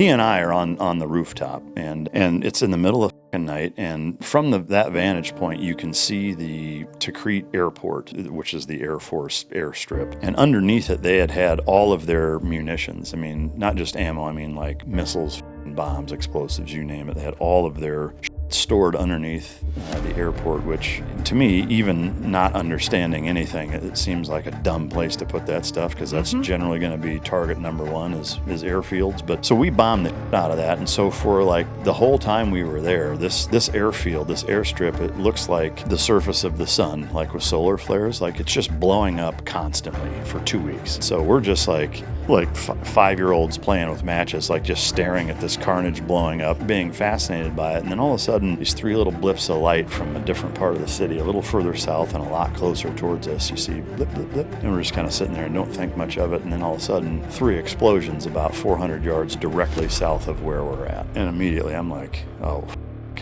he and I are on the rooftop, and it's in the middle of night, and from that vantage point you can see the Tikrit airport, which is the Air Force airstrip, and underneath it they had all of their munitions. I mean, not just ammo, I mean like missiles, bombs, explosives, you name it. They had all of their stored underneath the airport, which to me, even not understanding anything, it seems like a dumb place to put that stuff, because that's generally going to be target number one is airfields. But so we bombed the out of that, and so for like the whole time we were there, this airfield, this airstrip, it looks like the surface of the sun, like with solar flares, like it's just blowing up constantly for 2 weeks. So we're just like 5-year-olds playing with matches, like just staring at this carnage blowing up, being fascinated by it. And then all of a sudden, these 3 little blips of light from a different part of the city, a little further south and a lot closer towards us. You see blip, blip, blip, and we're just kind of sitting there and don't think much of it. And then all of a sudden, 3 explosions about 400 yards directly south of where we're at. And immediately I'm like, oh,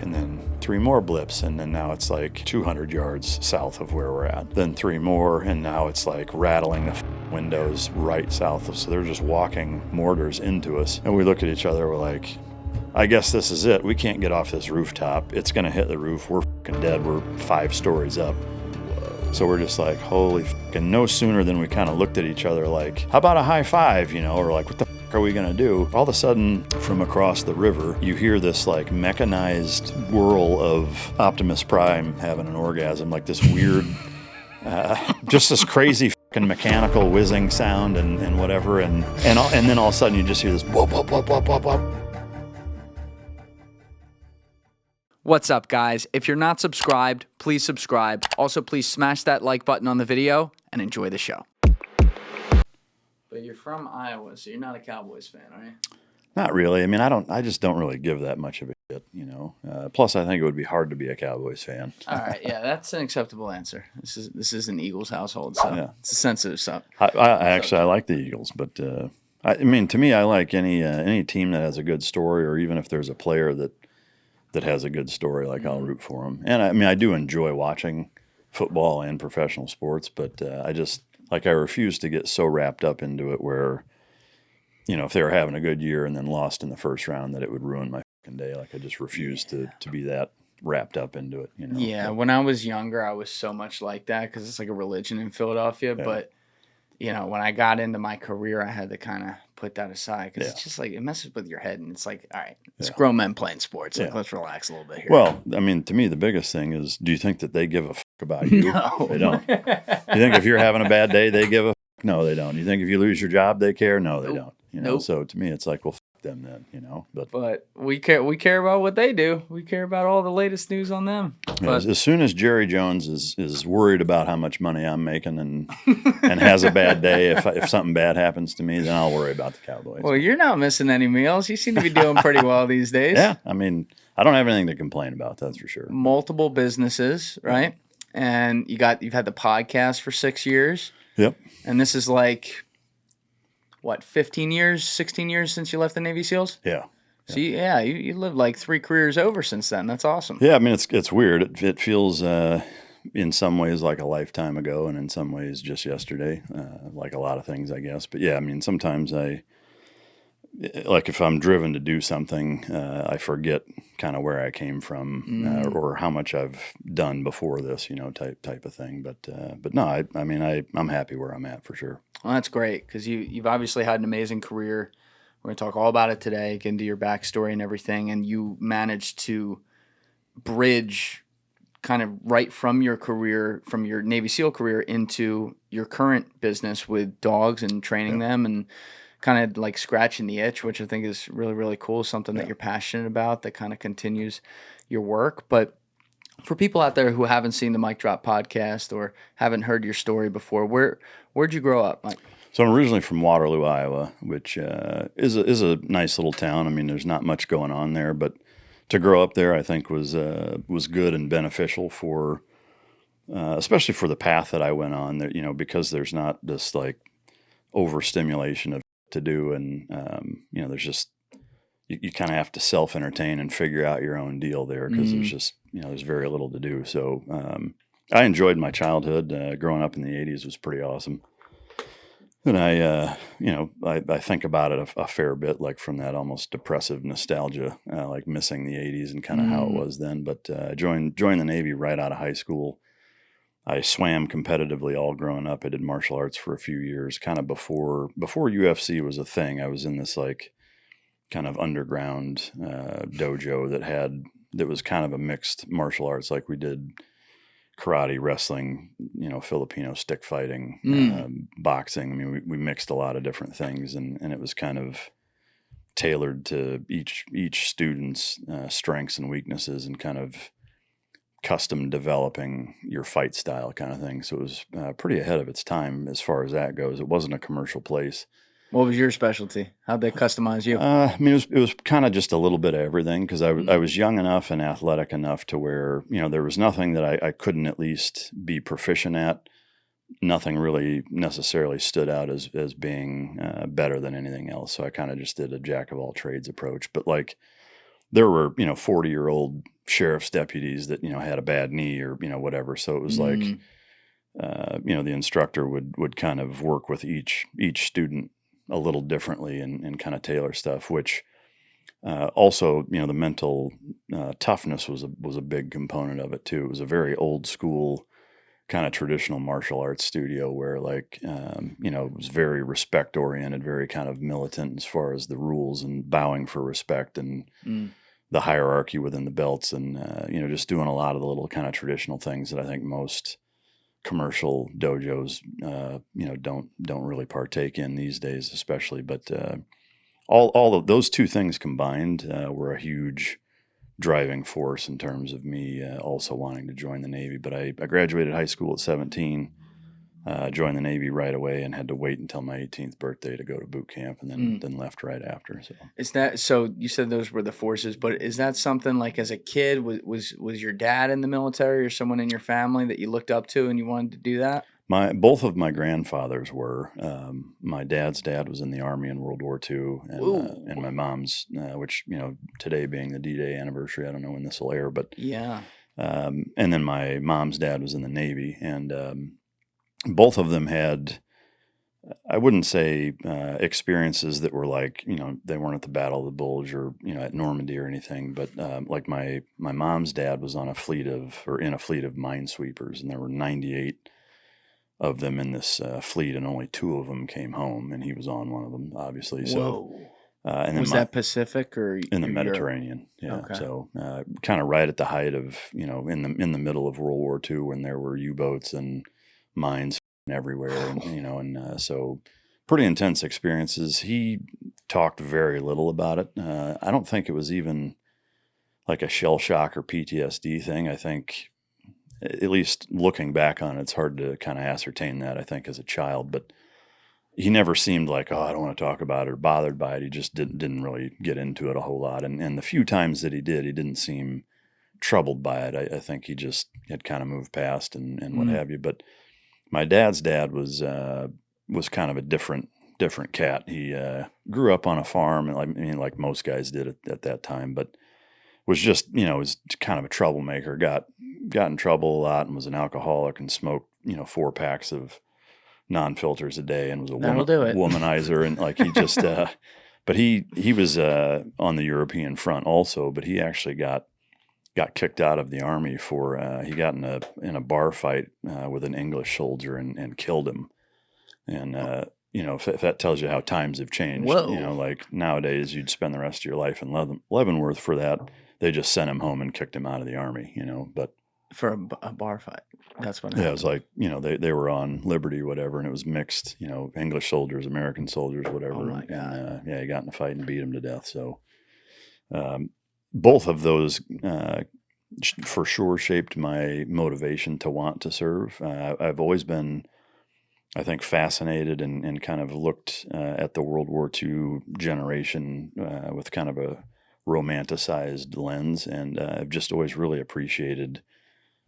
and then 3 more blips, and then now it's like 200 yards south of where we're at. Then 3 more, and now it's like rattling the windows right south of, so they're just walking mortars into us. And we look at each other, we're like, I guess this is it. We can't get off this rooftop. It's gonna hit the roof. We're fucking dead. We're 5 stories up. So we're just like, holy fucking, no sooner than we kind of looked at each other like, how about a high five, you know, or like, what the fuck are we gonna do? All of a sudden, from across the river, you hear this like mechanized whirl of Optimus Prime having an orgasm, like this weird, just this crazy fucking mechanical whizzing sound and whatever, and then all of a sudden you just hear this whoop, whoop, whoop, whoop, whoop, whoop. What's up, guys? If you're not subscribed, please subscribe. Also, please smash that like button on the video and enjoy the show. But you're from Iowa, so you're not a Cowboys fan, are you? Not really. I mean, I just don't really give that much of a shit, you know. Plus, I think it would be hard to be a Cowboys fan. All right, yeah, that's an acceptable answer. This is an Eagles household, so yeah. It's a sensitive stuff. I like the Eagles, but I mean, to me, I like any team that has a good story, or even if there's a player that has a good story, like I'll root for them. And I mean, I do enjoy watching football and professional sports, but I refuse to get so wrapped up into it where, you know, if they were having a good year and then lost in the first round, that it would ruin my fucking day. Like, I just refuse to be that wrapped up into it, you know. Yeah, when I was younger, I was so much like that because it's like a religion in Philadelphia. Yeah. But, you know, when I got into my career, I had to kind of put that aside because it's just like it messes with your head, and it's like, all right, it's grown men playing sports. Like, let's relax a little bit here. Well, I mean, to me, the biggest thing is, do you think that they give a fuck about you? No. They don't. You think if you're having a bad day, they give a fuck? No, they don't. You think if you lose your job, they care? No, they don't. You know, so to me, it's like, well, fuck them then, you know. But we care about what they do. We care about all the latest news on them. But as soon as Jerry Jones is worried about how much money I'm making and has a bad day, if something bad happens to me, then I'll worry about the Cowboys. Well, you're not missing any meals. You seem to be doing pretty well these days. Yeah, I mean, I don't have anything to complain about, that's for sure. Multiple businesses, right? And you've had the podcast for 6 years. Yep. And this is like, what, 15 years, 16 years since you left the Navy SEALs? Yeah. So you lived like 3 careers over since then. That's awesome. Yeah, I mean, it's weird. It feels in some ways like a lifetime ago, and in some ways just yesterday, like a lot of things, I guess. But yeah, I mean, sometimes like if I'm driven to do something, I forget kind of where I came from or how much I've done before this, you know, type of thing. But no, I mean, I'm happy where I'm at for sure. Well, that's great because you've obviously had an amazing career. We're going to talk all about it today, get into your backstory and everything, and you managed to bridge kind of right from your career, from your Navy SEAL career into your current business with dogs and training them and kind of like scratching the itch, which I think is really, really cool, something that you're passionate about that kind of continues your work. But for people out there who haven't seen the Mic Drop podcast or haven't heard your story before, where'd you grow up, Mike? So I'm originally from Waterloo, Iowa, which is a nice little town. I mean, there's not much going on there, but to grow up there, I think was good and beneficial for, especially for the path that I went on. There, you know, because there's not this like overstimulation of to do, and you know, there's just you kind of have to self-entertain and figure out your own deal there because there's just, you know, there's very little to do. So I enjoyed my childhood. Growing up in the 80s was pretty awesome. And I think about it a fair bit, like from that almost depressive nostalgia, like missing the '80s and kind of how it Mm. was then. But joined the Navy right out of high school. I swam competitively all growing up. I did martial arts for a few years, kind of before UFC was a thing. I was in this like kind of underground dojo that was kind of a mixed martial arts. Like we did karate, wrestling, Filipino stick fighting, Mm. boxing. I mean, we mixed a lot of different things, and it was kind of tailored to each student's strengths and weaknesses, and kind of custom developing your fight style kind of thing. So it was pretty ahead of its time as far as that goes. It wasn't a commercial place. What was your specialty? How'd they customize you? I mean, it was kind of just a little bit of everything because I Mm. was young enough and athletic enough to where there was nothing that I couldn't at least be proficient at. Nothing really necessarily stood out as being better than anything else. So I kind of just did a jack of all trades approach. But like there were 40-year-old sheriff's deputies that had a bad knee or whatever. So it was like Mm. the instructor would kind of work with each student a little differently and kind of tailor stuff, which also the mental toughness was a big component of it too. It was a very old school kind of traditional martial arts studio where like it was very respect oriented, very kind of militant as far as the rules and bowing for respect and Mm. the hierarchy within the belts, and just doing a lot of the little kind of traditional things that I think most commercial dojos don't really partake in these days, especially. But all of those two things combined were a huge driving force in terms of me also wanting to join the Navy. But I graduated high school at 17, joined the Navy right away, and had to wait until my 18th birthday to go to boot camp, and Mm. then left right after. So Is that so? You said those were the forces, but is that something like as a kid was your dad in the military or someone in your family that you looked up to and you wanted to do that? both of my grandfathers were. My dad's dad was in the Army in World War II, and Ooh, my mom's, which today being the D-Day anniversary, I don't know when this will air, but yeah. and then my mom's dad was in the Navy, and both of them had, I wouldn't say experiences that were like they weren't at the Battle of the Bulge or at Normandy or anything, but like my mom's dad was on a fleet of or in a fleet of minesweepers, and there were 98 of them in this fleet, and only two of them came home, and he was on one of them, obviously. So, Whoa. and then Was that Pacific or in the Europe? Mediterranean, yeah. Okay. So, kind of right at the height of in the middle of World War II, when there were U-boats and mines everywhere, and so pretty intense experiences. He talked very little about it. I don't think it was even like a shell shock or PTSD thing. I think, at least looking back on it, it's hard to kind of ascertain that, I think, as a child. But he never seemed like, oh, I don't want to talk about it or bothered by it. He just didn't really get into it a whole lot. And the few times that he did, he didn't seem troubled by it. I think he just had kind of moved past and what Mm. have you. But my dad's dad was kind of a different cat. He grew up on a farm, and like most guys did at that time, but was just was kind of a troublemaker. Got in trouble a lot and was an alcoholic and smoked 4 packs of non-filters a day and was a That'll do it. womanizer, and like he just but he was on the European front also, but he actually got kicked out of the Army for he got in a bar fight with an English soldier and killed him. And if that tells you how times have changed, Whoa. like nowadays you'd spend the rest of your life in Leavenworth for that. They just sent him home and kicked him out of the Army, but For a bar fight. That's what yeah, it was happened. like they were on liberty or whatever, and it was mixed, English soldiers, American soldiers, whatever. Oh my And God. yeah, he got in a fight and beat him to death. So um, both of those for sure shaped my motivation to want to serve. I've always been, I think, fascinated and kind of looked at the World War II generation with kind of a romanticized lens, and I've just always really appreciated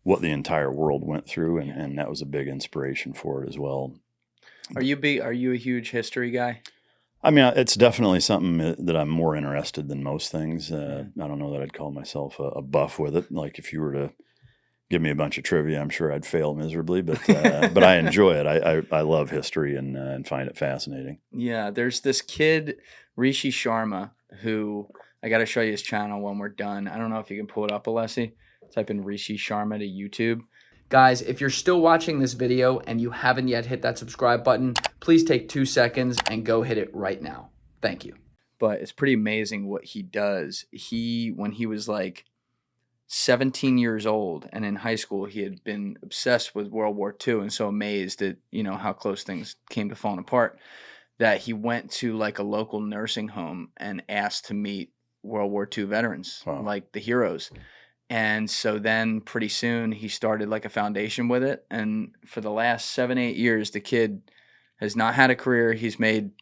what the entire world went through, Yeah. and that was a big inspiration for it as well. Are you a huge history guy? I mean, it's definitely something that I'm more interested than most things. Yeah. I don't know that I'd call myself a buff with it. Like if you were to give me a bunch of trivia, I'm sure I'd fail miserably, but I enjoy it. I love history and find it fascinating. Yeah, there's this kid, Rishi Sharma, who I got to show you his channel when we're done. I don't know if you can pull it up, Alessi. Type in Rishi Sharma to YouTube. Guys, if you're still watching this video and you haven't yet hit that subscribe button, please take 2 seconds and go hit it right now. Thank you. But it's pretty amazing what he does. When he was like 17 years old and in high school, he had been obsessed with World War II and so amazed at, how close things came to falling apart, that he went to like a local nursing home and asked to meet World War II veterans, Wow. like the heroes. And so then pretty soon he started like a foundation with it. And for the last 7-8 years, the kid has not had a career. He's made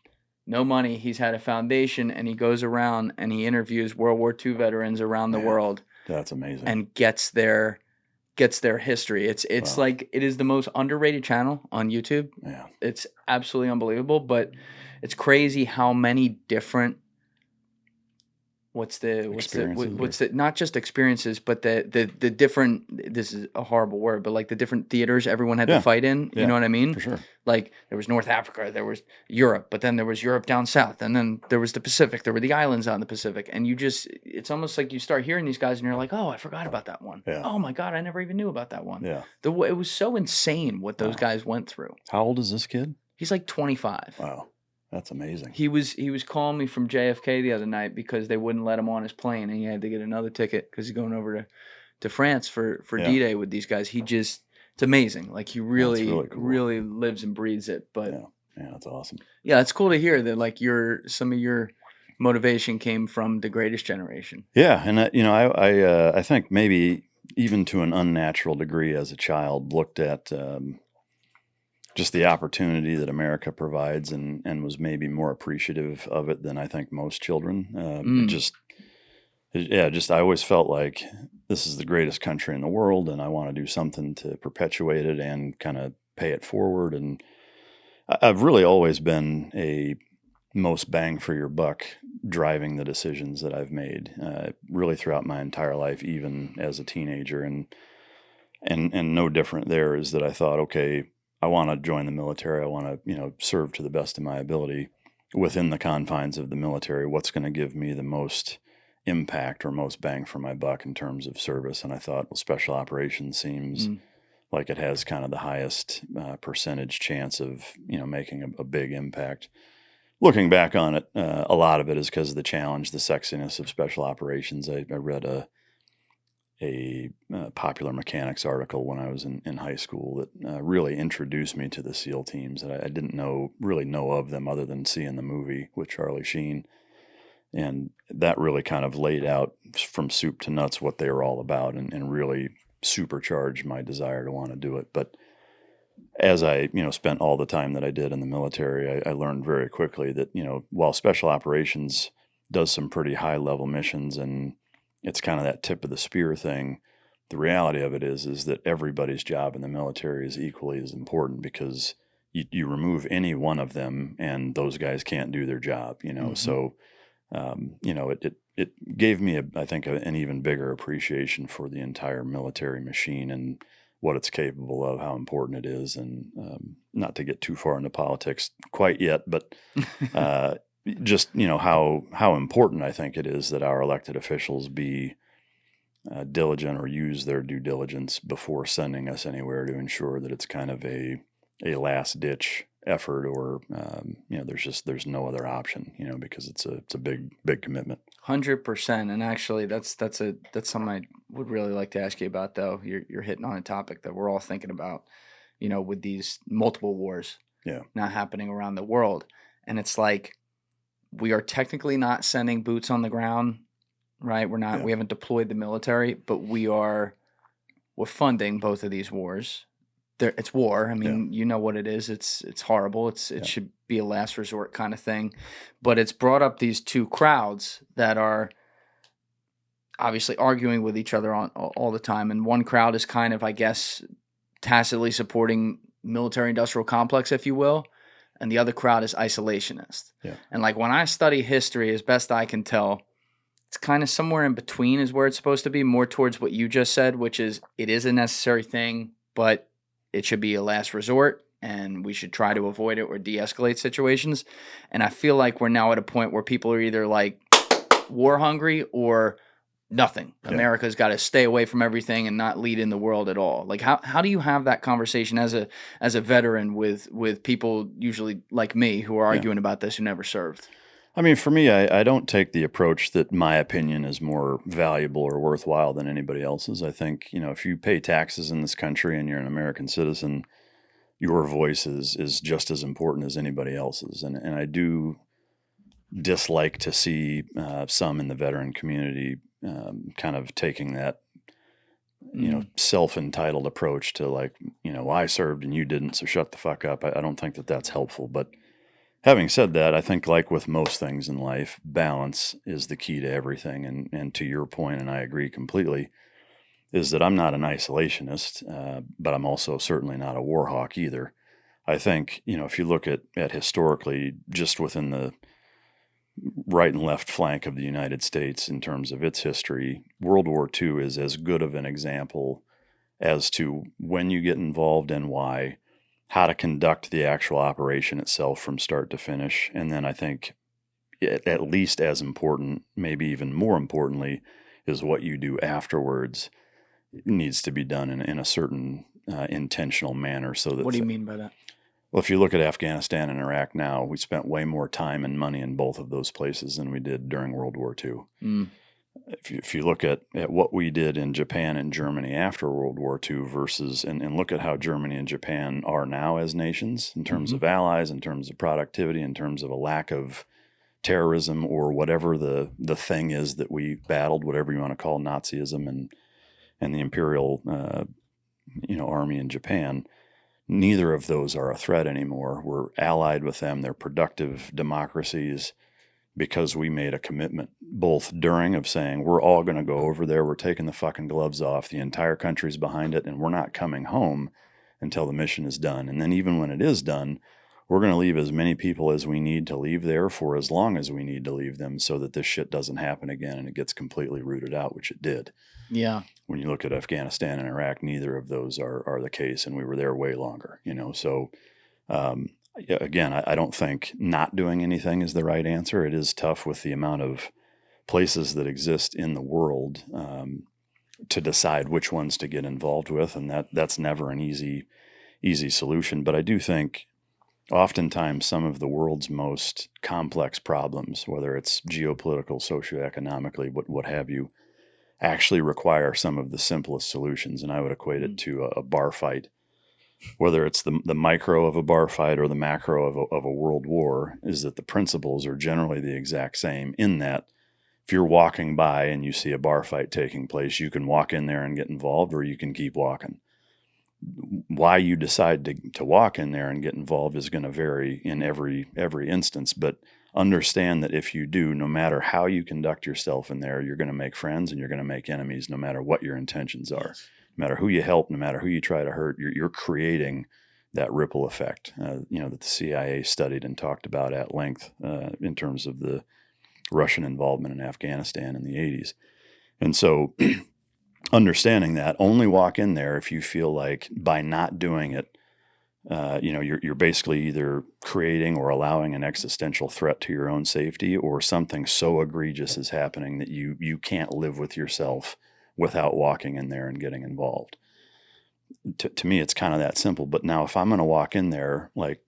no money. He's had a foundation, and he goes around and he interviews World War II veterans around the world. That's amazing. And gets their history. It's Wow. like, it is the most underrated channel on YouTube. Yeah. It's absolutely unbelievable, but it's crazy how many different what's the not just experiences, but the different, this is a horrible word, but like the different theaters everyone had to fight in. You know what I mean? For sure. Like there was North Africa, there was Europe, but then there was Europe down south, and then there was the Pacific. There were the islands on the Pacific, and it's almost like you start hearing these guys, and you're like, oh, I forgot about that one. Yeah. Oh my God, I never even knew about that one. Yeah. It was so insane what those guys went through. How old is this kid? He's like 25. Wow. That's amazing. He was calling me from JFK the other night because they wouldn't let him on his plane, and he had to get another ticket because he's going over to France for D-Day with these guys. It's amazing. Like he really cool. really lives and breathes it. But yeah, that's awesome. Yeah, it's cool to hear that like some of your motivation came from the greatest generation. Yeah, and I think maybe even to an unnatural degree as a child looked at just the opportunity that America provides and was maybe more appreciative of it than I think most children. I always felt like this is the greatest country in the world, and I want to do something to perpetuate it and kind of pay it forward. And I've really always been a most bang for your buck driving the decisions that I've made, really throughout my entire life, even as a teenager. And no different there is that I thought, okay, I want to join the military. I want to, serve to the best of my ability within the confines of the military. What's going to give me the most impact or most bang for my buck in terms of service? And I thought, well, special operations seems like it has kind of the highest percentage chance of, making a big impact. Looking back on it, a lot of it is because of the challenge, the sexiness of special operations. I read a Popular Mechanics article when I was in high school that really introduced me to the SEAL teams. And I didn't really know of them other than seeing the movie with Charlie Sheen. And that really kind of laid out from soup to nuts what they were all about and really supercharged my desire to want to do it. But as I, spent all the time that I did in the military, I learned very quickly that, while special operations does some pretty high level missions and it's kind of that tip of the spear thing, the reality of it is that everybody's job in the military is equally as important, because you remove any one of them and those guys can't do their job, So, it gave me, I think, an even bigger appreciation for the entire military machine and what it's capable of, how important it is. And not to get too far into politics quite yet, but just, how important I think it is that our elected officials be diligent or use their due diligence before sending us anywhere to ensure that it's kind of a last ditch effort, or there's no other option, because it's a big commitment. 100%. And actually that's something I would really like to ask you about, though. You're hitting on a topic that we're all thinking about, with these multiple wars not happening around the world. And it's like, we are technically not sending boots on the ground, right? We haven't deployed the military, but we're funding both of these wars. It's war. I mean, you know what it is. It's horrible. It should be a last resort kind of thing. But it's brought up these two crowds that are obviously arguing with each other all the time. And one crowd is kind of, I guess, tacitly supporting military-industrial complex, if you will. And the other crowd is isolationist. Yeah. And like when I study history, as best I can tell, it's kind of somewhere in between is where it's supposed to be, more towards what you just said, which is it is a necessary thing, but it should be a last resort and we should try to avoid it or de-escalate situations. And I feel like we're now at a point where people are either like war hungry or nothing. Yeah. America's got to stay away from everything and not lead in the world at all. Like how do you have that conversation as a veteran with people usually like me who are arguing about this who never served? I mean, for me, I don't take the approach that my opinion is more valuable or worthwhile than anybody else's. I think, if you pay taxes in this country and you're an American citizen, your voice is just as important as anybody else's. And I do dislike to see some in the veteran community kind of taking that, self-entitled approach to like, I served and you didn't, so shut the fuck up. I don't think that that's helpful. But having said that, I think like with most things in life, balance is the key to everything. And to your point, and I agree completely, is that I'm not an isolationist, but I'm also certainly not a war hawk either. I think, if you look at historically, just within the right and left flank of the United States in terms of its history, World War II is as good of an example as to when you get involved and why, how to conduct the actual operation itself from start to finish. And then I think at least as important, maybe even more importantly, is what you do afterwards. It needs to be done in a certain intentional manner. So that what do you mean by that? Well, if you look at Afghanistan and Iraq now, we spent way more time and money in both of those places than we did during World War II. If you look at what we did in Japan and Germany after World War II versus, and look at how Germany and Japan are now as nations in terms of allies, in terms of productivity, in terms of a lack of terrorism or whatever the thing is that we battled, whatever you want to call Nazism and the imperial army in Japan. Neither of those are a threat anymore. We're allied with them. They're productive democracies because we made a commitment both during of saying we're all going to go over there. We're taking the fucking gloves off. The entire country's behind it, and we're not coming home until the mission is done. And then even when it is done, we're going to leave as many people as we need to leave there for as long as we need to leave them so that this shit doesn't happen again and it gets completely rooted out, which it did. Yeah. When you look at Afghanistan and Iraq, neither of those are the case, and we were there way longer, So, again, I don't think not doing anything is the right answer. It is tough with the amount of places that exist in the world to decide which ones to get involved with, and that's never an easy solution. But I do think oftentimes some of the world's most complex problems, whether it's geopolitical, socioeconomically, what have you, actually require some of the simplest solutions. And I would equate it to a bar fight, whether it's the micro of a bar fight or the macro of a world war, is that the principles are generally the exact same in that if you're walking by and you see a bar fight taking place, you can walk in there and get involved, or you can keep walking. Why you decide to walk in there and get involved is going to vary in every instance, but understand that if you do, no matter how you conduct yourself in there, you're going to make friends and you're going to make enemies no matter what your intentions are. Yes. No matter who you help, no matter who you try to hurt, you're creating that ripple effect that the CIA studied and talked about at length in terms of the Russian involvement in Afghanistan in the 80s. And so understanding that, only walk in there if you feel like by not doing it, you're basically either creating or allowing an existential threat to your own safety, or something so egregious is happening that you can't live with yourself without walking in there and getting involved. To me, it's kind of that simple. But now if I'm going to walk in there, like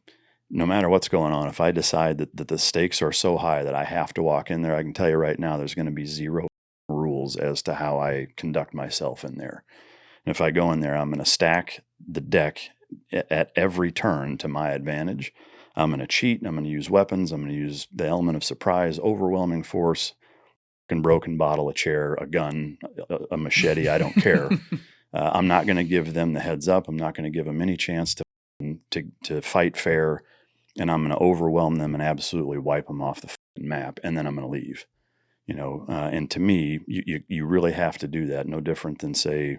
no matter what's going on, if I decide that the stakes are so high that I have to walk in there, I can tell you right now, there's going to be zero rules as to how I conduct myself in there. And if I go in there, I'm going to stack the deck at every turn to my advantage. I'm going to cheat. I'm going to use weapons. I'm going to use the element of surprise, overwhelming force, a broken bottle, a chair, a gun, a machete. I don't care. I'm not going to give them the heads up. I'm not going to give them any chance to fight fair. And I'm going to overwhelm them and absolutely wipe them off the map. And then I'm going to leave. And to me, you really have to do that. No different than, say,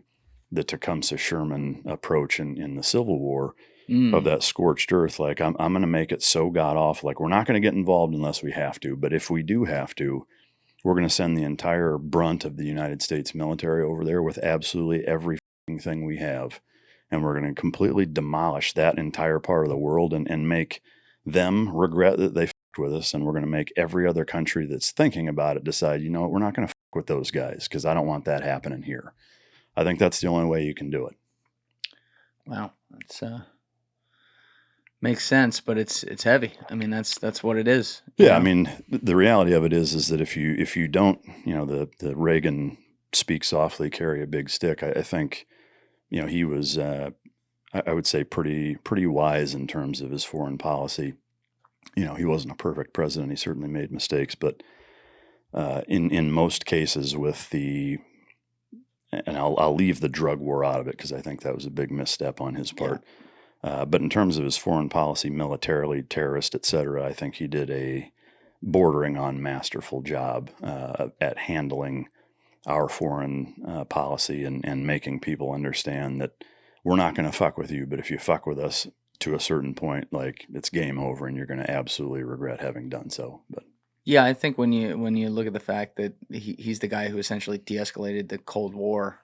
the Tecumseh Sherman approach in the Civil War of that scorched earth. Like, I'm going to make it so god awful. Like, we're not going to get involved unless we have to. But if we do have to, We're going to send the entire brunt of the United States military over there with absolutely everything we have. And we're going to completely demolish that entire part of the world and make them regret that they fucked with us. And we're going to make every other country that's thinking about it decide, you know what, we're not going to fuck with those guys because I don't want that happening here. I think that's the only way you can do it. Wow, that's makes sense, but it's heavy. I mean, that's what it is. Yeah, I mean, the reality of it is that if you don't, the Reagan speak softly, carry a big stick. I think, he was, I would say, pretty wise in terms of his foreign policy. He wasn't a perfect president. He certainly made mistakes, but in most cases with and I'll leave the drug war out of it because I think that was a big misstep on his part. Yeah. But in terms of his foreign policy, militarily, terrorist, et cetera, I think he did a bordering on masterful job at handling our foreign policy and making people understand that we're not going to fuck with you, but if you fuck with us to a certain point, like it's game over and you're going to absolutely regret having done so. But yeah, I think when you look at the fact that he's the guy who essentially de-escalated the Cold War,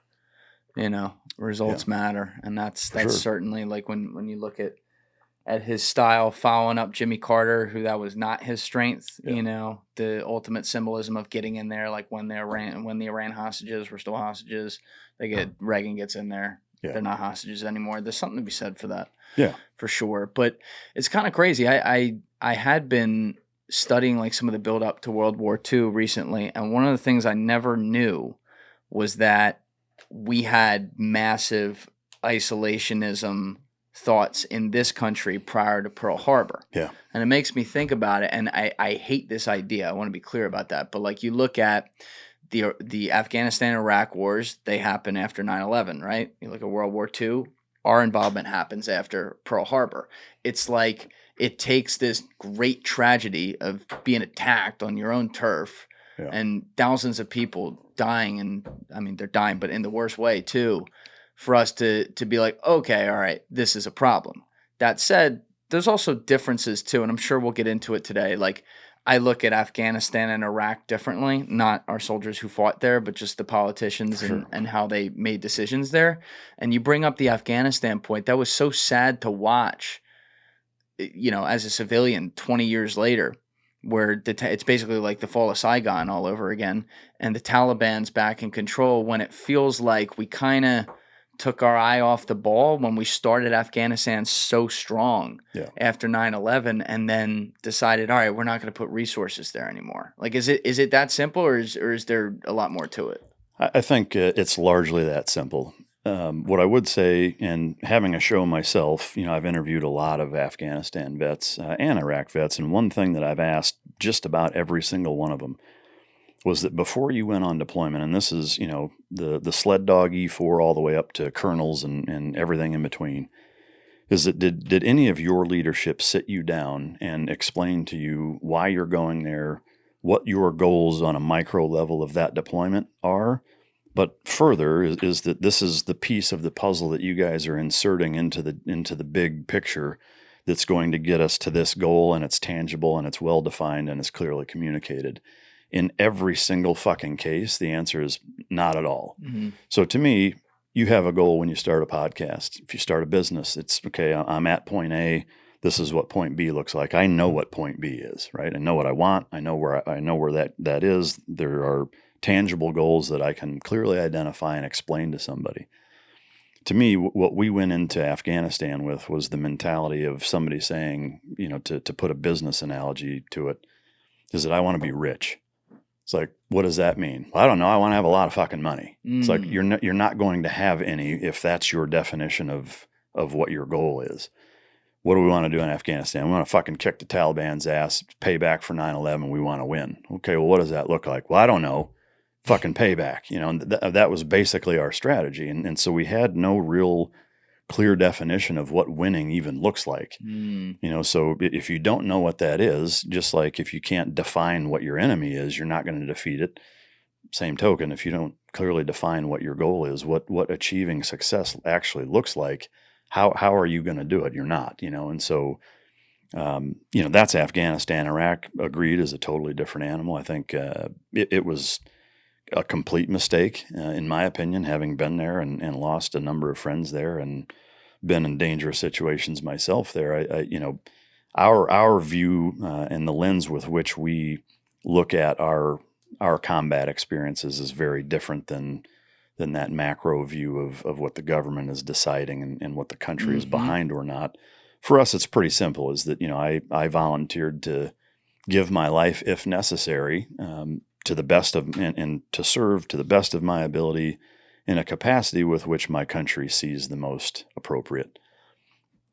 results matter, and that's sure. Certainly like when you look at his style, following up Jimmy Carter, who that was not his strength. Yeah. The ultimate symbolism of getting in there, like when the Iran hostages were still hostages, Reagan gets in there. Yeah. They're not hostages anymore. There's something to be said for that. Yeah, for sure. But it's kind of crazy. I had been studying like some of the build up to World War II recently, and one of the things I never knew was that we had massive isolationism thoughts in this country prior to Pearl Harbor. Yeah. And it makes me think about it, and I hate this idea. I want to be clear about that. But like you look at the Afghanistan and Iraq wars, they happen after 9/11, right? You look at World War II, our involvement happens after Pearl Harbor. It's like it takes this great tragedy of being attacked on your own turf and thousands of people dying, and I mean they're dying, but in the worst way too, for us to be like, okay, all right, this is a problem. That said, there's also differences too, and I'm sure we'll get into it today. Like I look at Afghanistan and Iraq differently, not our soldiers who fought there, but just the politicians and how they made decisions there. And you bring up the Afghanistan point, that was so sad to watch, as a civilian 20 years later, where it's basically like the fall of Saigon all over again, and the Taliban's back in control when it feels like we kind of took our eye off the ball when we started Afghanistan so strong after 9/11 and then decided, all right, we're not going to put resources there anymore. Like, is it that simple or is there a lot more to it? I think it's largely that simple. What I would say, and having a show myself, I've interviewed a lot of Afghanistan vets and Iraq vets, and one thing that I've asked just about every single one of them was that before you went on deployment, and this is, the sled dog E4 all the way up to colonels and everything in between, is that did any of your leadership sit you down and explain to you why you're going there, what your goals on a micro level of that deployment are? But further is that this is the piece of the puzzle that you guys are inserting into the big picture that's going to get us to this goal, and it's tangible and it's well-defined and it's clearly communicated. In every single fucking case, the answer is not at all. Mm-hmm. So to me, you have a goal when you start a podcast. If you start a business, it's okay, I'm at point A. This is what point B looks like. I know what point B is, right? I know what I want. I know where that is. There are tangible goals that I can clearly identify and explain to somebody. To me, what we went into Afghanistan with was the mentality of somebody saying, to put a business analogy to it, is that I want to be rich. It's like, what does that mean? Well, I don't know. I want to have a lot of fucking money. It's like you're not going to have any if that's your definition of what your goal is. What do we want to do in Afghanistan? We want to fucking kick the Taliban's ass, pay back for 9/11. We want to win. Okay, well, what does that look like? Well, I don't know. Fucking payback. And that was basically our strategy. And so we had no real clear definition of what winning even looks like. So if you don't know what that is, just like if you can't define what your enemy is, you're not going to defeat it. Same token, if you don't clearly define what your goal is, what achieving success actually looks like, how are you going to do it? You're not, And so That's Afghanistan. Iraq, agreed, is a totally different animal. I think it was a complete mistake, in my opinion, having been there and lost a number of friends there and been in dangerous situations myself there. Our view and the lens with which we look at our combat experiences is very different than that macro view of what the government is deciding and what the country is behind or not. For us, it's pretty simple. Is that I volunteered to give my life if necessary, to the best of and to serve to the best of my ability in a capacity with which my country sees the most appropriate.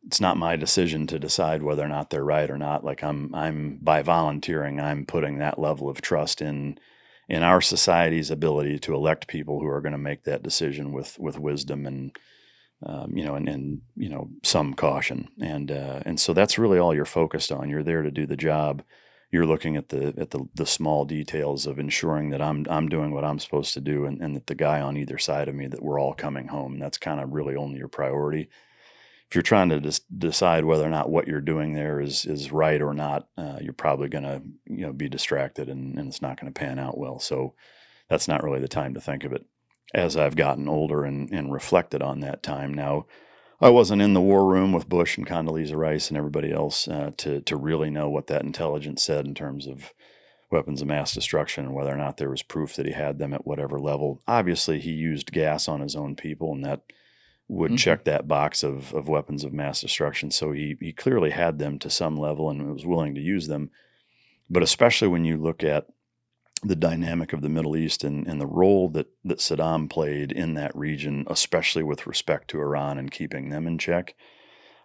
It's not my decision to decide whether or not they're right or not. Like I'm by volunteering, I'm putting that level of trust in our society's ability to elect people who are going to make that decision with wisdom and some caution. And so that's really all you're focused on. You're there to do the job. You're looking at the small details of ensuring that I'm doing what I'm supposed to do, and that the guy on either side of me, that we're all coming home. And that's kind of really only your priority. If you're trying to decide whether or not what you're doing there is right or not, you're probably going to be distracted, and it's not going to pan out well. So that's not really the time to think of it. As I've gotten older and reflected on that time now, I wasn't in the war room with Bush and Condoleezza Rice and everybody else to really know what that intelligence said in terms of weapons of mass destruction and whether or not there was proof that he had them at whatever level. Obviously, he used gas on his own people, and that would check that box of weapons of mass destruction. So he clearly had them to some level and was willing to use them. But especially when you look at the dynamic of the Middle East and the role that Saddam played in that region, especially with respect to Iran and keeping them in check,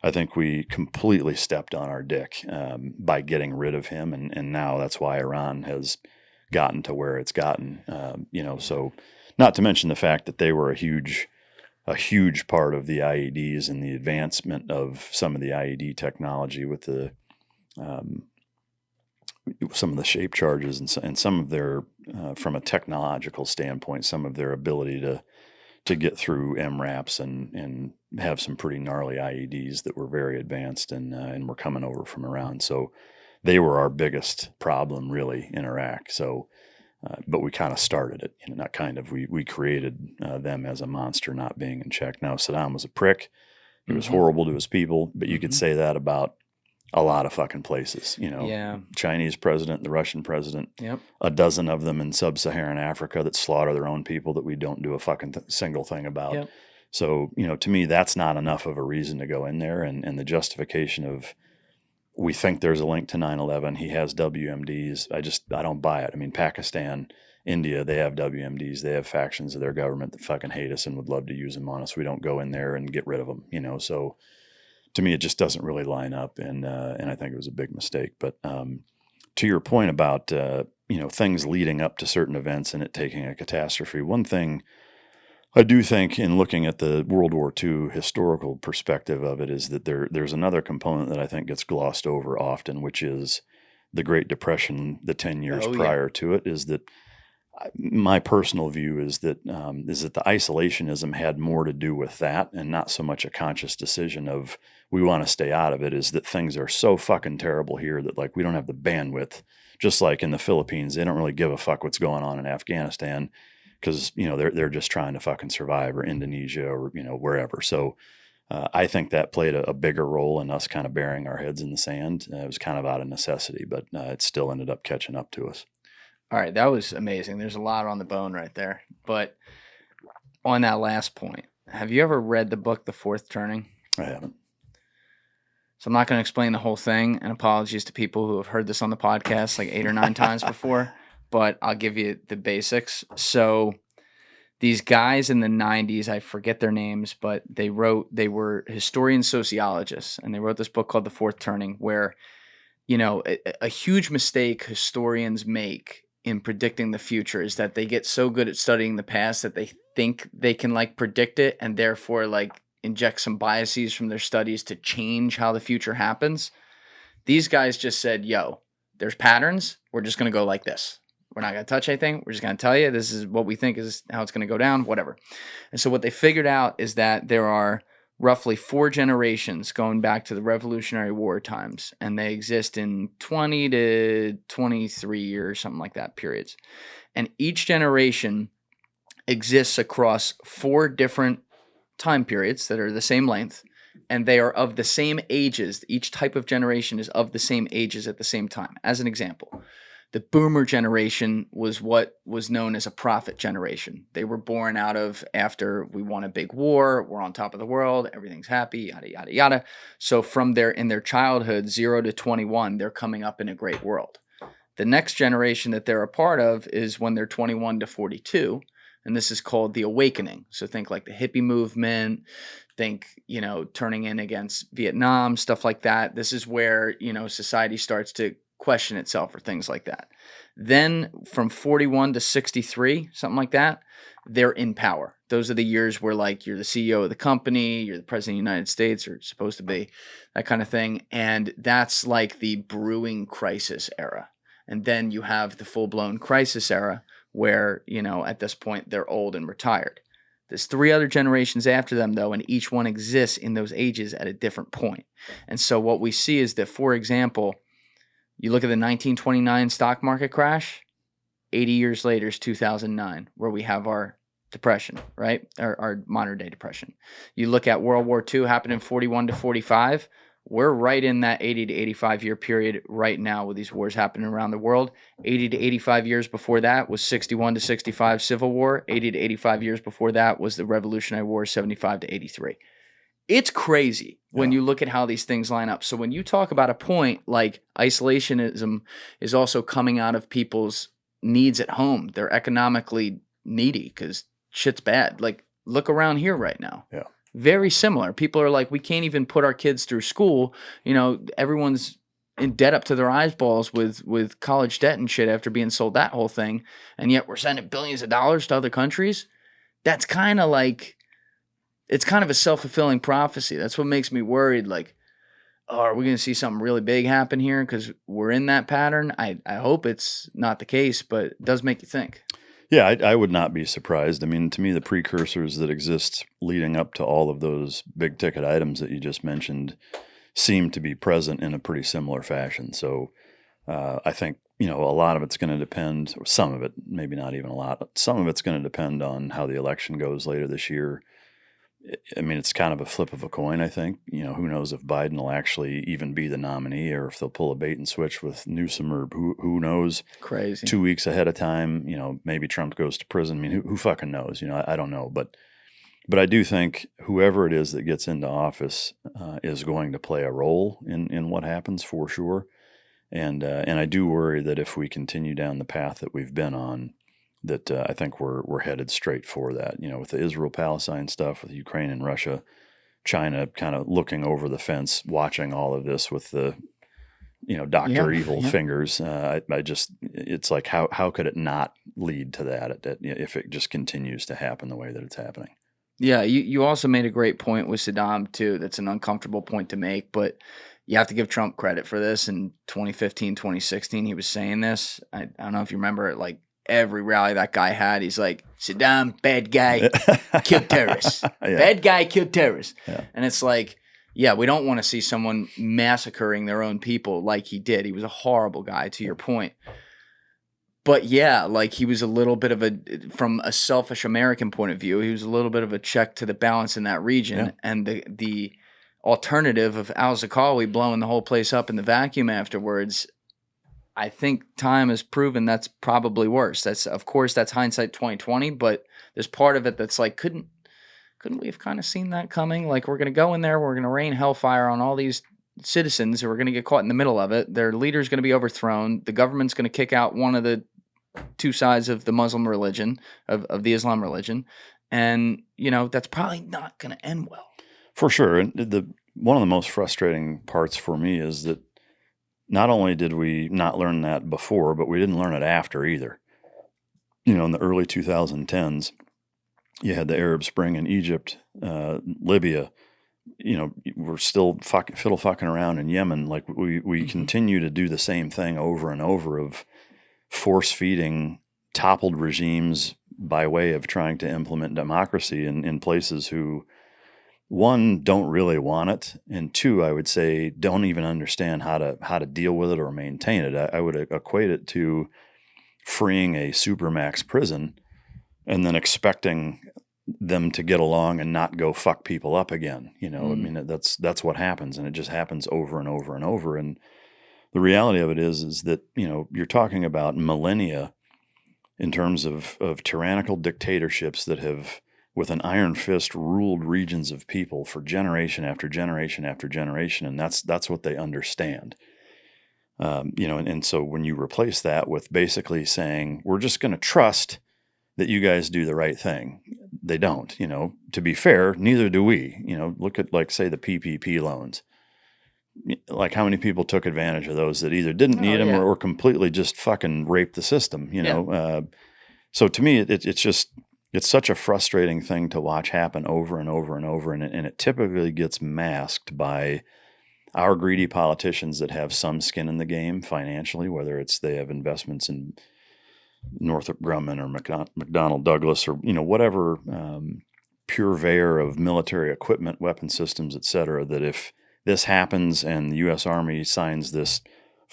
I think we completely stepped on our dick by getting rid of him. And now that's why Iran has gotten to where it's gotten. So not to mention the fact that they were a huge part of the IEDs and the advancement of some of the IED technology with the some of the shape charges and some of their, from a technological standpoint, some of their ability to get through MRAPs and have some pretty gnarly IEDs that were very advanced and were coming over from Iran. So they were our biggest problem really in Iraq. So, but we kind of started it, not kind of, we created them as a monster not being in check. Now, Saddam was a prick. He was horrible to his people, but you could say that about a lot of fucking places, Chinese president, the Russian president, a dozen of them in sub-Saharan Africa that slaughter their own people that we don't do a fucking single thing about. Yep. So, to me, that's not enough of a reason to go in there. And the justification of, we think there's a link to 9/11. He has WMDs. I don't buy it. I mean, Pakistan, India, they have WMDs. They have factions of their government that fucking hate us and would love to use them on us. We don't go in there and get rid of them, So to me, it just doesn't really line up, and I think it was a big mistake. But to your point about things leading up to certain events and it taking a catastrophe, one thing I do think in looking at the World War II historical perspective of it is that there's another component that I think gets glossed over often, which is the Great Depression, the 10 years prior to it, is that my personal view is that the isolationism had more to do with that and not so much a conscious decision of we want to stay out of it, is that things are so fucking terrible here that like we don't have the bandwidth. Just like in the Philippines, they don't really give a fuck what's going on in Afghanistan because they're just trying to fucking survive, or Indonesia or wherever. So I think that played a bigger role in us kind of burying our heads in the sand. It was kind of out of necessity, but it still ended up catching up to us. All right, that was amazing. There's a lot on the bone right there. But on that last point, have you ever read the book The Fourth Turning? I haven't. So I'm not going to explain the whole thing, and apologies to people who have heard this on the podcast like 8 or 9 times before, but I'll give you the basics. So these guys in the 90s, I forget their names, but they were historian sociologists, and they wrote this book called The Fourth Turning, where, a huge mistake historians make in predicting the future is that they get so good at studying the past that they think they can predict it, and therefore inject some biases from their studies to change how the future happens. These guys just said, there's patterns. We're just going to go like this. We're not going to touch anything. We're just going to tell you this is what we think is how it's going to go down, whatever. And so what they figured out is that there are roughly 4 generations going back to the Revolutionary War times, and they exist in 20 to 23 years, something like that, periods. And each generation exists across 4 different time periods that are the same length, and they are of the same ages. Each type of generation is of the same ages at the same time. As an example, the boomer generation was what was known as a prophet generation. They were born out of after we won a big war, we're on top of the world, everything's happy, yada, yada, yada. So from in their childhood, 0 to 21, they're coming up in a great world. The next generation that they're a part of is when they're 21 to 42, and this is called the awakening. So think like the hippie movement, think, turning in against Vietnam, stuff like that. This is where, society starts to question itself or things like that. Then from 41 to 63, something like that, they're in power. Those are the years where like you're the CEO of the company, you're the president of the United States, or supposed to be, that kind of thing. And that's like the brewing crisis era. And then you have the full-blown crisis era where, at this point they're old and retired. There's 3 other generations after them, though, and each one exists in those ages at a different point. And so what we see is that, for example, you look at the 1929 stock market crash, 80 years later is 2009, where we have our depression, right? Our modern day depression. You look at World War II, happened in 41 to 45. We're right in that 80 to 85 year period right now with these wars happening around the world. 80 to 85 years before that was 61 to 65 Civil War. 80 to 85 years before that was the Revolutionary War, 75 to 83. It's crazy when you look at how these things line up. So when you talk about a point like isolationism is also coming out of people's needs at home, they're economically needy because shit's bad. Like, look around here right now. Yeah. Very similar. People are like, we can't even put our kids through school. Everyone's in debt up to their eyeballs with college debt and shit after being sold that whole thing. And yet we're sending billions of dollars to other countries. That's kind of like, it's kind of a self-fulfilling prophecy. That's what makes me worried. Like, are we going to see something really big happen here because we're in that pattern? I hope it's not the case, but it does make you think. Yeah, I would not be surprised. I mean, to me, the precursors that exist leading up to all of those big ticket items that you just mentioned seem to be present in a pretty similar fashion. So I think, a lot of it's going to depend, or some of it, maybe not even a lot, but some of it's going to depend on how the election goes later this year. I mean, it's kind of a flip of a coin, I think. Who knows if Biden will actually even be the nominee or if they'll pull a bait and switch with Newsom or who knows. Crazy. 2 weeks ahead of time, maybe Trump goes to prison. I mean, who fucking knows? I don't know. But I do think whoever it is that gets into office is going to play a role in what happens for sure. And I do worry that if we continue down the path that we've been on, that I think we're headed straight for that. With the Israel-Palestine stuff, with Ukraine and Russia, China kind of looking over the fence, watching all of this with the, Dr. Evil fingers. It's like, how could it not lead to that if it just continues to happen the way that it's happening? Yeah, you also made a great point with Saddam, too. That's an uncomfortable point to make, but you have to give Trump credit for this. In 2015, 2016, he was saying this. I don't know if you remember it, like, every rally that guy had, he's like, Saddam, bad guy, killed terrorists. Yeah. Bad guy, killed terrorists. Yeah. And it's like, yeah, we don't want to see someone massacring their own people like he did. He was a horrible guy, to your point. But yeah, like he was a little bit of from a selfish American point of view, he was a little bit of a check to the balance in that region. Yeah. And the alternative of al-Zarqawi blowing the whole place up in the vacuum afterwards, I think time has proven that's probably worse. That's hindsight 2020, but there's part of it that's like, couldn't we have kind of seen that coming? Like, we're going to go in there, we're going to rain hellfire on all these citizens who are going to get caught in the middle of it. Their leader's going to be overthrown. The government's going to kick out one of the 2 sides of the Muslim religion, of the Islam religion. And, that's probably not going to end well. For sure. And one of the most frustrating parts for me is that not only did we not learn that before, but we didn't learn it after either. In the early 2010s, you had the Arab Spring in Egypt, Libya. We're still fiddle fucking around in Yemen. Like we continue to do the same thing over and over of force feeding toppled regimes by way of trying to implement democracy in places who one, don't really want it, and two, I would say don't even understand how to deal with it or maintain it. I would equate it to freeing a supermax prison and then expecting them to get along and not go fuck people up again. I mean, that's what happens, and it just happens over and over and over. And the reality of it is that, you're talking about millennia in terms of tyrannical dictatorships that have, with an iron fist, ruled regions of people for generation after generation after generation, and that's what they understand. And so when you replace that with basically saying, we're just going to trust that you guys do the right thing, they don't. To be fair, neither do we. Look at, like, say, the PPP loans. Like, how many people took advantage of those that either didn't need them or completely just fucking raped the system, So to me, it's such a frustrating thing to watch happen over and over and over, and it typically gets masked by our greedy politicians that have some skin in the game financially, whether it's they have investments in Northrop Grumman or McDonnell Douglas or whatever purveyor of military equipment, weapon systems, et cetera, that if this happens and the U.S. Army signs this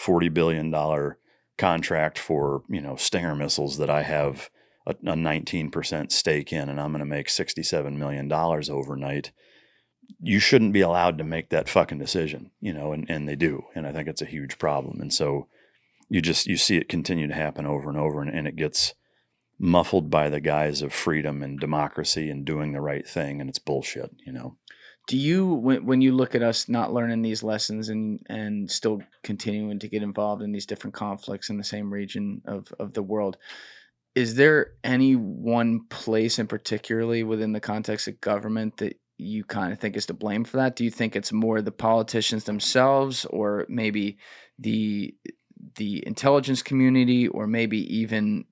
$40 billion contract for, Stinger missiles that I have a 19% stake in, and I'm going to make $67 million overnight, you shouldn't be allowed to make that fucking decision, and they do. And I think it's a huge problem. And so you see it continue to happen over and over, and it gets muffled by the guise of freedom and democracy and doing the right thing, and it's bullshit. Do you, when you look at us not learning these lessons and still continuing to get involved in these different conflicts in the same region of the world, is there any one place in particularly within the context of government that you kind of think is to blame for that? Do you think it's more the politicians themselves, or maybe the intelligence community, or maybe even,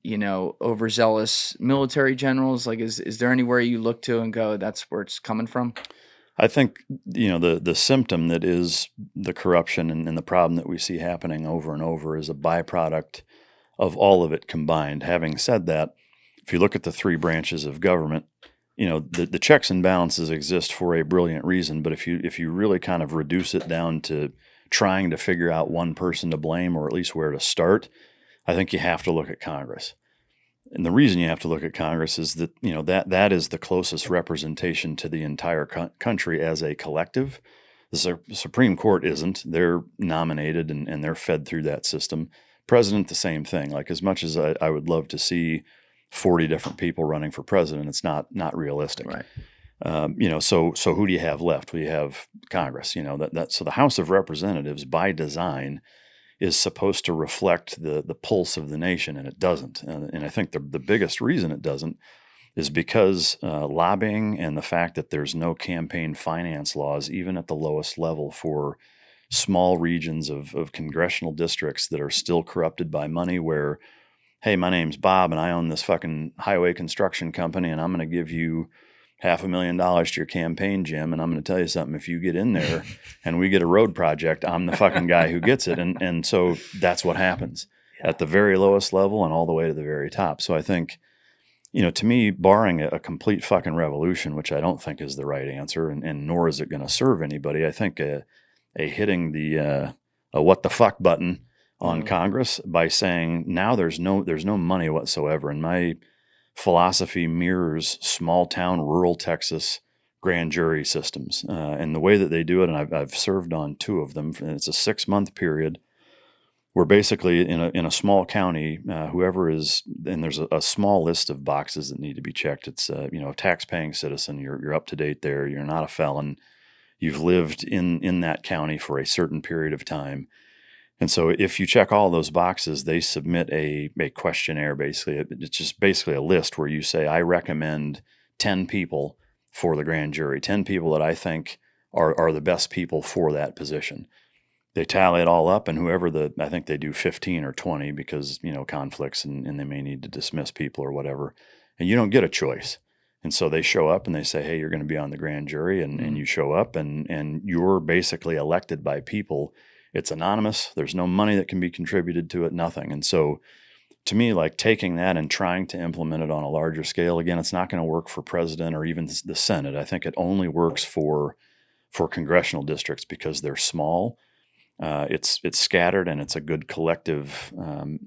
overzealous military generals? Like, is there anywhere you look to and go, that's where it's coming from? I think, the symptom that is the corruption and the problem that we see happening over and over is a byproduct of all of it combined. Having said that, if you look at the three branches of government, the checks and balances exist for a brilliant reason. But if you really kind of reduce it down to trying to figure out one person to blame, or at least where to start, I think you have to look at Congress. And the reason you have to look at Congress is that, that is the closest representation to the entire country as a collective. The Supreme Court isn't. They're nominated and they're fed through that system. President, the same thing. Like, as much as I would love to see 40 different people running for president, it's not realistic. Right. So who do you have left? Well, you have Congress. So the House of Representatives, by design, is supposed to reflect the pulse of the nation, and it doesn't. And I think the biggest reason it doesn't is because lobbying and the fact that there's no campaign finance laws, even at the lowest level, for small regions of congressional districts that are still corrupted by money, where, hey, my name's Bob and I own this fucking highway construction company, and I'm going to give you $500,000 to your campaign, Jim, and I'm going to tell you something. If you get in there and we get a road project, I'm the fucking guy who gets it. And so that's what happens at the very lowest level and all the way to the very top. So I think, to me, barring a complete fucking revolution, which I don't think is the right answer, and nor is it going to serve anybody, I think a hitting the what the fuck button on Congress by saying, now there's no money whatsoever. And my philosophy mirrors small town, rural Texas grand jury systems, and the way that they do it. And I've served on two of them. And it's a 6-month period where basically in a small county, whoever is, and there's a small list of boxes that need to be checked. It's a tax-paying citizen. You're up to date there. You're not a felon. You've lived in that county for a certain period of time. And so if you check all those boxes, they submit a questionnaire. Basically, it's just basically a list where you say, I recommend 10 people for the grand jury, 10 people that I think are the best people for that position. They tally it all up, and I think they do 15 or 20 because, conflicts and they may need to dismiss people or whatever. And you don't get a choice. And so they show up and they say, hey, you're going to be on the grand jury, and you show up and you're basically elected by people. It's anonymous. There's no money that can be contributed to it, nothing. And so to me, like taking that and trying to implement it on a larger scale, again, it's not going to work for president or even the Senate. I think it only works for congressional districts because they're small. It's scattered, and it's a good collective,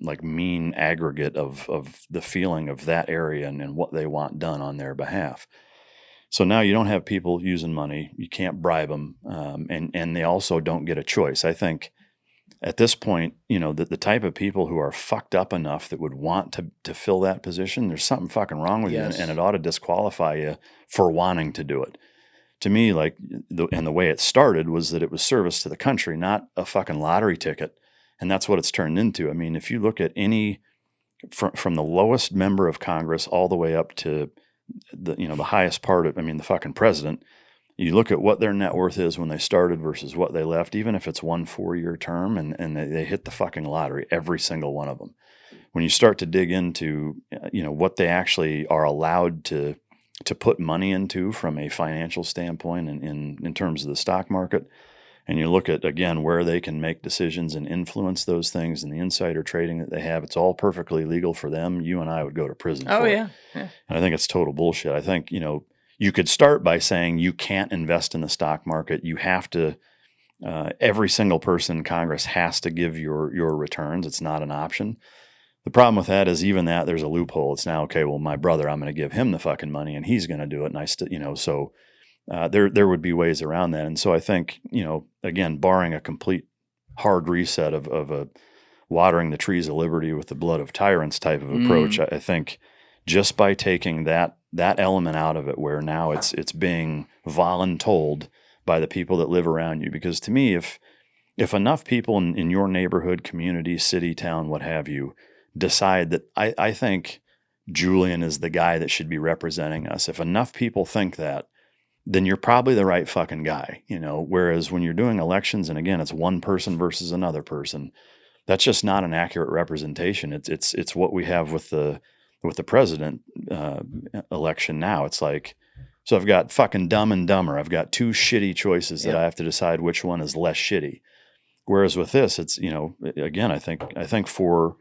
like mean aggregate of the feeling of that area and what they want done on their behalf. So now you don't have people using money. You can't bribe them, and they also don't get a choice. I think at this point, the type of people who are fucked up enough that would want to fill that position, there's something fucking wrong with Yes. you, and it ought to disqualify you for wanting to do it. To me, like, the way it started was that it was service to the country, not a fucking lottery ticket. And that's what it's turned into. I mean, if you look at any, from the lowest member of Congress all the way up to the highest part of, the fucking president, you look at what their net worth is when they started versus what they left, even if it's 1 4-year term, and they hit the fucking lottery, every single one of them. When you start to dig into, what they actually are allowed to put money into from a financial standpoint in terms of the stock market, and you look at, again, where they can make decisions and influence those things and the insider trading that they have, it's all perfectly legal for them. You and I would go to prison for it. Yeah. And I think it's total bullshit. I think, you could start by saying you can't invest in the stock market. You have to, every single person in Congress has to give your returns. It's not an option. The problem with that is even that there's a loophole. It's now, okay, well, my brother, I'm going to give him the fucking money and he's going to do it. And I still, so there would be ways around that. And so I think, again, barring a complete hard reset of a watering the trees of liberty with the blood of tyrants type of approach, I think just by taking that element out of it, where now it's being voluntold by the people that live around you. Because to me, if enough people in your neighborhood, community, city, town, what have you, decide that I think Julian is the guy that should be representing us, if enough people think that, then you're probably the right fucking guy, whereas when you're doing elections, and again, it's one person versus another person, that's just not an accurate representation. It's what we have with the president election now. It's like, so I've got fucking Dumb and Dumber. I've got two shitty choices that I have to decide which one is less shitty. Whereas with this, it's, again, I think for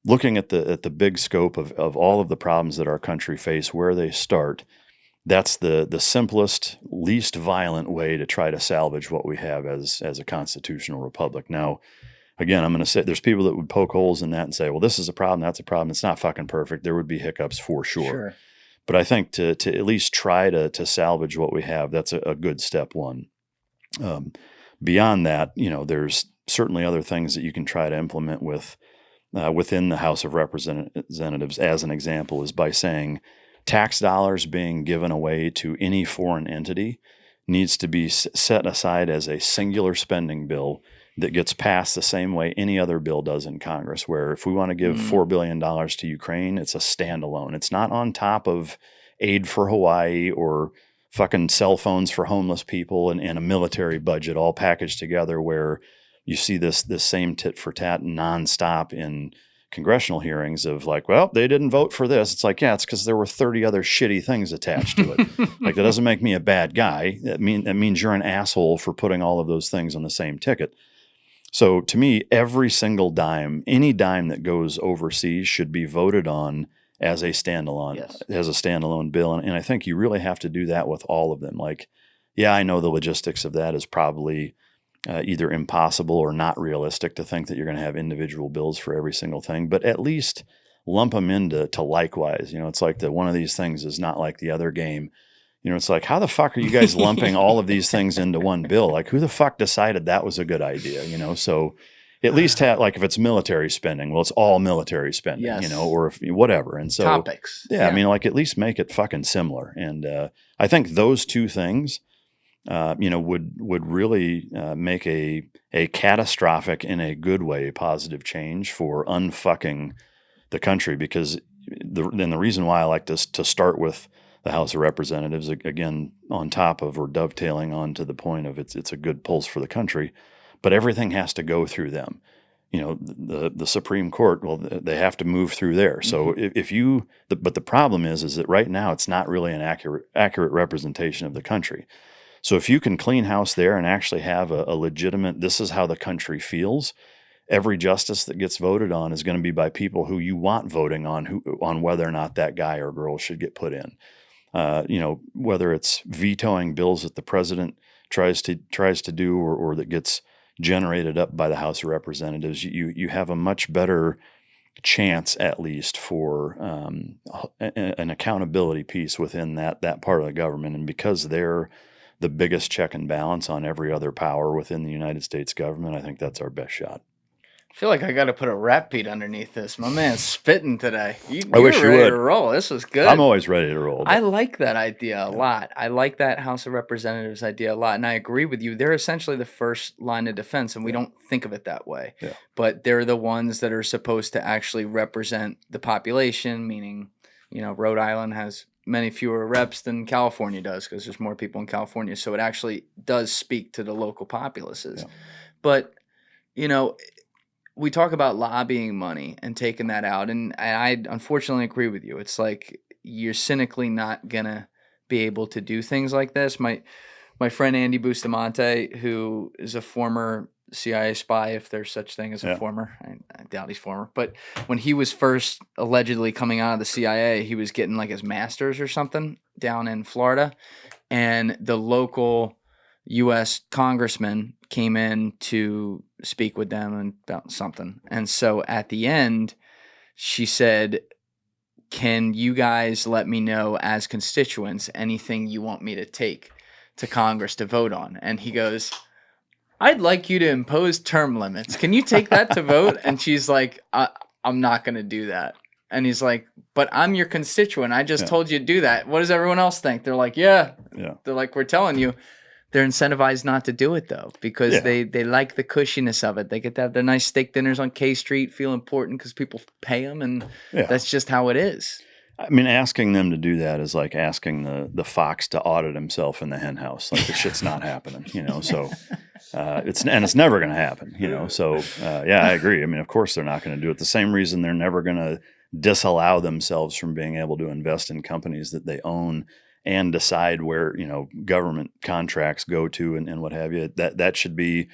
looking at the big scope of all of the problems that our country face, where they start, that's the simplest, least violent way to try to salvage what we have as a constitutional republic. Now, again, I'm going to say there's people that would poke holes in that and say, well, this is a problem, that's a problem. It's not fucking perfect. There would be hiccups for sure. But I think to at least try to salvage what we have, that's a good step one. Beyond that, there's certainly other things that you can try to implement within the House of Representatives, as an example, is by saying tax dollars being given away to any foreign entity needs to be set aside as a singular spending bill that gets passed the same way any other bill does in Congress, where if we want to give $4 billion to Ukraine, it's a standalone. It's not on top of aid for Hawaii or fucking cell phones for homeless people and a military budget all packaged together, where you see this same tit for tat nonstop in congressional hearings of like, well, they didn't vote for this. It's like, yeah, it's because there were 30 other shitty things attached to it. Like, that doesn't make me a bad guy. That means you're an asshole for putting all of those things on the same ticket. So to me, every single dime, any dime that goes overseas should be voted on as a standalone bill. And I think you really have to do that with all of them. Like, yeah, I know the logistics of that is probably either impossible or not realistic to think that you're going to have individual bills for every single thing, but at least lump them into likewise. It's like one of these things is not like the other game. It's like, how the fuck are you guys lumping all of these things into one bill? Like, who the fuck decided that was a good idea? So at least have, like, if it's military spending, well, it's all military spending, or if whatever. And so topics. Yeah. I mean, like, at least make it fucking similar. And I think those two things, would really make a catastrophic, in a good way, positive change for unfucking the country. Because the reason why I like to start with the House of Representatives, again, on top of or dovetailing onto the point of it's a good pulse for the country, but everything has to go through them. The Supreme Court, well, they have to move through there. So but the problem is that right now it's not really an accurate representation of the country. So if you can clean house there and actually have a legitimate, this is how the country feels, every justice that gets voted on is going to be by people who you want voting on whether or not that guy or girl should get put in. Whether it's vetoing bills that the president tries to do or that gets generated up by the House of Representatives, you have a much better chance, at least, for an accountability piece within that part of the government. And because they're the biggest check and balance on every other power within the United States government, I think that's our best shot. I feel like I got to put a rap beat underneath this. My man's spitting today. I wish you ready would. to roll. This was good. I'm always ready to roll. I like that idea a lot. I like that House of Representatives idea a lot. And I agree with you. They're essentially the first line of defense, and we don't think of it that way. Yeah. But they're the ones that are supposed to actually represent the population, meaning, Rhode Island has many fewer reps than California does because there's more people in California. So it actually does speak to the local populaces. Yeah. But, we talk about lobbying money and taking that out, and I unfortunately agree with you. It's like you're cynically not gonna be able to do things like this. My friend Andy Bustamante, who is a former CIA spy, if there's such thing as a former, I doubt he's former, but when he was first allegedly coming out of the CIA, he was getting like his master's or something down in Florida, and the local U.S. congressman came in to speak with them about something. And so at the end, she said, "Can you guys let me know as constituents anything you want me to take to Congress to vote on?" And he goes, "I'd like you to impose term limits. Can you take that to vote?" And she's like, I'm not going to do that. And he's like, "But I'm your constituent. I just told you to do that. What does everyone else think?" They're like, yeah. They're like, "We're telling you." They're incentivized not to do it, though, because they like the cushiness of it. They get to have their nice steak dinners on K Street, feel important because people pay them, and that's just how it is. I mean, asking them to do that is like asking the fox to audit himself in the hen house. Like, the shit's not happening, So it's never going to happen, So I agree. I mean, of course they're not going to do it. The same reason they're never going to disallow themselves from being able to invest in companies that they own and decide where, government contracts go to and what have you. That should be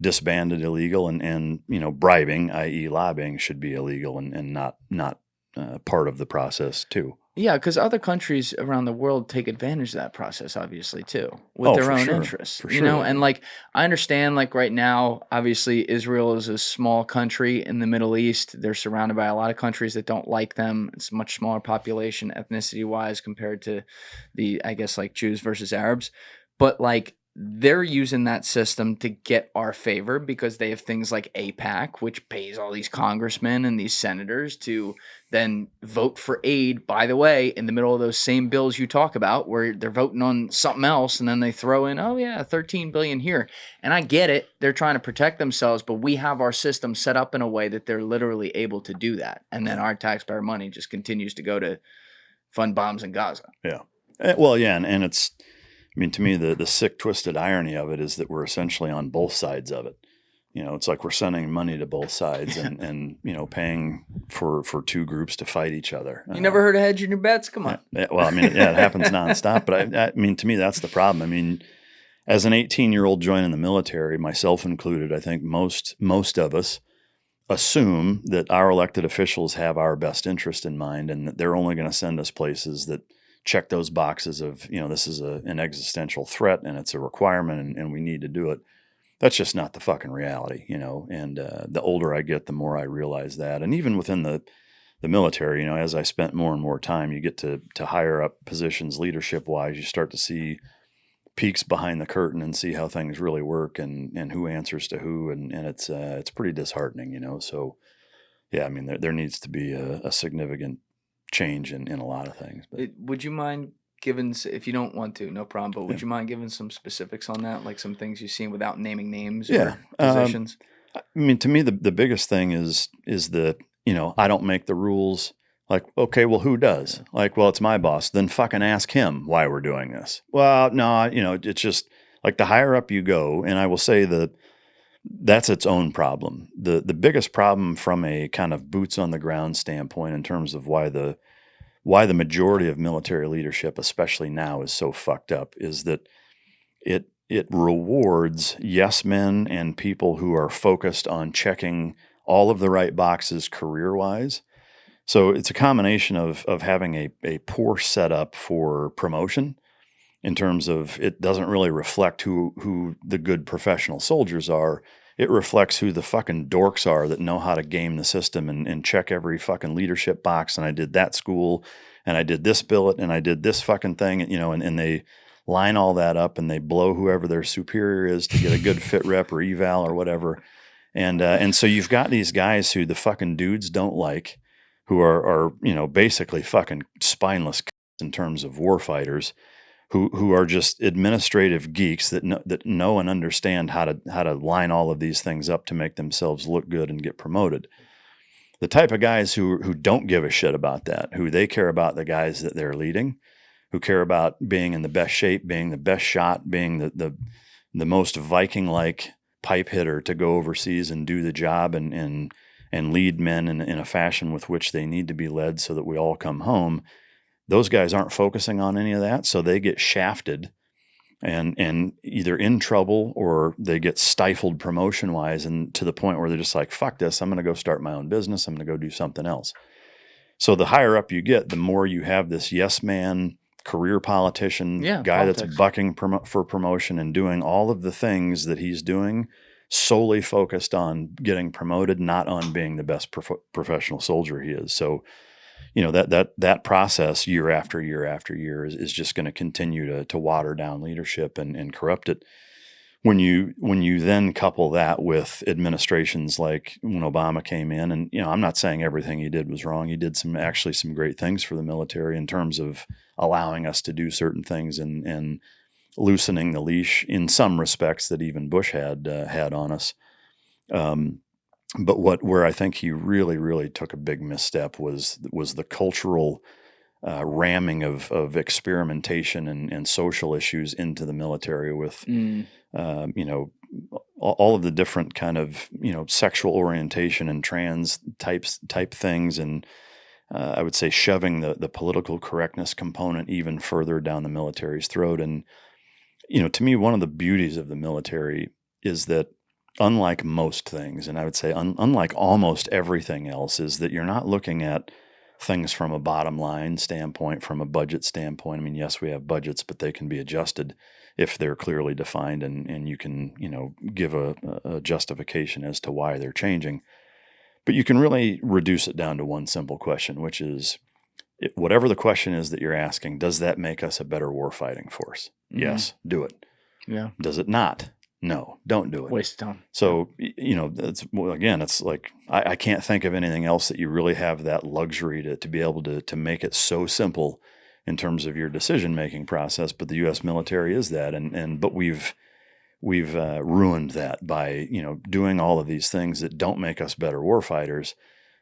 disbanded, illegal, and bribing, i.e. lobbying, should be illegal and not part of the process too. Yeah, because other countries around the world take advantage of that process, obviously, too, with their own interests. For sure. And like, I understand, like right now, obviously, Israel is a small country in the Middle East. They're surrounded by a lot of countries that don't like them. It's a much smaller population, ethnicity-wise, compared to I guess, like Jews versus Arabs. But like, they're using that system to get our favor because they have things like AIPAC, which pays all these congressmen and these senators to then vote for aid, by the way, in the middle of those same bills you talk about, where they're voting on something else, and then they throw in, $13 billion here. And I get it. They're trying to protect themselves, but we have our system set up in a way that they're literally able to do that. And then our taxpayer money just continues to go to fund bombs in Gaza. Yeah. Well, yeah, and it's, I mean, to me, the sick, twisted irony of it is that we're essentially on both sides of it. It's like we're sending money to both sides and paying for two groups to fight each other. You never heard of hedging your bets? Come on. Well, I mean, it happens nonstop. But I mean, to me, that's the problem. I mean, as an 18-year-old joining the military, myself included, I think most of us assume that our elected officials have our best interest in mind and that they're only going to send us places that check those boxes of, this is an existential threat and it's a requirement and we need to do it. That's just not the fucking reality, and the older I get, the more I realize that. And even within the military, as I spent more and more time, you get to higher up positions leadership wise, you start to see peeks behind the curtain and see how things really work and who answers to who. And it's pretty disheartening, So yeah, I mean, there needs to be a significant change in a lot of things. But would you mind giving, if you don't want to, no problem, but would you mind giving some specifics on that, like some things you've seen without naming names or positions? I mean, to me, the biggest thing is the, I don't make the rules. Like, okay, well, who does? Like, well, it's my boss. Then fucking ask him why we're doing this. Well, no, it's just like the higher up you go, and I will say that's its own problem. The biggest problem from a kind of boots on the ground standpoint in terms of why the majority of military leadership, especially now, is so fucked up is that it rewards yes men and people who are focused on checking all of the right boxes career-wise. So it's a combination of having a poor setup for promotion in terms of it doesn't really reflect who the good professional soldiers are. It reflects who the fucking dorks are that know how to game the system and check every fucking leadership box. And I did that school, and I did this billet, and I did this fucking thing, and they line all that up and they blow whoever their superior is to get a good fit rep or eval or whatever. And so you've got these guys who the fucking dudes don't like, who are basically fucking spineless in terms of warfighters, who are just administrative geeks that know and understand how to line all of these things up to make themselves look good and get promoted. The type of guys who don't give a shit about that, who they care about the guys that they're leading, who care about being in the best shape, being the best shot, being the most Viking-like pipe hitter to go overseas and do the job and lead men in a fashion with which they need to be led so that we all come home. Those guys aren't focusing on any of that, so they get shafted and either in trouble or they get stifled promotion-wise, and to the point where they're just like, fuck this, I'm going to go start my own business, I'm going to go do something else. So the higher up you get, the more you have this yes man, career politician, guy politics. That's bucking for promotion and doing all of the things that he's doing solely focused on getting promoted, not on being the best professional soldier he is. So that process year after year after year is just going to continue to water down leadership and corrupt it. When you then couple that with administrations like when Obama came in, and I'm not saying everything he did was wrong. He did some great things for the military in terms of allowing us to do certain things and loosening the leash in some respects that even Bush had on us. But where I think he really, really took a big misstep was the cultural ramming of experimentation and social issues into the military with, all of the different kind of, sexual orientation and trans type things. And I would say shoving the political correctness component even further down the military's throat. And, to me, one of the beauties of the military is that, unlike most things, and I would say unlike almost everything else, is that you're not looking at things from a bottom line standpoint, from a budget standpoint. I mean, yes, we have budgets, but they can be adjusted if they're clearly defined and you can, give a justification as to why they're changing. But you can really reduce it down to one simple question, which is, whatever the question is that you're asking, does that make us a better warfighting force? Mm-hmm. Yes, do it. Yeah. Does it not? No, don't do it. Waste of time. So, it's like, I can't think of anything else that you really have that luxury to be able to make it so simple in terms of your decision-making process. But the U.S. military is that. But we've ruined that by, doing all of these things that don't make us better warfighters,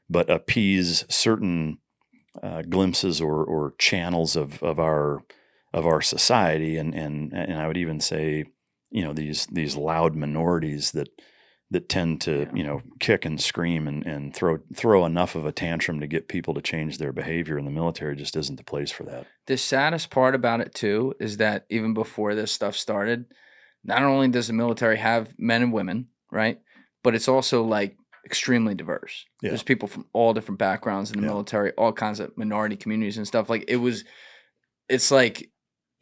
but appease certain glimpses or channels of our society. And I would even say, these loud minorities that tend to, kick and scream and throw enough of a tantrum to get people to change their behavior, and the military just isn't the place for that. The saddest part about it too is that even before this stuff started, not only does the military have men and women, right, but it's also like extremely diverse. Yeah. There's people from all different backgrounds in the military, all kinds of minority communities and stuff. Like it's like,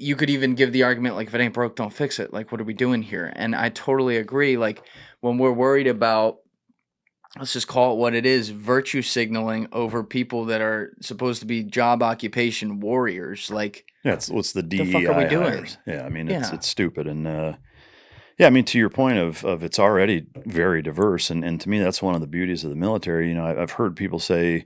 you could even give the argument, like, if it ain't broke, don't fix it. Like, what are we doing here? And I totally agree. Like, when we're worried about, let's just call it what it is, virtue signaling over people that are supposed to be job occupation warriors, like, what's the DEI? The fuck are we doing? Hires? Yeah, I mean, it's stupid. And I mean, to your point of it's already very diverse, and to me, that's one of the beauties of the military. I've heard people say,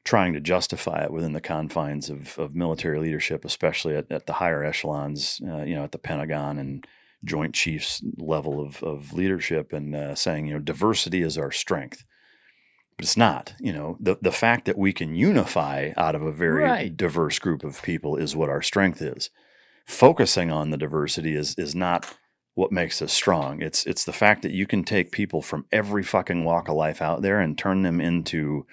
trying to justify it within the confines of military leadership, especially at the higher echelons, at the Pentagon and Joint Chiefs level of leadership, and saying, diversity is our strength. But it's not. The fact that we can unify out of a very diverse group of people is what our strength is. Focusing on the diversity is not what makes us strong. It's the fact that you can take people from every fucking walk of life out there and turn them into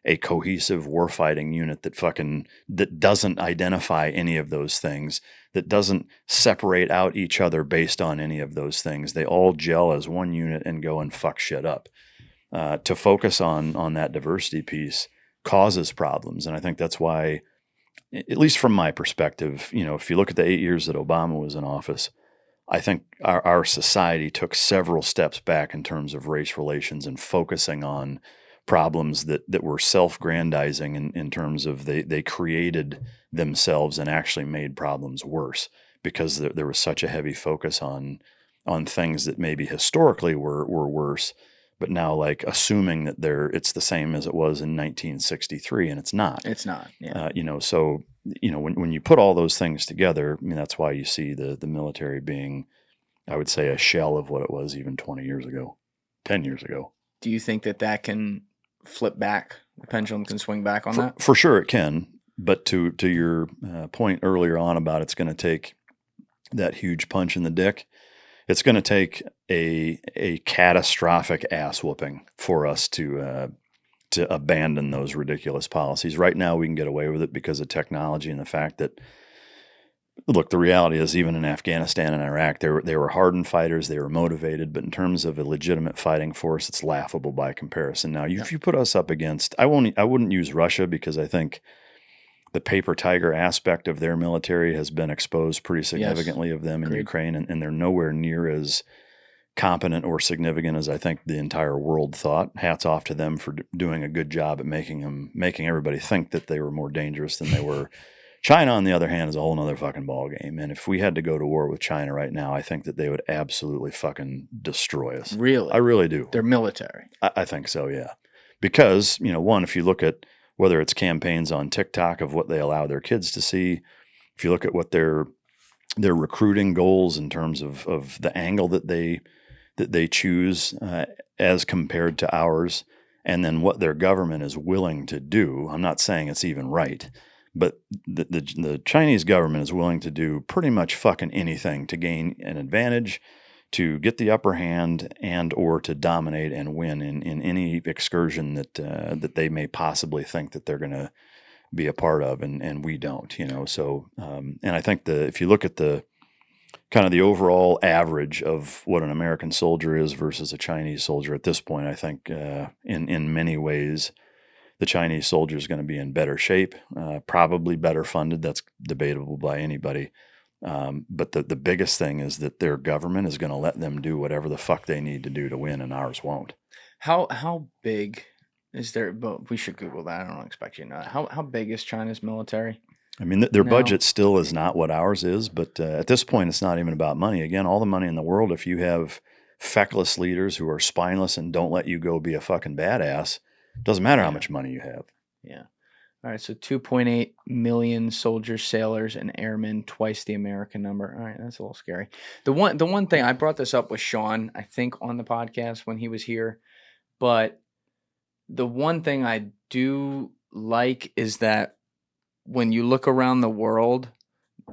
a cohesive warfighting unit that doesn't identify any of those things, that doesn't separate out each other based on any of those things. They all gel as one unit and go and fuck shit up. To focus on that diversity piece causes problems. And I think that's why, at least from my perspective, if you look at the 8 years that Obama was in office, I think our society took several steps back in terms of race relations and focusing on problems that were self-grandizing in terms of they created themselves and actually made problems worse because there was such a heavy focus on things that maybe historically were worse, but now like assuming that it's the same as it was in 1963, and it's not. It's not. Yeah. So when you put all those things together, I mean that's why you see the military being, I would say, a shell of what it was even 20 years ago, 10 years ago. Do you think that can flip back? The pendulum can swing back on that? For sure it can. But to your point earlier on about it's going to take that huge punch in the dick, it's going to take a catastrophic ass whooping for us to abandon those ridiculous policies. Right now we can get away with it because of technology and the fact that, look, the reality is even in Afghanistan and Iraq, they were hardened fighters, they were motivated, but in terms of a legitimate fighting force, it's laughable by comparison. Now, if you put us up against, I wouldn't use Russia because I think the paper tiger aspect of their military has been exposed pretty significantly of them in Ukraine, and they're nowhere near as competent or significant as I think the entire world thought. Hats off to them for doing a good job at making everybody think that they were more dangerous than they were. China, on the other hand, is a whole nother fucking ballgame. And if we had to go to war with China right now, I think that they would absolutely fucking destroy us. Really? I really do. They're military. I think so, yeah. Because, one, if you look at whether it's campaigns on TikTok of what they allow their kids to see, if you look at what their recruiting goals in terms of the angle that they choose as compared to ours, and then what their government is willing to do, I'm not saying it's even right, but the Chinese government is willing to do pretty much fucking anything to gain an advantage, to get the upper hand, and or to dominate and win in any excursion that they may possibly think that they're going to be a part of, and we don't, So, and I think if you look at the kind of the overall average of what an American soldier is versus a Chinese soldier at this point, I think in many ways, the Chinese soldier is going to be in better shape, probably better funded. That's debatable by anybody. But the biggest thing is that their government is going to let them do whatever the fuck they need to do to win, and ours won't. How big is their? But we should Google that. I don't expect you to know. How big is China's military? I mean, their budget still is not what ours is, but at this point, it's not even about money. Again, all the money in the world, if you have feckless leaders who are spineless and don't let you go be a fucking badass, doesn't matter how much money you have. Yeah. All right, so 2.8 million soldiers, sailors, and airmen, twice the American number. All right, that's a little scary. The one thing, I brought this up with Sean, I think, on the podcast when he was here, but the one thing I do like is that when you look around the world,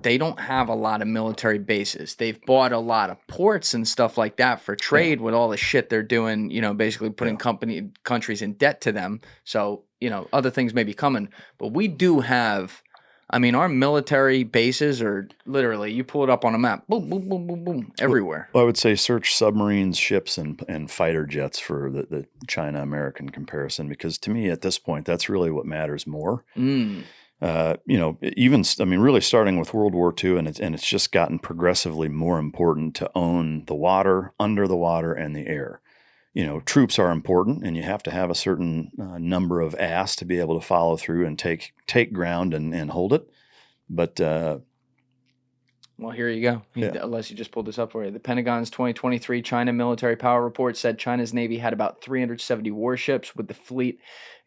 they don't have a lot of military bases. They've bought a lot of ports and stuff like that for trade with all the shit they're doing, basically putting countries in debt to them. So, other things may be coming. But we do have, our military bases are literally, you pull it up on a map, boom, boom, boom, boom, boom, everywhere. Well, I would say search submarines, ships, and fighter jets for the China-American comparison, because to me at this point, that's really what matters more. Really starting with World War II, and it's just gotten progressively more important to own the water, under the water, and the air. Troops are important, and you have to have a certain number of ass to be able to follow through and take ground and hold it. But well, here you go. Unless you just pulled this up for you. The Pentagon's 2023 China military power report said China's Navy had about 370 warships, with the fleet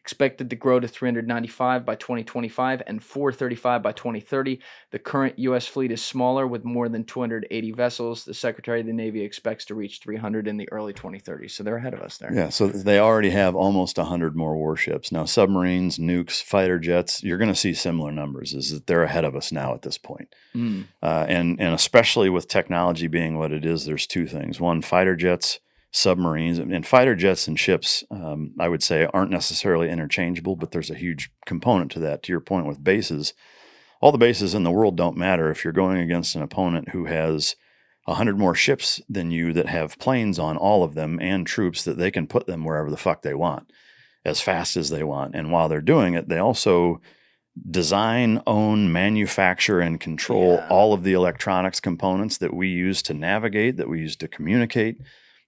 expected to grow to 395 by 2025 and 435 by 2030. The current U.S. fleet is smaller, with more than 280 vessels. The Secretary of the Navy expects to reach 300 in the early 2030s. So they're ahead of us there. Yeah, so they already have almost 100 more warships. Now, submarines, nukes, fighter jets, you're going to see similar numbers, is that they're ahead of us now at this point. And especially with technology being what it is, there's two things. One, fighter jets, submarines, and fighter jets and ships, I would say, aren't necessarily interchangeable, but there's a huge component to that. To your point with bases, all the bases in the world don't matter if you're going against an opponent who has 100 more ships than you that have planes on all of them and troops that they can put them wherever the fuck they want, as fast as they want. And while they're doing it, they also design, own, manufacture, and control all of the electronics components that we use to navigate, that we use to communicate.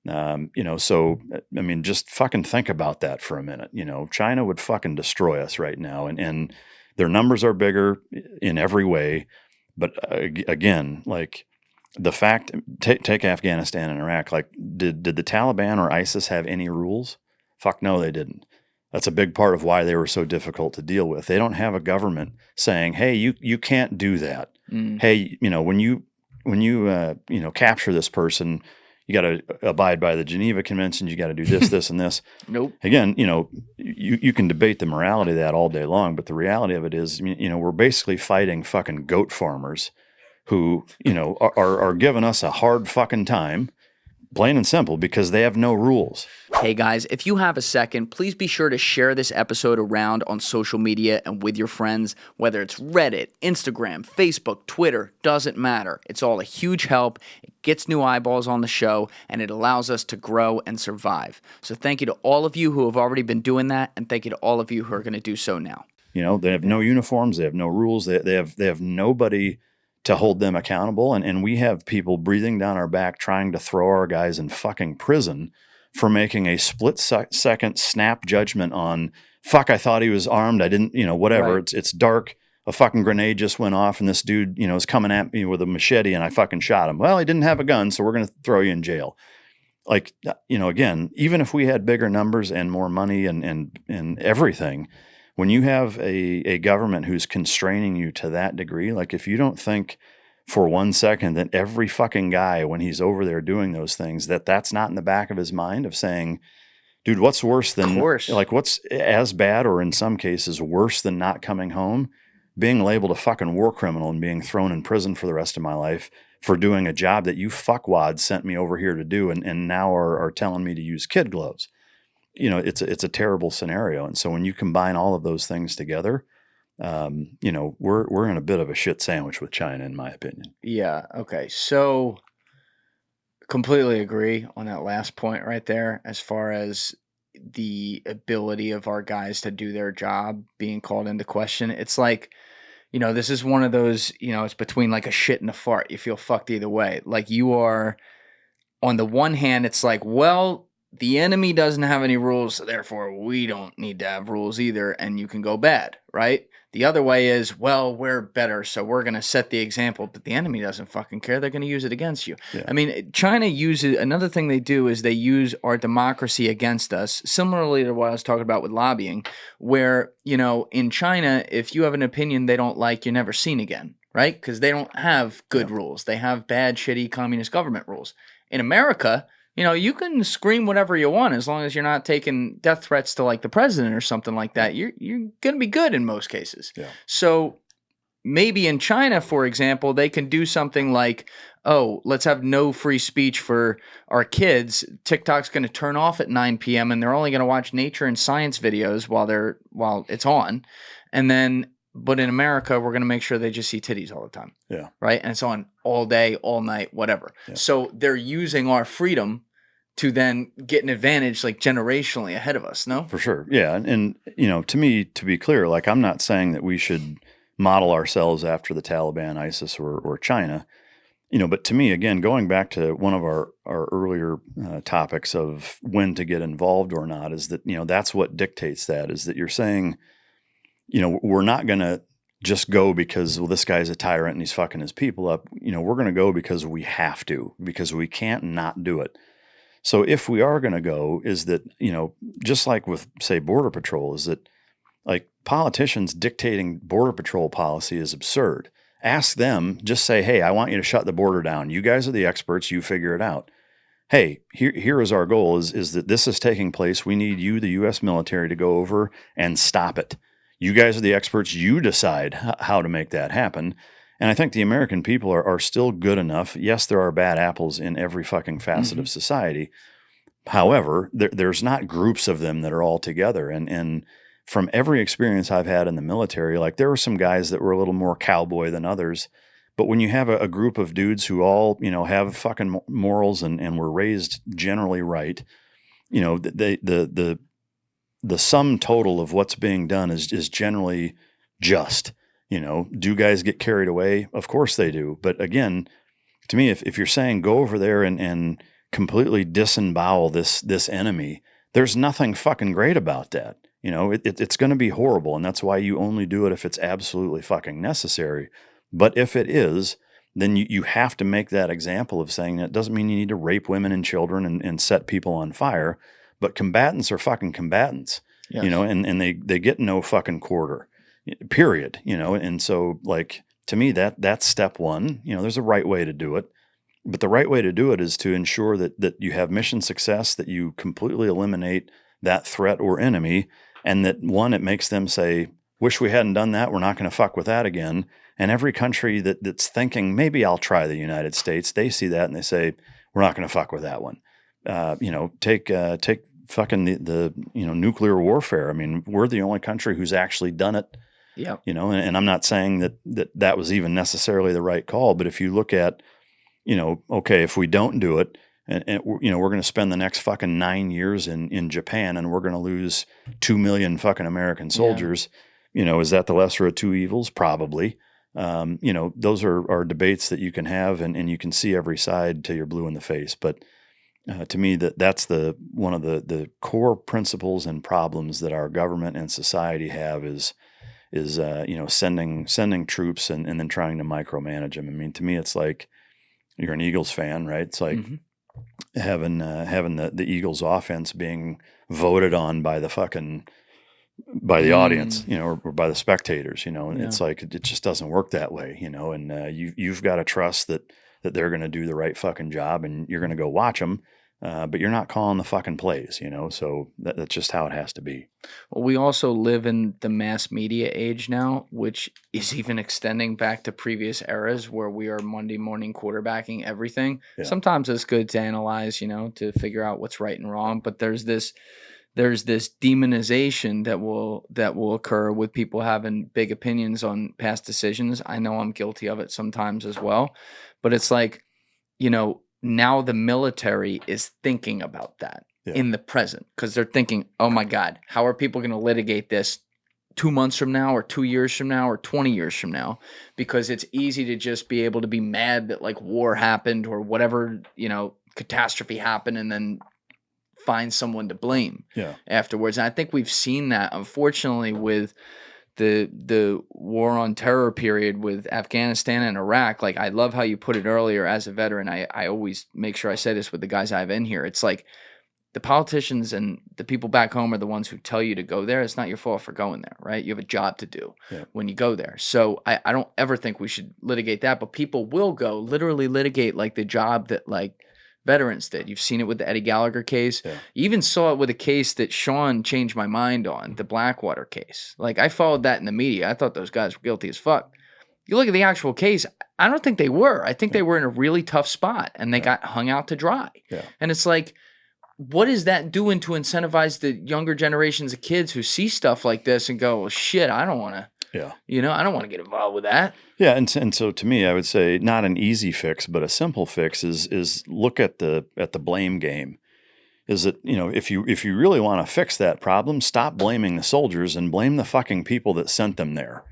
So, I mean, just fucking think about that for a minute. China would fucking destroy us right now. And their numbers are bigger in every way. But again, like the fact, take Afghanistan and Iraq, like did the Taliban or ISIS have any rules? Fuck no, they didn't. That's a big part of why they were so difficult to deal with. They don't have a government saying, hey, you can't do that. Hey, when you capture this person, you got to abide by the Geneva Conventions. You got to do this, this, and this. Nope. Again, you can debate the morality of that all day long, but the reality of it is, we're basically fighting fucking goat farmers who, are giving us a hard fucking time, plain and simple, because they have no rules. Hey guys, if you have a second, please be sure to share this episode around on social media and with your friends, whether it's Reddit, Instagram, Facebook, Twitter, doesn't matter. It's all a huge help. It gets new eyeballs on the show, and it allows us to grow and survive. So thank you to all of you who have already been doing that, and thank you to all of you who are going to do so now. They have no uniforms, they have no rules, they have nobody to hold them accountable, and we have people breathing down our back trying to throw our guys in fucking prison for making a split-second snap judgment on, fuck, I thought he was armed, I didn't, whatever. Right. It's dark, a fucking grenade just went off, and this dude, is coming at me with a machete, and I fucking shot him. Well, he didn't have a gun, so we're going to throw you in jail. Like, again, even if we had bigger numbers and more money and everything, when you have a government who's constraining you to that degree, like if you don't think for 1 second that every fucking guy, when he's over there doing those things, that's not in the back of his mind of saying, dude, what's worse than, like what's as bad or in some cases worse than not coming home, being labeled a fucking war criminal and being thrown in prison for the rest of my life for doing a job that you fuckwads sent me over here to do and now are telling me to use kid gloves. It's a terrible scenario. And so when you combine all of those things together, we're in a bit of a shit sandwich with China, in my opinion. Yeah. Okay. So completely agree on that last point right there, as far as the ability of our guys to do their job being called into question. It's like, this is one of those, it's between like a shit and a fart. You feel fucked either way. Like you are, on the one hand, it's like, well, the enemy doesn't have any rules, so therefore we don't need to have rules either, and you can go bad, right? The other way is, well, we're better, so we're going to set the example, but the enemy doesn't fucking care. They're going to use it against you. Yeah. I mean, China uses, another thing they do is they use our democracy against us, similarly to what I was talking about with lobbying, where, in China, if you have an opinion they don't like, you're never seen again, right? Because they don't have good rules. They have bad, shitty communist government rules. In America, you can scream whatever you want as long as you're not taking death threats to like the president or something like that. You're going to be good in most cases. Yeah. So maybe in China, for example, they can do something like, oh, let's have no free speech for our kids. TikTok's going to turn off at 9 p.m. and they're only going to watch nature and science videos while it's on. And then, but in America, we're going to make sure they just see titties all the time. Yeah. Right. And it's on all day, all night, whatever. Yeah. So they're using our freedom to then get an advantage like generationally ahead of us. No? For sure. Yeah. And to me, to be clear, like I'm not saying that we should model ourselves after the Taliban, ISIS, or China, but to me, again, going back to one of our earlier topics of when to get involved or not, is that, that's what dictates that, is that you're saying, we're not going to just go because, well, this guy's a tyrant and he's fucking his people up. We're going to go because we have to, because we can't not do it. So if we are going to go, is that, just like with, say, Border Patrol, is that like politicians dictating Border Patrol policy is absurd. Ask them, just say, hey, I want you to shut the border down. You guys are the experts. You figure it out. Hey, here is our goal is that this is taking place. We need you, the U.S. military, to go over and stop it. You guys are the experts. You decide how to make that happen. And I think the American people are still good enough. Yes, there are bad apples in every fucking facet of society. However, there's not groups of them that are all together. And from every experience I've had in the military, like there were some guys that were a little more cowboy than others. But when you have a group of dudes who all, have fucking morals and were raised generally right, the sum total of what's being done is generally just. Do guys get carried away? Of course they do. But again, to me, if you're saying go over there and completely disembowel this enemy, there's nothing fucking great about that. It's going to be horrible, and that's why you only do it if it's absolutely fucking necessary. But if it is, then you have to make that example of saying that doesn't mean you need to rape women and children and set people on fire. But combatants are fucking combatants, Yes. And they get no fucking quarter, period. And so like to me that's step one. There's a right way to do it, but the right way to do it is to ensure that you have mission success, that you completely eliminate that threat or enemy, and that one, it makes them say, wish we hadn't done that. We're not going to fuck with that again. And every country that's thinking, maybe I'll try the United States, they see that and they say, we're not going to fuck with that one. Take fucking the nuclear warfare. I mean, we're the only country who's actually done it. Yeah. And I'm not saying that was even necessarily the right call, but if you look at, okay, if we don't do it, and we're going to spend the next fucking 9 years in Japan, and we're going to lose 2 million fucking American soldiers. Yeah. Is that the lesser of two evils? Probably. Those are debates that you can have, and you can see every side till you're blue in the face. But to me, that's one of the core principles and problems that our government and society have is sending troops and then trying to micromanage them. I mean, to me, it's like you're an Eagles fan, right? It's like having the Eagles offense being voted on by the audience, or by the spectators, and it's like, it just doesn't work that way, and you've got to trust that they're going to do the right fucking job, and you're going to go watch them, but you're not calling the fucking plays, so that's just how it has to be. Well, we also live in the mass media age now, which is even extending back to previous eras where we are Monday morning quarterbacking everything. Yeah. Sometimes it's good to analyze, to figure out what's right and wrong, but there's this demonization that will occur with people having big opinions on past decisions. I know I'm guilty of it sometimes as well, but it's like, now the military is thinking about that in the present, because they're thinking, oh my God, how are people going to litigate this 2 months from now or 2 years from now or 20 years from now? Because it's easy to just be able to be mad that like war happened or whatever, catastrophe happened, and then find someone to blame afterwards. And I think we've seen that, unfortunately, with the war on terror period with Afghanistan and Iraq. Like, I love how you put it earlier. As a veteran, I always make sure I say this with the guys I have in here. It's like the politicians and the people back home are the ones who tell you to go there. It's not your fault for going there, right? You have a job to do when you go there. So I don't ever think we should litigate that, but people will literally litigate like the job that like veterans did. You've seen it with the Eddie Gallagher case. Yeah. You even saw it with a case that Sean changed my mind on, the Blackwater case. Like, I followed that in the media. I thought those guys were guilty as fuck. You look at the actual case, I don't think they were. I think they were in a really tough spot, and they got hung out to dry. Yeah. And it's like, what is that doing to incentivize the younger generations of kids who see stuff like this and go, well, shit, I don't want to. Yeah. I don't want to get involved with that. Yeah, and so to me, I would say not an easy fix, but a simple fix is look at the blame game. Is that, if you really want to fix that problem, stop blaming the soldiers and blame the fucking people that sent them there.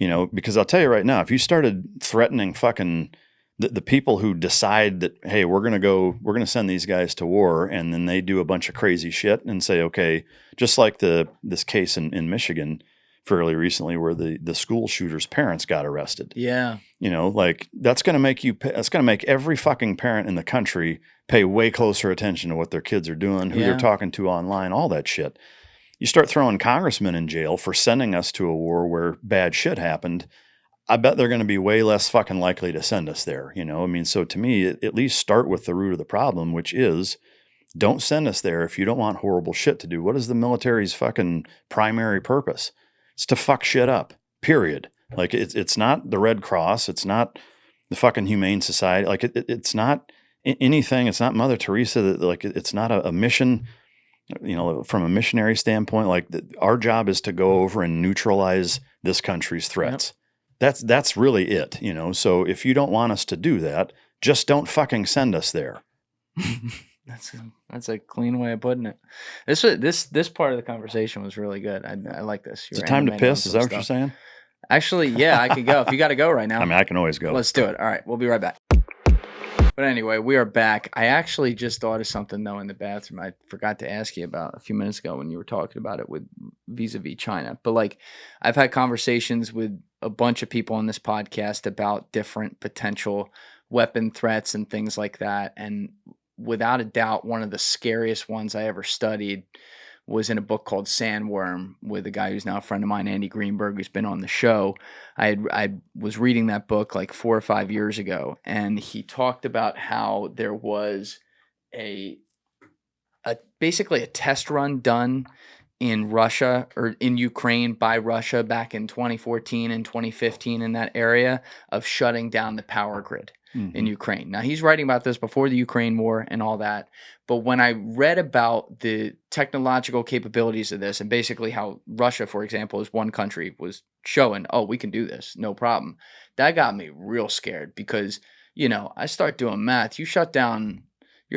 Because I'll tell you right now, if you started threatening fucking the people who decide that, hey, we're going to send these guys to war, and then they do a bunch of crazy shit and say, okay, just like this case in Michigan fairly recently where the school shooter's parents got arrested. Yeah. Like that's going to make every fucking parent in the country pay way closer attention to what their kids are doing, who they're talking to online, all that shit. You start throwing congressmen in jail for sending us to a war where bad shit happened, I bet they're going to be way less fucking likely to send us there. So to me, at least start with the root of the problem, which is don't send us there if you don't want horrible shit to do. What is the military's fucking primary purpose? It's to fuck shit up, period. Like, it's not the Red Cross. It's not the fucking Humane Society. Like, it's not anything. It's not Mother Teresa. It's not a mission from a missionary standpoint, like our job is to go over and neutralize this country's threats. Yep. That's really it, So if you don't want us to do that, just don't fucking send us there. That's a clean way of putting it. This part of the conversation was really good. I like this. Is it time to piss? Is that what you're saying? Actually, yeah, I could go. If you got to go right now. I mean, I can always go. Let's do it. All right, we'll be right back. But anyway, we are back. I actually just thought of something, though, in the bathroom. I forgot to ask you about a few minutes ago when you were talking about it with vis-a-vis China. But, like, I've had conversations with a bunch of people on this podcast about different potential weapon threats and things like that. And without a doubt, one of the scariest ones I ever studied was in a book called Sandworm with a guy who's now a friend of mine, Andy Greenberg, who's been on the show. I was reading that book like 4 or 5 years ago, and he talked about how there was basically a test run done in Russia or in Ukraine by Russia back in 2014 and 2015 in that area of shutting down the power grid in Ukraine. Now, he's writing about this before the Ukraine war and all that. But when I read about the technological capabilities of this and basically how Russia, for example, as one country was showing, oh, we can do this, no problem. That got me real scared because, I start doing math. You're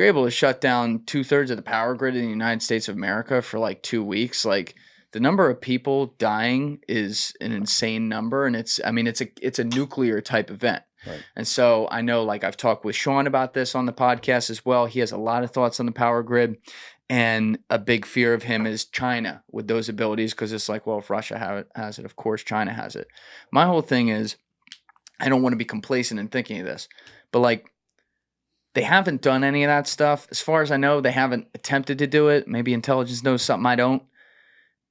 able to shut down 2/3 of the power grid in the United States of America for like 2 weeks. Like the number of people dying is an insane number. And it's a nuclear type event. Right. And so I know, like, I've talked with Sean about this on the podcast as well. He has a lot of thoughts on the power grid, and a big fear of him is China with those abilities, because it's like, well, if Russia has it, of course China has it. My whole thing is, I don't want to be complacent in thinking of this, but like, they haven't done any of that stuff. As far as I know, they haven't attempted to do it. Maybe intelligence knows something I don't.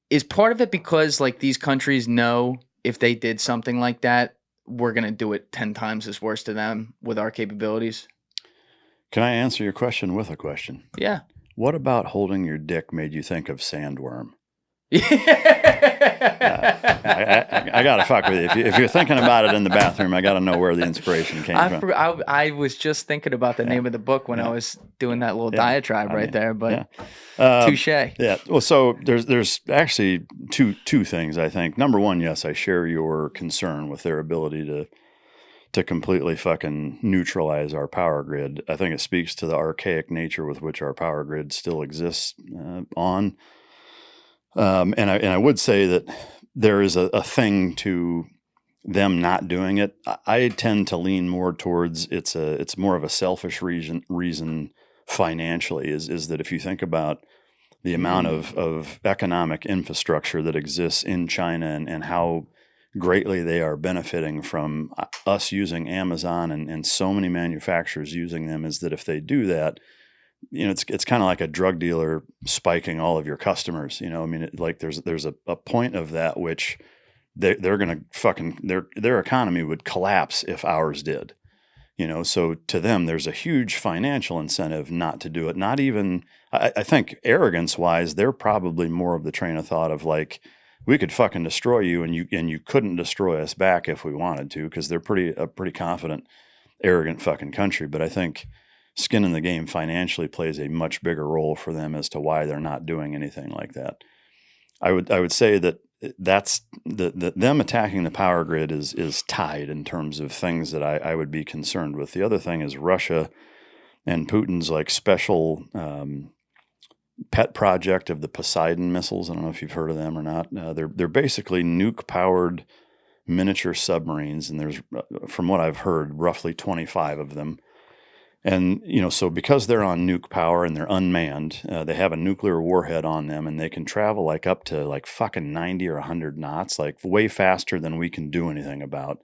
Is part of it because, like, these countries know if they did something like that, we're going to do it 10 times as worse to them with our capabilities? Can I answer your question with a question? Yeah. What about holding your dick made you think of Sandworm? I gotta fuck with you. If you're thinking about it in the bathroom, I gotta know where the inspiration came from. I was just thinking about the name of the book when I was doing that little diatribe there, but touche. Yeah. Well, so there's actually two things, I think. Number one, yes, I share your concern with their ability to completely fucking neutralize our power grid. I think it speaks to the archaic nature with which our power grid still exists on. And I would say that there is a thing to them not doing it. I tend to lean more towards it's more of a selfish reason financially is that if you think about the amount of economic infrastructure that exists in China and how greatly they are benefiting from us using Amazon and so many manufacturers using them, is that if they do that, it's kind of like a drug dealer spiking all of your customers. There's a point of that which they're going to fucking their economy would collapse if ours did. So to them, there's a huge financial incentive not to do it. Not even, I think arrogance wise, they're probably more of the train of thought of like, we could fucking destroy you and you couldn't destroy us back if we wanted to, because they're a pretty confident, arrogant fucking country. But I think skin in the game financially plays a much bigger role for them as to why they're not doing anything like that. I would say that's them attacking the power grid is tied in terms of things that I would be concerned with. The other thing is Russia and Putin's like special pet project of the Poseidon missiles. I don't know if you've heard of them or not. They're basically nuke-powered miniature submarines, and there's, from what I've heard, roughly 25 of them. And, so because they're on nuke power and they're unmanned, they have a nuclear warhead on them, and they can travel like up to like fucking 90 or 100 knots, like way faster than we can do anything about.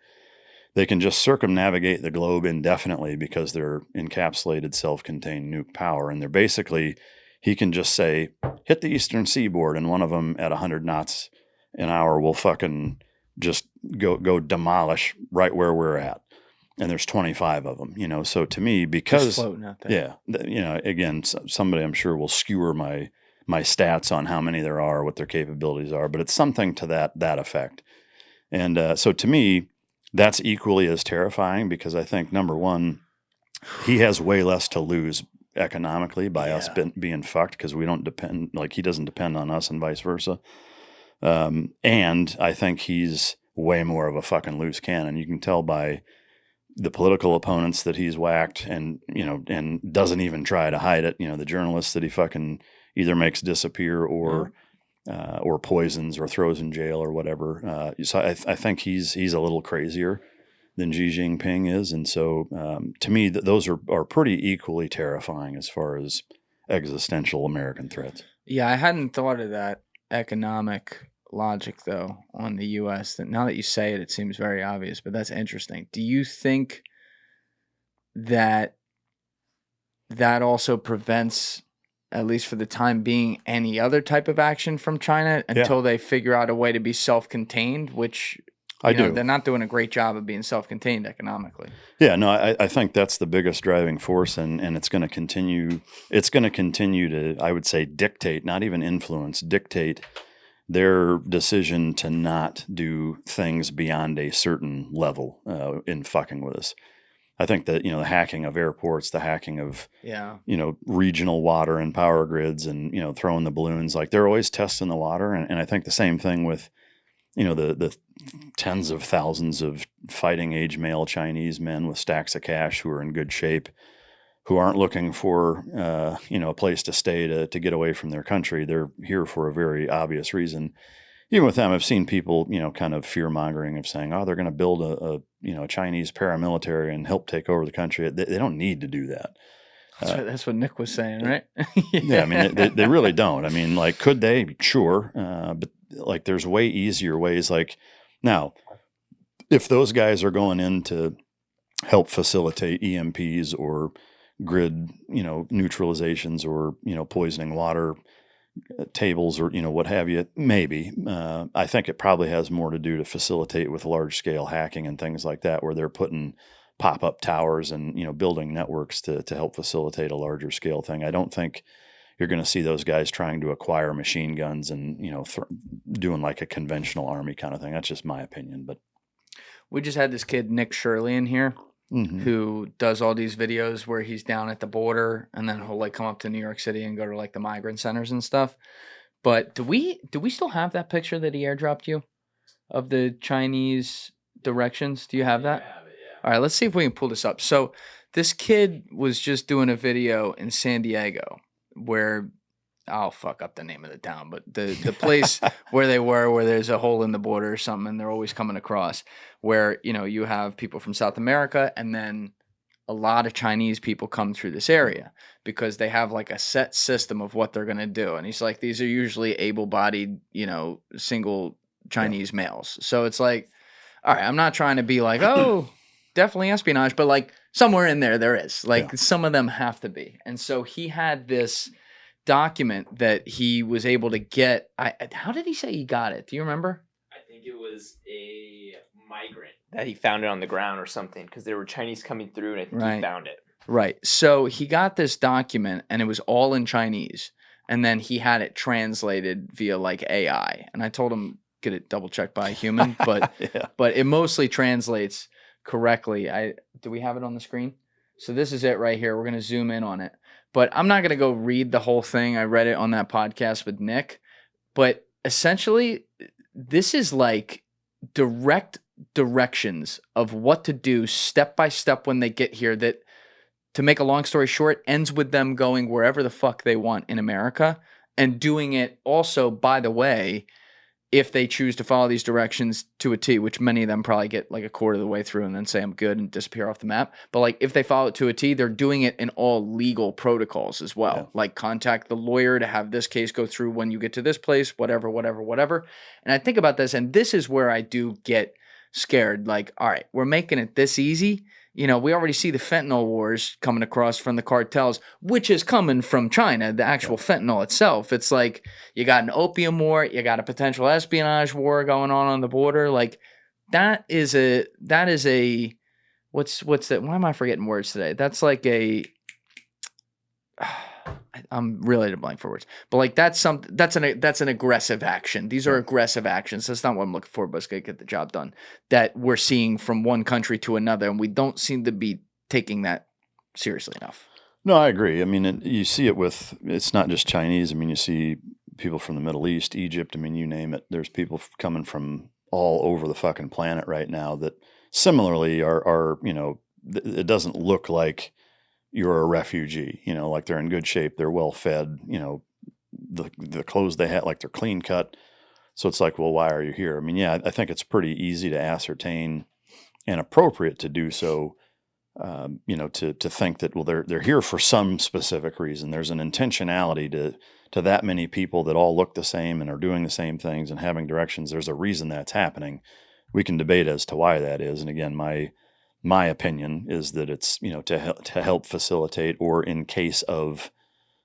They can just circumnavigate the globe indefinitely because they're encapsulated self-contained nuke power. And they're basically, he can just say, hit the eastern seaboard, and one of them at 100 knots an hour will fucking just go demolish right where we're at. And there's 25 of them, So to me, because just floating out there. Yeah, again, somebody I'm sure will skewer my stats on how many there are, what their capabilities are, but it's something to that effect. And so to me, that's equally as terrifying, because I think number one, he has way less to lose economically by us being fucked because we don't depend, like he doesn't depend on us and vice versa. And I think he's way more of a fucking loose cannon. You can tell by the political opponents that he's whacked and, and doesn't even try to hide it. The journalists that he fucking either makes disappear or poisons or throws in jail or whatever. So I think he's a little crazier than Xi Jinping is. And so to me, those are pretty equally terrifying as far as existential American threats. Yeah, I hadn't thought of that economic logic, though, on the U.S. That now that you say it, it seems very obvious, but that's interesting. Do you think that also prevents, at least for the time being, any other type of action from China until they figure out a way to be self-contained, which I do. They're not doing a great job of being self-contained economically. Yeah, no, I think that's the biggest driving force, and it's going to continue. It's going to continue to, I would say, dictate, not even influence, dictate their decision to not do things beyond a certain level in fucking with us. I think that, the hacking of airports, the hacking of, regional water and power grids and, throwing the balloons, like they're always testing the water. And I think the same thing with, the tens of thousands of fighting age male Chinese men with stacks of cash who are in good shape, who aren't looking for, a place to stay to get away from their country. They're here for a very obvious reason. Even with them, I've seen people, kind of fear-mongering of saying, oh, they're going to build a Chinese paramilitary and help take over the country. They don't need to do that. That's what Nick was saying, right? Yeah, I mean, they really don't. I mean, like, could they? Sure. But, like, there's way easier ways. Like, now, if those guys are going in to help facilitate EMPs or grid, neutralizations or, poisoning water tables or, what have you, maybe. I think it probably has more to do to facilitate with large scale hacking and things like that, where they're putting pop-up towers and, building networks to help facilitate a larger scale thing. I don't think you're going to see those guys trying to acquire machine guns and, doing like a conventional army kind of thing. That's just my opinion. But we just had this kid, Nick Shirley, in here. Mm-hmm. Who does all these videos where he's down at the border and then he'll like come up to New York City and go to like the migrant centers and stuff. But do we still have that picture that he airdropped you of the Chinese directions? Do you have that? I have it, yeah. All right, let's see if we can pull this up. So this kid was just doing a video in San Diego where I'll fuck up the name of the town, but the place where they were, where there's a hole in the border or something, and they're always coming across, where, you have people from South America, and then a lot of Chinese people come through this area because they have like a set system of what they're going to do. And he's like, these are usually able-bodied, single Chinese males. So it's like, all right, I'm not trying to be like, oh, definitely espionage, but like somewhere in there is. Like some of them have to be. And so he had this document that he was able to get. How did he say he got it? Do you remember? I think it was a migrant that he found it on the ground or something, because there were Chinese coming through, and I think he found it. Right. So he got this document, and it was all in Chinese, and then he had it translated via like AI. And I told him get it double checked by a human, but but it mostly translates correctly. Do we have it on the screen? So this is it right here. We're going to zoom in on it. But I'm not going to go read the whole thing. I read it on that podcast with Nick. But essentially, this is like direct directions of what to do step by step when they get here, that, to make a long story short, ends with them going wherever the fuck they want in America, and doing it also, by the way, if they choose to follow these directions to a T, which many of them probably get like a quarter of the way through and then say I'm good and disappear off the map. But like if they follow it to a T, they're doing it in all legal protocols as well. Yeah. Like contact the lawyer to have this case go through when you get to this place, whatever. And I think about this, and this is where I do get scared. Like, all right, we're making it this easy. We already see the fentanyl wars coming across from the cartels, which is coming from China, the actual fentanyl itself. It's like you got an opium war, you got a potential espionage war going on the border. Like that is a what's that? Why am I forgetting words today? That's like I'm really at a blank for words, but like that's an aggressive action. These are aggressive actions. That's not what I'm looking for, but it's gonna get the job done. That we're seeing from one country to another, and we don't seem to be taking that seriously enough. No, I agree. I mean, you see it with, it's not just Chinese. I mean, you see people from the Middle East, Egypt. I mean, you name it. There's people coming from all over the fucking planet right now that similarly are it doesn't look like you're a refugee, like they're in good shape. They're well fed, the clothes they have, like they're clean cut. So it's like, well, why are you here? I mean, yeah, I think it's pretty easy to ascertain and appropriate to do so. To think that, well, they're here for some specific reason. There's an intentionality to that many people that all look the same and are doing the same things and having directions. There's a reason that's happening. We can debate as to why that is. And again, my opinion is that it's to help facilitate, or in case of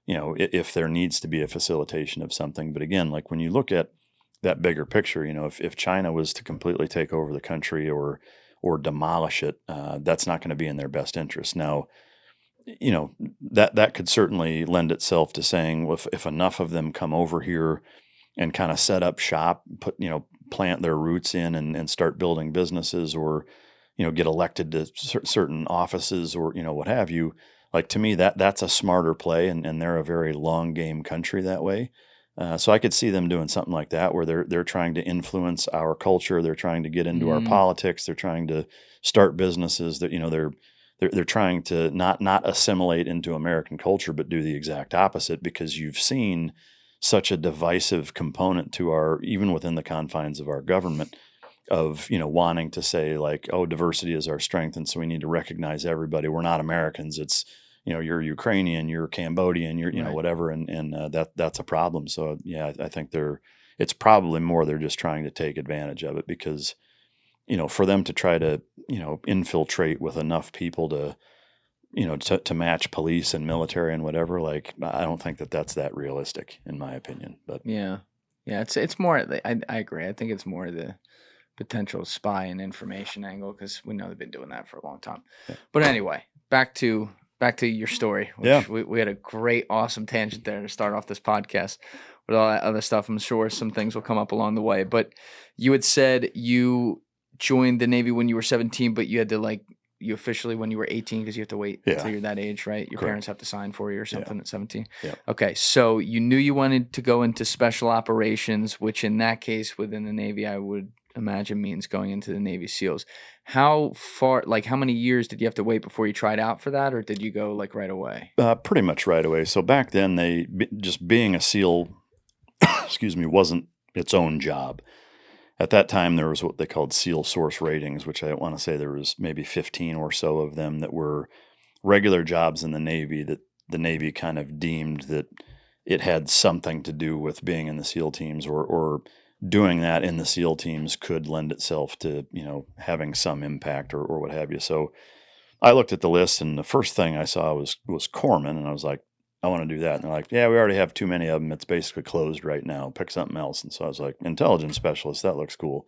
if there needs to be a facilitation of something. But again, like when you look at that bigger picture, if China was to completely take over the country or demolish it, that's not going to be in their best interest. Now, that could certainly lend itself to saying, well, if enough of them come over here and kind of set up shop, plant their roots in and start building businesses, or get elected to certain offices, or what have you. Like, to me, that's a smarter play, and they're a very long game country that way. So I could see them doing something like that, where they're trying to influence our culture. They're trying to get into our politics. They're trying to start businesses. That they're trying to not assimilate into American culture, but do the exact opposite, because you've seen such a divisive component to our, even within the confines of our government, of wanting to say, like, oh, diversity is our strength, and so we need to recognize everybody. We're not Americans. It's you're Ukrainian, you're Cambodian, you're Right. whatever, and that's a problem. So yeah, I think it's probably more they're just trying to take advantage of it, because for them to try to infiltrate with enough people to to match police and military and whatever, like, I don't think that's that realistic, in my opinion. But Yeah. It's more. I agree. I think it's more the potential spy and information angle, because we know they've been doing that for a long time. Yeah. But anyway, back to your story. Which Yeah. we had a great, awesome tangent there to start off this podcast. With all that other stuff, I'm sure some things will come up along the way. But you had said you joined the Navy when you were 17, but you had to you officially when you were 18, because you have to wait Yeah. until you're that age, right? Your Correct. parents have to sign for you or something at 17. Yeah. Okay, so you knew you wanted to go into special operations, which in that case within the Navy, I would imagine means going into the Navy SEALs. How far, how many years did you have to wait before you tried out for that, or did you go right away? Pretty much right away. So back then, just being a SEAL, excuse me, wasn't its own job. At that time, there was what they called SEAL source ratings, which I want to say there was maybe 15 or so of them that were regular jobs in the Navy, that the Navy kind of deemed that it had something to do with being in the SEAL teams, or doing that in the SEAL teams could lend itself to, having some impact or what have you. So I looked at the list, and the first thing I saw was corpsman, and I was like, I want to do that. And they're like, yeah, we already have too many of them. It's basically closed right now. Pick something else. And so I was like, intelligence specialist. That looks cool.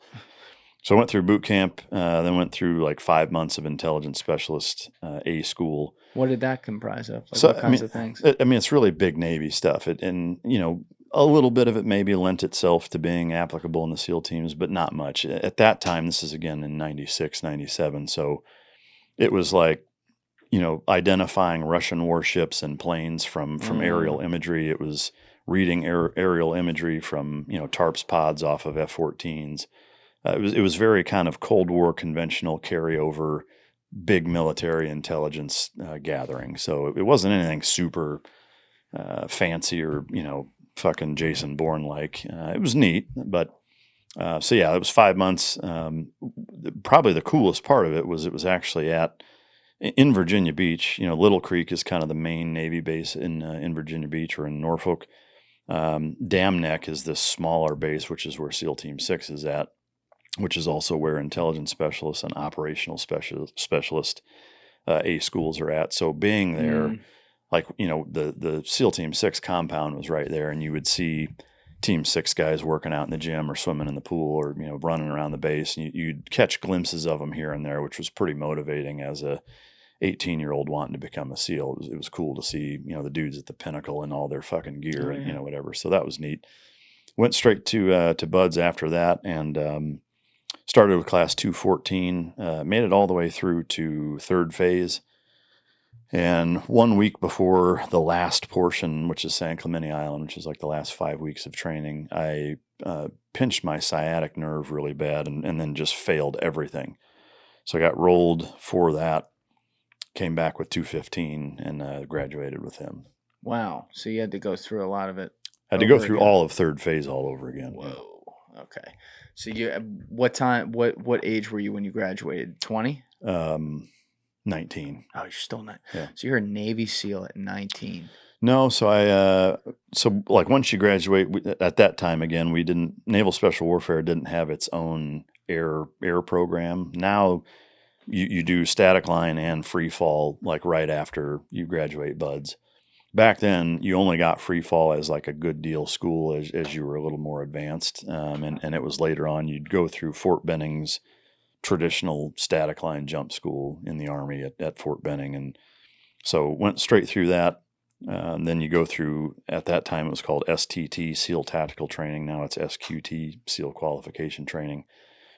So I went through boot camp, then went through 5 months of intelligence specialist A school. What did that comprise of? So, What kinds of things? It's really big Navy stuff. A little bit of it maybe lent itself to being applicable in the SEAL teams, but not much. At that time, this is again in 96, 97. So it was identifying Russian warships and planes from aerial imagery. It was reading aerial imagery from TARPS pods off of F-14s. It was very kind of Cold War conventional carryover, big military intelligence gathering. So it wasn't anything super fancy or fucking Jason Bourne like. It was neat, but so yeah, it was 5 months. Probably the coolest part of it was actually in Virginia Beach. Little Creek is kind of the main Navy base in Virginia Beach, or in Norfolk. Dam Neck is this smaller base, which is where SEAL Team 6 is at, which is also where intelligence specialists and operational specialist A schools are at. So being there, the SEAL Team 6 compound was right there, and you would see Team 6 guys working out in the gym or swimming in the pool or running around the base, and you'd catch glimpses of them here and there, which was pretty motivating as a 18-year-old wanting to become a SEAL. It was cool to see the dudes at the pinnacle in all their fucking gear and whatever. So that was neat. Went straight to Buds after that, and started with Class 214. Made it all the way through to third phase. And 1 week before the last portion, which is San Clemente Island, which is like the last 5 weeks of training, I pinched my sciatic nerve really bad and then just failed everything. So I got rolled for that, came back with 215 and graduated with him. Wow. So you had to go through a lot of it. I had to go through all of third phase all over again. Whoa. Okay. So what age were you when you graduated? 20? 19. Oh, you're still not. Yeah. So you're a Navy SEAL at 19. No, so like once you graduate, at that time again, Naval Special Warfare didn't have its own air program. Now you do static line and free fall like right after you graduate BUDS. Back then, you only got free fall as like a good deal school as you were a little more advanced, and it was later on you'd go through Fort Benning's traditional static line jump school in the Army at Fort Benning, and so went straight through that. Then you go through, at that time it was called STT, SEAL Tactical Training. Now it's SQT, SEAL Qualification Training,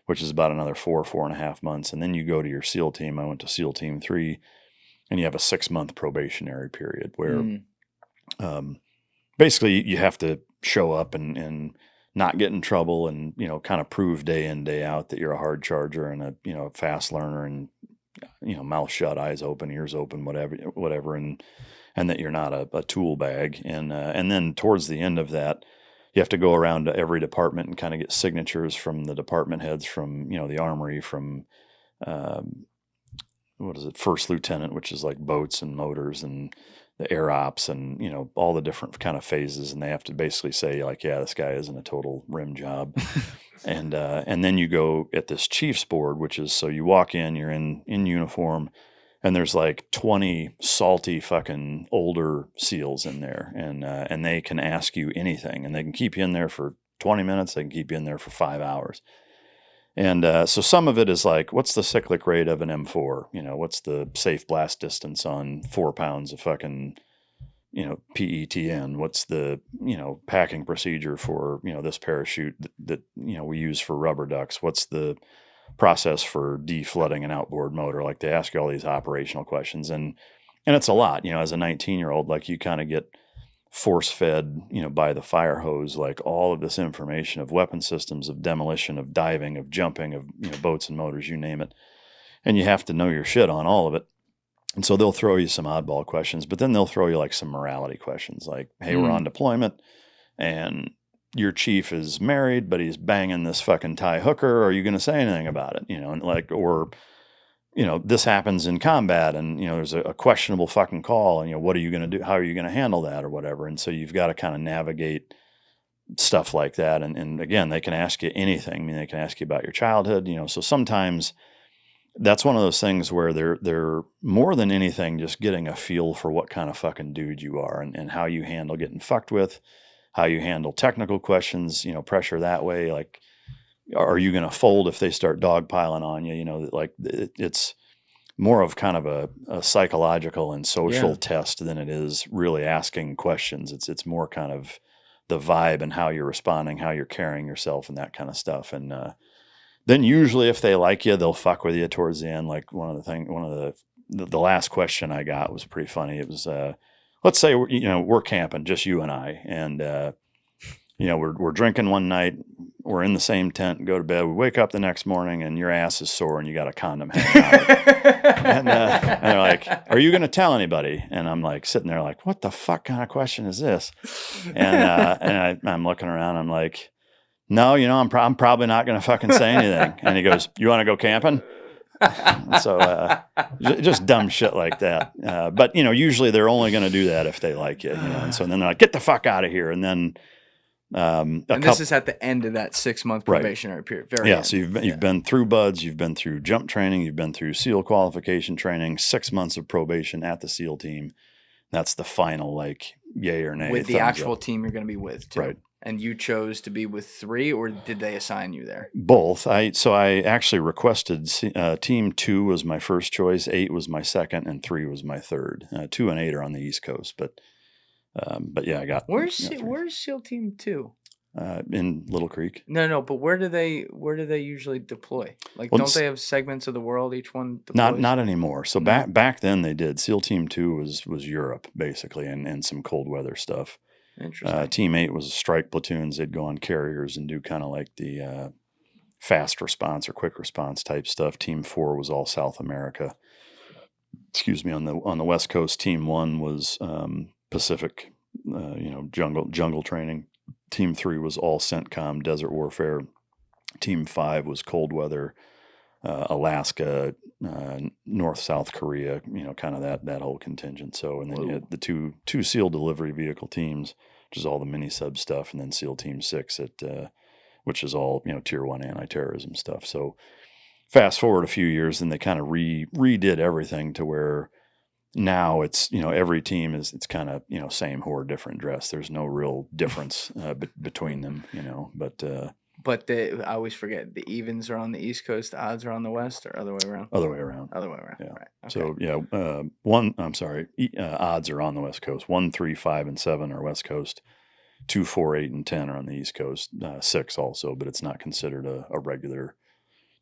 which is about another 4.5 months. And then you go to your SEAL team. I went to SEAL Team 3, and you have a 6-month probationary period where basically you have to show up and not get in trouble and, kind of prove day in, day out that you're a hard charger and a fast learner and, mouth shut, eyes open, ears open, whatever. And that you're not a tool bag. And then towards the end of that, you have to go around to every department and kind of get signatures from the department heads, from, the Armory, from, first lieutenant, which is like boats and motors, and the air ops and, all the different kind of phases. And they have to basically say like, yeah, this guy isn't a total rim job. And then you go at this chief's board, which is, so you walk in, you're in uniform, and there's like 20 salty fucking older SEALs in there, and they can ask you anything, and they can keep you in there for 20 minutes. They can keep you in there for 5 hours. And so some of it is like, what's the cyclic rate of an M4? What's the safe blast distance on 4 pounds of fucking, PETN? What's the, packing procedure for, this parachute that we use for rubber ducks? What's the process for deflooding an outboard motor? Like, they ask you all these operational questions, and it's a lot, as a 19-year-old, like you kind of get force fed, by the fire hose, like all of this information of weapon systems, of demolition, of diving, of jumping, of, boats and motors, you name it. And you have to know your shit on all of it. And so they'll throw you some oddball questions, but then they'll throw you like some morality questions, like, hey, we're on deployment and your chief is married, but he's banging this fucking Thai hooker. Are you going to say anything about it? And like, or, this happens in combat and, there's a questionable fucking call, and, what are you going to do? How are you going to handle that or whatever? And so you've got to kind of navigate stuff like that. And again, they can ask you anything. I mean, they can ask you about your childhood, so sometimes that's one of those things where they're more than anything just getting a feel for what kind of fucking dude you are and how you handle getting fucked with, how you handle technical questions, pressure that way. Like, are you going to fold if they start dogpiling on you? Like it's more of kind of a psychological and social test than it is really asking questions. It's more kind of the vibe and how you're responding, how you're carrying yourself and that kind of stuff. And then usually if they like you, they'll fuck with you towards the end. Like the last question I got was pretty funny. It was, let's say, we're camping, just you and I, and, we're drinking one night, we're in the same tent, go to bed, we wake up the next morning and your ass is sore and you got a condom hanging out. And they're like, are you going to tell anybody? And I'm like sitting there like, what the fuck kind of question is this? And I'm looking around, I'm like, no, I'm probably not going to fucking say anything. And he goes, you want to go camping? So just dumb shit like that. But, usually they're only going to do that if they like you. And so then they're like, get the fuck out of here. And then this is at the end of that 6-month probationary period. End. So you've been through BUDS, you've been through jump training, you've been through SEAL qualification training, 6 months of probation at the SEAL team. That's the final, like, yay or nay. With the actual team you're going to be with, too. Right. And you chose to be with 3, or did they assign you there? Both. I actually requested Team 2 was my first choice, 8 was my second, and 3 was my third. 2 and 8 are on the East Coast, but yeah, I got. Where's SEAL Team 2? in Little Creek. No, but where do they usually deploy? Like, Well, don't they have segments of the world each one Not deploys? not anymore. So No? back then they did. SEAL Team 2 was Europe basically, and some cold weather stuff. Interesting. Team 8 was strike platoons. They'd go on carriers and do kind of like the fast response or quick response type stuff. Team 4 was all South America. Excuse me. On the West Coast, Team 1 was Pacific, jungle training. Team 3 was all CENTCOM, desert warfare. Team 5 was cold weather, Alaska, North South Korea. Kind of that whole contingent. So, and then you had the two SEAL delivery vehicle teams, which is all the mini sub stuff, and then SEAL Team 6 which is all Tier 1 anti-terrorism stuff. So, fast forward a few years, and they kind of redid everything to where now it's every team it's kind of same whore, different dress. There's no real difference between them, but I always forget the evens are on the East Coast, the odds are on the West, or other way around. Other way around. Yeah. Right. Okay. So odds are on the West Coast. 1, 3, 5, and 7 are West Coast. 2, 4, 8, and 10 are on the East Coast. 6 also, but it's not considered a regular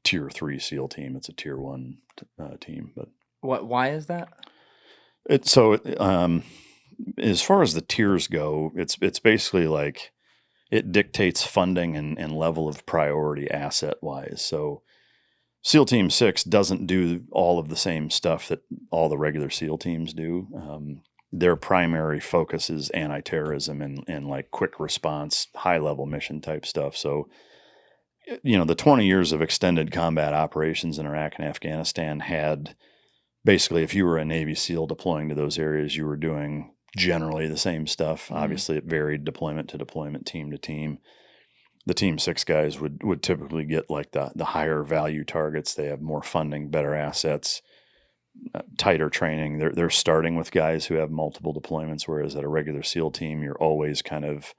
Tier 3 SEAL team. It's a Tier 1 team. But why is that? As far as the tiers go, it's basically like it dictates funding and level of priority asset wise. So SEAL Team 6 doesn't do all of the same stuff that all the regular SEAL teams do. Their primary focus is anti-terrorism and like quick response, high level mission type stuff. So, the 20 years of extended combat operations in Iraq and Afghanistan had basically, if you were a Navy SEAL deploying to those areas, you were doing generally the same stuff. Mm-hmm. Obviously, it varied deployment to deployment, team to team. The Team 6 guys would typically get like the higher value targets. They have more funding, better assets, tighter training. They're starting with guys who have multiple deployments, whereas at a regular SEAL team, you're always kind of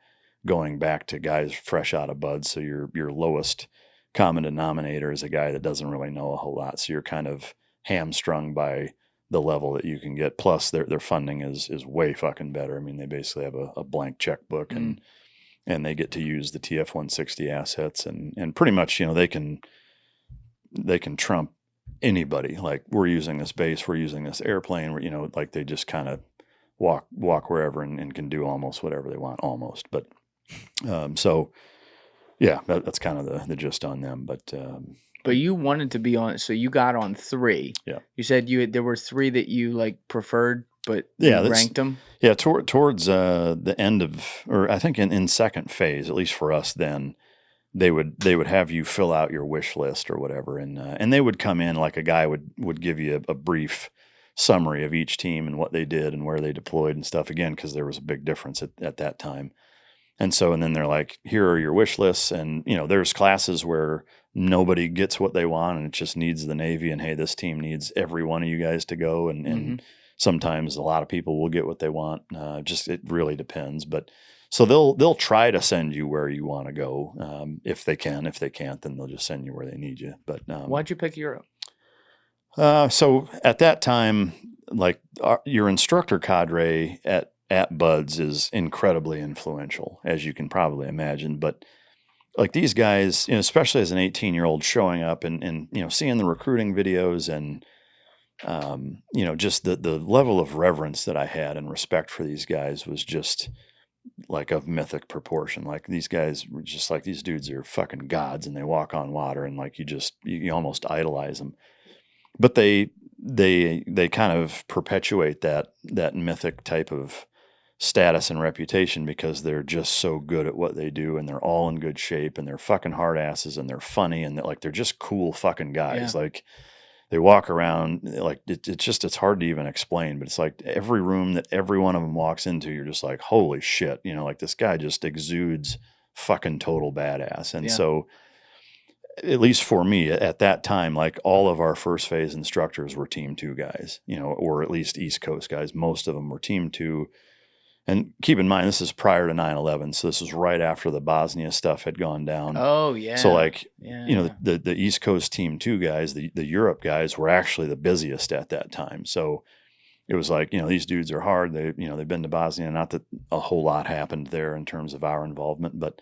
going back to guys fresh out of BUD. So your lowest common denominator is a guy that doesn't really know a whole lot. So you're kind of hamstrung by the level that you can get. Plus their funding is way fucking better. I mean, they basically have a blank checkbook and they get to use the TF-160 assets and pretty much, they can trump anybody. Like, we're using this base, we're using this airplane, like they just kind of walk wherever and can do almost whatever they want almost. But, so yeah, that's kind of the gist on them. But you wanted to be on, so you got on 3. Yeah. You said there were 3 that you like preferred, but you ranked them. Yeah. Towards the end of, or I think in second phase, at least for us then, they would have you fill out your wish list or whatever. And they would come in, like a guy would give you a brief summary of each team and what they did and where they deployed and stuff, again, because there was a big difference at that time. And then they're like, here are your wish lists. And, there's classes where nobody gets what they want and it just needs the Navy. And, hey, this team needs every one of you guys to go. And sometimes a lot of people will get what they want. It really depends. But so they'll try to send you where you want to go if they can. If they can't, then they'll just send you where they need you. But why'd you pick Europe? So at that time, like your instructor cadre at BUDS is incredibly influential, as you can probably imagine. But like these guys, especially as an 18-year-old showing up and seeing the recruiting videos and, just the level of reverence that I had and respect for these guys was just like of mythic proportion. Like these guys were just like, these dudes are fucking gods and they walk on water and like you almost idolize them. But they kind of perpetuate that mythic type of status and reputation because they're just so good at what they do and they're all in good shape and they're fucking hard asses and they're funny and they're just cool fucking guys. Yeah. Like they walk around like it's hard to even explain, but it's like every room that every one of them walks into, you're just like, holy shit, like this guy just exudes fucking total badass. And so at least for me at that time, like all of our first phase instructors were Team 2 guys, or at least East Coast guys. Most of them were Team 2. And keep in mind, this is prior to 9/11, so this was right after the Bosnia stuff had gone down. Oh, yeah. So, the East Coast Team 2 guys, the Europe guys, were actually the busiest at that time. So it was like, these dudes are hard. They've been to Bosnia. Not that a whole lot happened there in terms of our involvement, but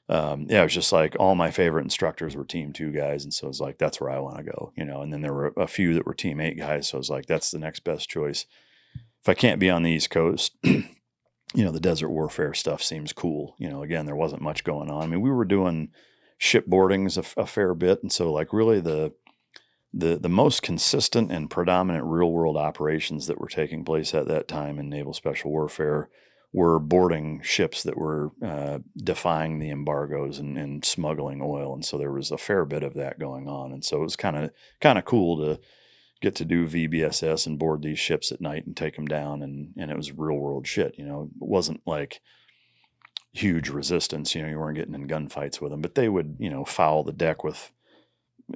yeah, it was just like all my favorite instructors were Team 2 guys, and so I was like, that's where I want to go, And then there were a few that were Team 8 guys, so I was like, that's the next best choice. If I can't be on the East Coast, the desert warfare stuff seems cool. Again, there wasn't much going on. I mean, we were doing shipboardings a fair bit, and so like really the most consistent and predominant real world operations that were taking place at that time in naval special warfare were boarding ships that were defying the embargoes and smuggling oil, and so there was a fair bit of that going on, and so it was kind of cool to get to do VBSS and board these ships at night and take them down, and it was real world shit. It wasn't like huge resistance. You weren't getting in gunfights with them, but they would foul the deck with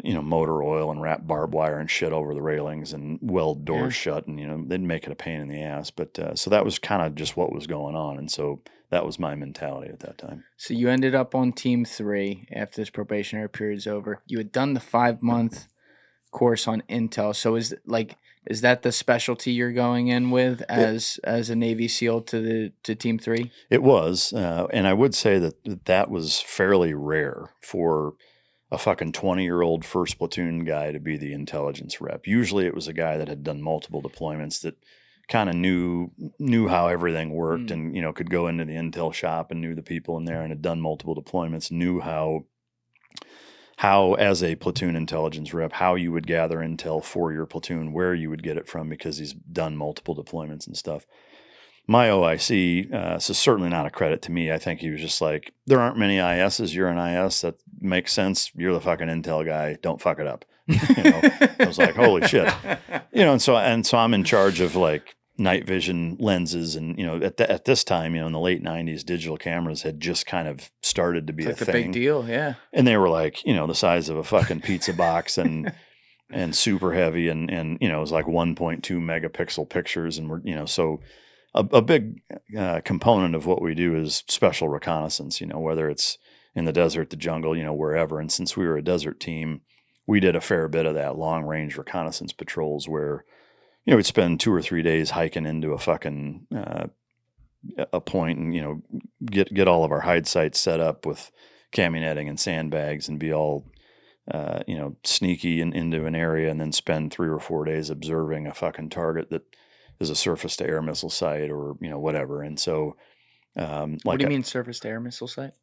motor oil and wrap barbed wire and shit over the railings and weld doors shut, and they'd make it a pain in the ass. But so that was kind of just what was going on, and so that was my mentality at that time. So you ended up on Team 3 after this probationary period's over. You had done the 5-month course on Intel. So is that the specialty you're going in with as a Navy SEAL to Team 3? It was, and I would say that was fairly rare for a fucking 20-year-old first platoon guy to be the intelligence rep. Usually it was a guy that had done multiple deployments that kind of knew how everything worked and, could go into the intel shop and knew the people in there and had done multiple deployments, knew how as a platoon intelligence rep, how you would gather intel for your platoon, where you would get it from because he's done multiple deployments and stuff. My OIC, so certainly not a credit to me. I think he was just like, there aren't many ISs. You're an IS. That makes sense. You're the fucking intel guy. Don't fuck it up. I was like, holy shit. And so I'm in charge of like night vision lenses. And, at this time, in the late 90s, digital cameras had just kind of started to be a thing. Big deal, yeah. And they were like, the size of a fucking pizza box and super heavy. And it was like 1.2 megapixel pictures. And we're, so a big component of what we do is special reconnaissance, whether it's in the desert, the jungle, wherever. And since we were a desert team, we did a fair bit of that long range reconnaissance patrols where, we'd spend 2 or 3 days hiking into a fucking a point and, get all of our hide sites set up with camionetting and sandbags and be all, sneaky into an area and then spend 3 or 4 days observing a fucking target that is a surface to air missile site or, whatever. And so, what do you mean surface to air missile site?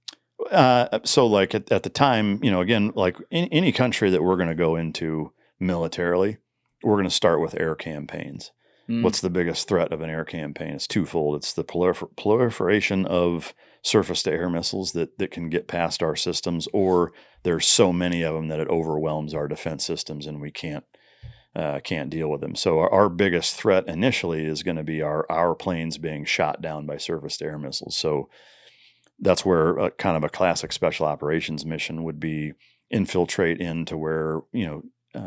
So like at the time, again, like in any country that we're going to go into militarily, we're going to start with air campaigns. What's the biggest threat of an air campaign? It's twofold. It's the proliferation of surface to air missiles that can get past our systems, or there's so many of them that it overwhelms our defense systems and we can't deal with them. So our biggest threat initially is going to be our planes being shot down by surface to air missiles. So that's where kind of a classic special operations mission would be infiltrate into where,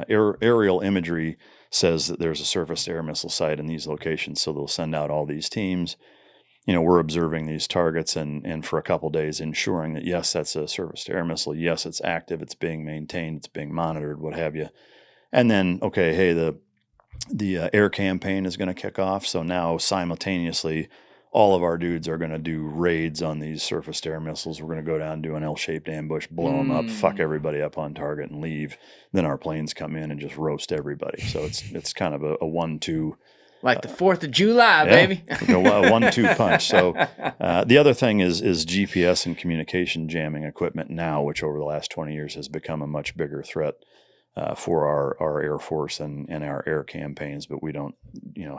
aerial imagery says that there's a surface to air missile site in these locations. So they'll send out all these teams. We're observing these targets and for a couple of days ensuring that, yes, that's a surface to air missile. Yes, it's active. It's being maintained. It's being monitored, what have you. And then, okay, hey, the air campaign is going to kick off. So now simultaneously, all of our dudes are going to do raids on these surface to air missiles. We're going to go down, do an L-shaped ambush, blow them up, fuck everybody up on target and leave. Then our planes come in and just roast everybody. So it's kind of a 1-2. Like the 4th of July, baby. A 1-2 punch. So the other thing is GPS and communication jamming equipment now, which over the last 20 years has become a much bigger threat for our Air Force and our air campaigns, but we don't,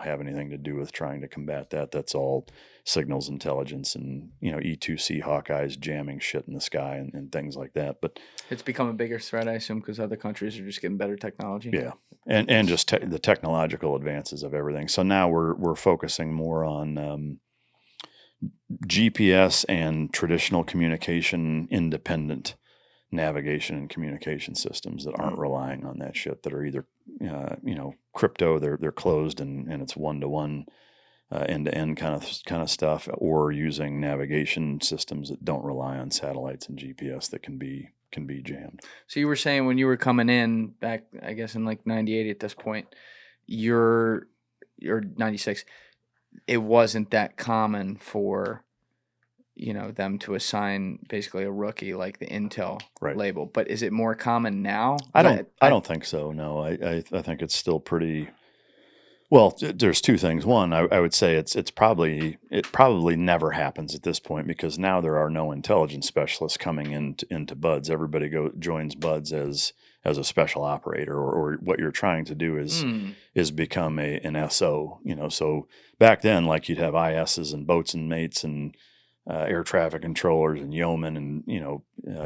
have anything to do with trying to combat that. That's all signals intelligence and, E2C Hawkeyes jamming shit in the sky and things like that. But it's become a bigger threat, I assume, because other countries are just getting better technology. Yeah, and just the technological advances of everything. So now we're focusing more on GPS and traditional communication independent navigation and communication systems that aren't relying on that shit, that are either crypto, they're closed and it's one-to-one end-to-end kind of stuff, or using navigation systems that don't rely on satellites and GPS that can be jammed. So you were saying when you were coming in back, I guess in like 98 at this point, you're 96, it wasn't that common for them to assign basically a rookie like the Intel Right. label. But is it more common now? I don't think so. No, I think it's still pretty. Well, there's two things. One, I would say it probably never happens at this point because now there are no intelligence specialists coming into buds. Everybody joins buds as a special operator, or what you're trying to do is become an SO. So back then, like you'd have ISs and boats and mates and air traffic controllers and yeomen and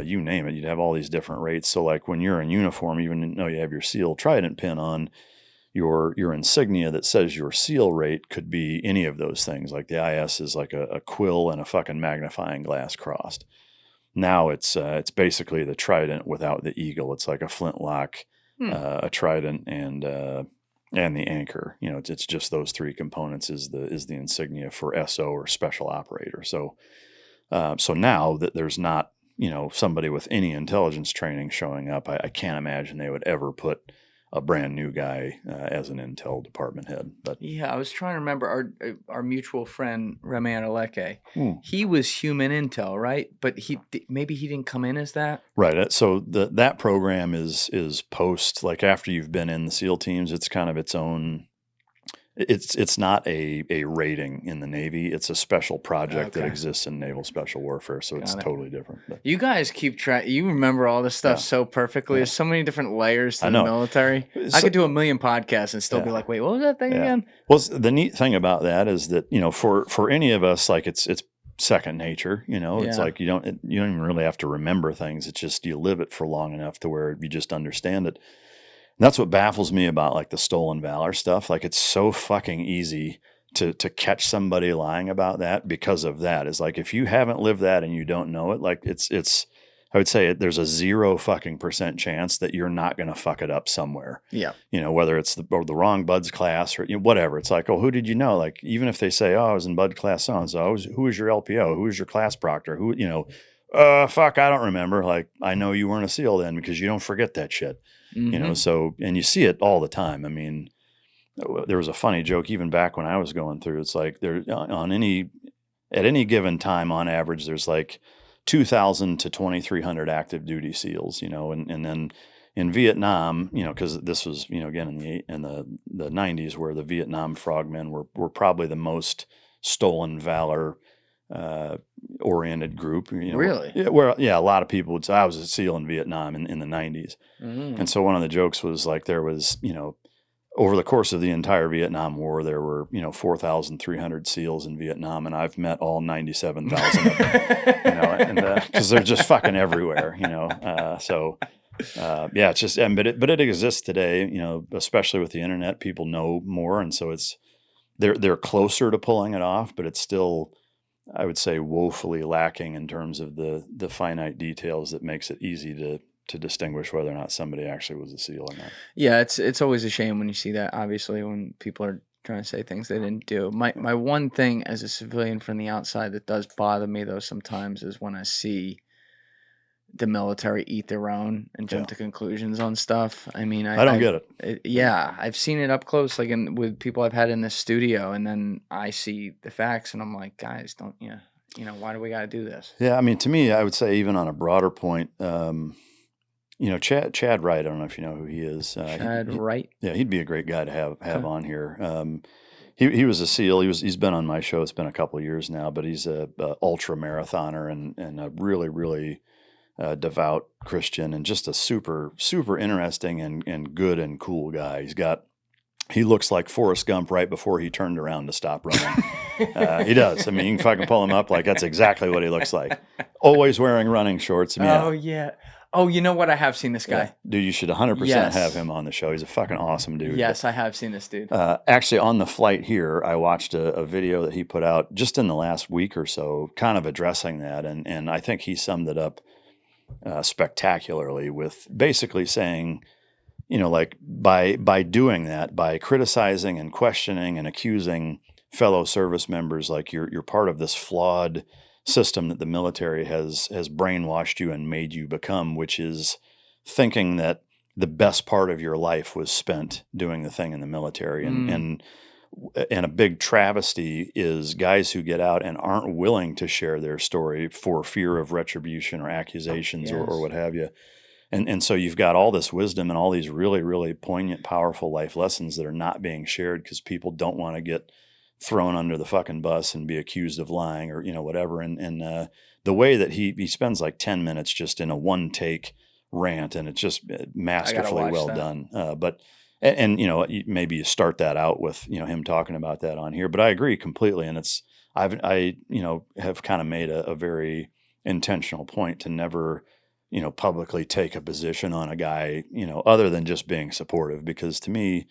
you name it. You'd have all these different rates. So like when you're in uniform, even though you have your SEAL Trident pin on, your insignia that says your SEAL rate could be any of those things. Like the IS is like a quill and a fucking magnifying glass crossed. Now it's basically the Trident without the eagle. It's like a flintlock, a Trident, and the anchor. It's just those three components is the insignia for SO or special operator. So now that there's not somebody with any intelligence training showing up, I can't imagine they would ever put a brand new guy as an intel department head. But yeah, I was trying to remember our mutual friend Remy Adeleke. He was human intel, right? But maybe he didn't come in as that. Right. So that program is post, like after you've been in the SEAL teams. It's kind of its own. It's not a rating in the Navy. It's a special project that exists in Naval Special Warfare. So it's totally different. But you guys keep track. You remember all this stuff so perfectly. There's so many different layers to the military. I could do a million podcasts and still be like, wait, what was that thing again? Well, the neat thing about that is that, for any of us, like it's second nature, it's like you don't even really have to remember things. It's just you live it for long enough to where you just understand it. And that's what baffles me about like the stolen valor stuff. Like it's so fucking easy to catch somebody lying about that because of that. Is like if you haven't lived that and you don't know it, like it's I would say there's a 0% chance that you're not going to fuck it up somewhere. Yeah. Whether it's the wrong buds class or whatever. It's like, oh, who did you know? Like even if they say, oh, I was in bud class so and so, who was your LPO? Who was your class proctor? Who fuck, I don't remember. Like I know you weren't a SEAL then because you don't forget that shit. So, and you see it all the time. I mean, there was a funny joke even back when I was going through. It's like at any given time on average, there's like 2,000 to 2,300 active duty SEALs, and then in Vietnam, because this was, again in the 90s where the Vietnam frogmen were probably the most stolen valor oriented group. Really? A lot of people would say I was a SEAL in Vietnam in the 90s. And so one of the jokes was like there was, over the course of the entire Vietnam War, there were, 4,300 SEALs in Vietnam, and I've met all 97,000 of them, because they're just fucking everywhere, it's just, but it exists today, especially with the internet. People know more, and so they're closer to pulling it off, but it's still, I would say, woefully lacking in terms of the finite details that makes it easy to distinguish whether or not somebody actually was a SEAL or not. Yeah, it's always a shame when you see that, obviously, when people are trying to say things they didn't do. My one thing as a civilian from the outside that does bother me, though, sometimes is when I see the military eat their own and jump to conclusions on stuff. I mean, I don't get it. I've seen it up close, like with people I've had in this studio, and then I see the facts, and I'm like, guys, don't, why do we got to do this? Yeah, I mean, to me, I would say even on a broader point, Chad Wright, I don't know if you know who he is. Chad Wright? Yeah, he'd be a great guy to have on here. He was a SEAL. He's been on my show. It's been a couple of years now, but he's a ultra marathoner and a really, really devout Christian and just a super, super interesting and good and cool guy. He looks like Forrest Gump right before he turned around to stop running. He does. I mean, you can fucking pull him up. Like, that's exactly what he looks like. Always wearing running shorts. I mean, oh, yeah. Oh, you know what? I have seen this guy. Yeah. Dude, you should 100% have him on the show. He's a fucking awesome dude. Yes, I have seen this dude. Actually, on the flight here, I watched a video that he put out just in the last week or so, kind of addressing that. And I think he summed it up spectacularly with basically saying, like by doing that, by criticizing and questioning and accusing fellow service members, like you're part of this flawed system that the military has brainwashed you and made you become, which is thinking that the best part of your life was spent doing the thing in the military. And And a big travesty is guys who get out and aren't willing to share their story for fear of retribution or accusations or Yes. what have you. And so you've got all this wisdom and all these really, really poignant, powerful life lessons that are not being shared because people don't want to get thrown under the fucking bus and be accused of lying or, whatever. And the way that he spends like 10 minutes just in a one take rant, and it's just masterfully watch well that. done. And maybe you start that out with, him talking about that on here, but I agree completely. And I have kind of made a very intentional point to never, publicly take a position on a guy, other than just being supportive, because to me,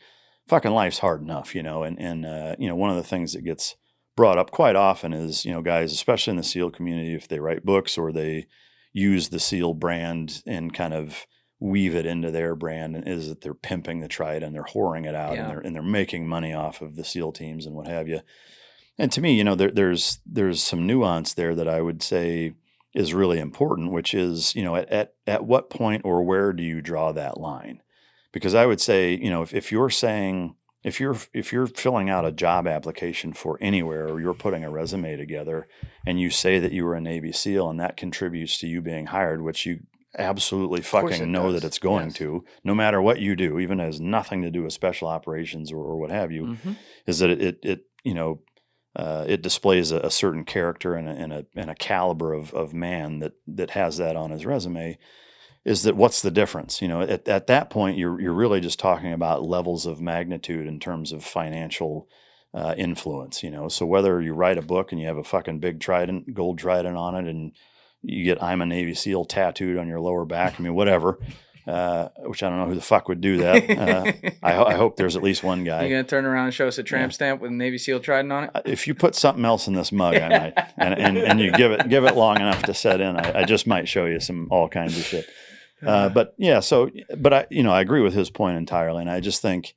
fucking life's hard enough, and one of the things that gets brought up quite often is, guys, especially in the SEAL community, if they write books or they use the SEAL brand and kind of weave it into their brand, and is that they're pimping the trident and they're whoring it out, Yeah. and they're making money off of the SEAL teams and what have you. And to me, there's some nuance there that I would say is really important, which is, at what point or where do you draw that line? Because I would say, if you're saying, if you're filling out a job application for anywhere, or you're putting a resume together and you say that you were a Navy SEAL and that contributes to you being hired, which you absolutely course fucking it know does. that it's going Yes. to, no matter what you do, even has nothing to do with special operations or what have you, is that it displays a certain character and a caliber of man that has that on his resume. Is that what's the difference? At that point, you're really just talking about levels of magnitude in terms of financial influence. So whether you write a book and you have a fucking big trident, gold trident on it, and you get "I'm a Navy SEAL" tattooed on your lower back, I mean, whatever. Which I don't know who the fuck would do that. I hope there's at least one guy. You gonna turn around and show us a tramp stamp with Navy SEAL trident on it? If you put something else in this mug, I might, and you give it long enough to set in, I just might show you all kinds of shit. But I agree with his point entirely, and I just think,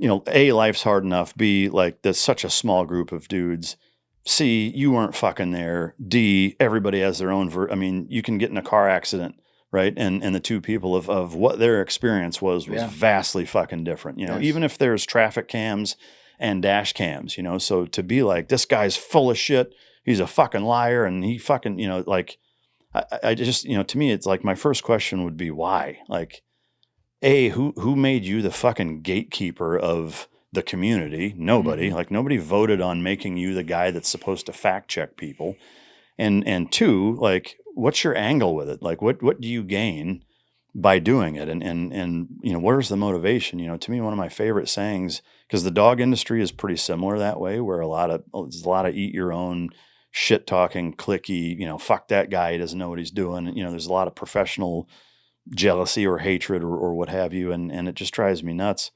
A, life's hard enough. B, like, there's such a small group of dudes. C, you weren't fucking there. D, everybody has their own. I mean, you can get in a car accident, right? And the two people of what their experience was vastly fucking different. Yes. Even if there's traffic cams and dash cams, so to be like, this guy's full of shit, he's a fucking liar, and he fucking, like, I just, to me, it's like my first question would be why? Like, A, who made you the fucking gatekeeper of the community? Nobody. Like, nobody voted on making you the guy that's supposed to fact check people. And two, like, what's your angle with it? Like, what do you gain by doing it? And where's the motivation? To me, one of my favorite sayings, because the dog industry is pretty similar that way, where there's a lot of eat your own shit talking, clicky, fuck that guy, he doesn't know what he's doing. There's a lot of professional jealousy or hatred or what have you. And it just drives me nuts.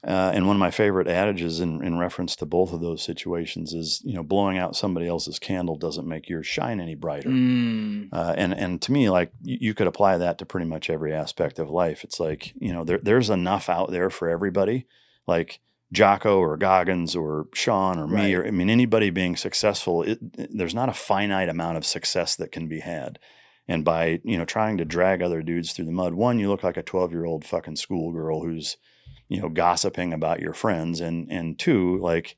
And one of my favorite adages in reference to both of those situations is, blowing out somebody else's candle doesn't make yours shine any brighter. And to me, like, you could apply that to pretty much every aspect of life. It's like, there's enough out there for everybody. Like, Jocko or Goggins or Sean or me, or anybody being successful, there's not a finite amount of success that can be had. And by, trying to drag other dudes through the mud, one, you look like a 12-year-old fucking schoolgirl who's, gossiping about your friends. And two, like,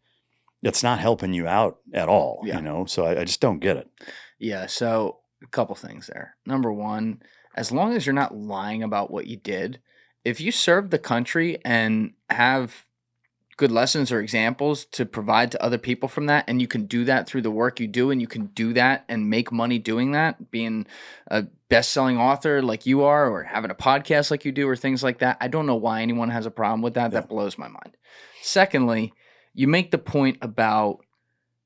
it's not helping you out at all, So I just don't get it. Yeah. So a couple things there. Number one, as long as you're not lying about what you did, if you serve the country and have good lessons or examples to provide to other people from that, and you can do that through the work you do, and you can do that and make money doing that, being a best-selling author like you are, or having a podcast like you do, or things like that, I don't know why anyone has a problem with that. That blows my mind. Secondly, you make the point about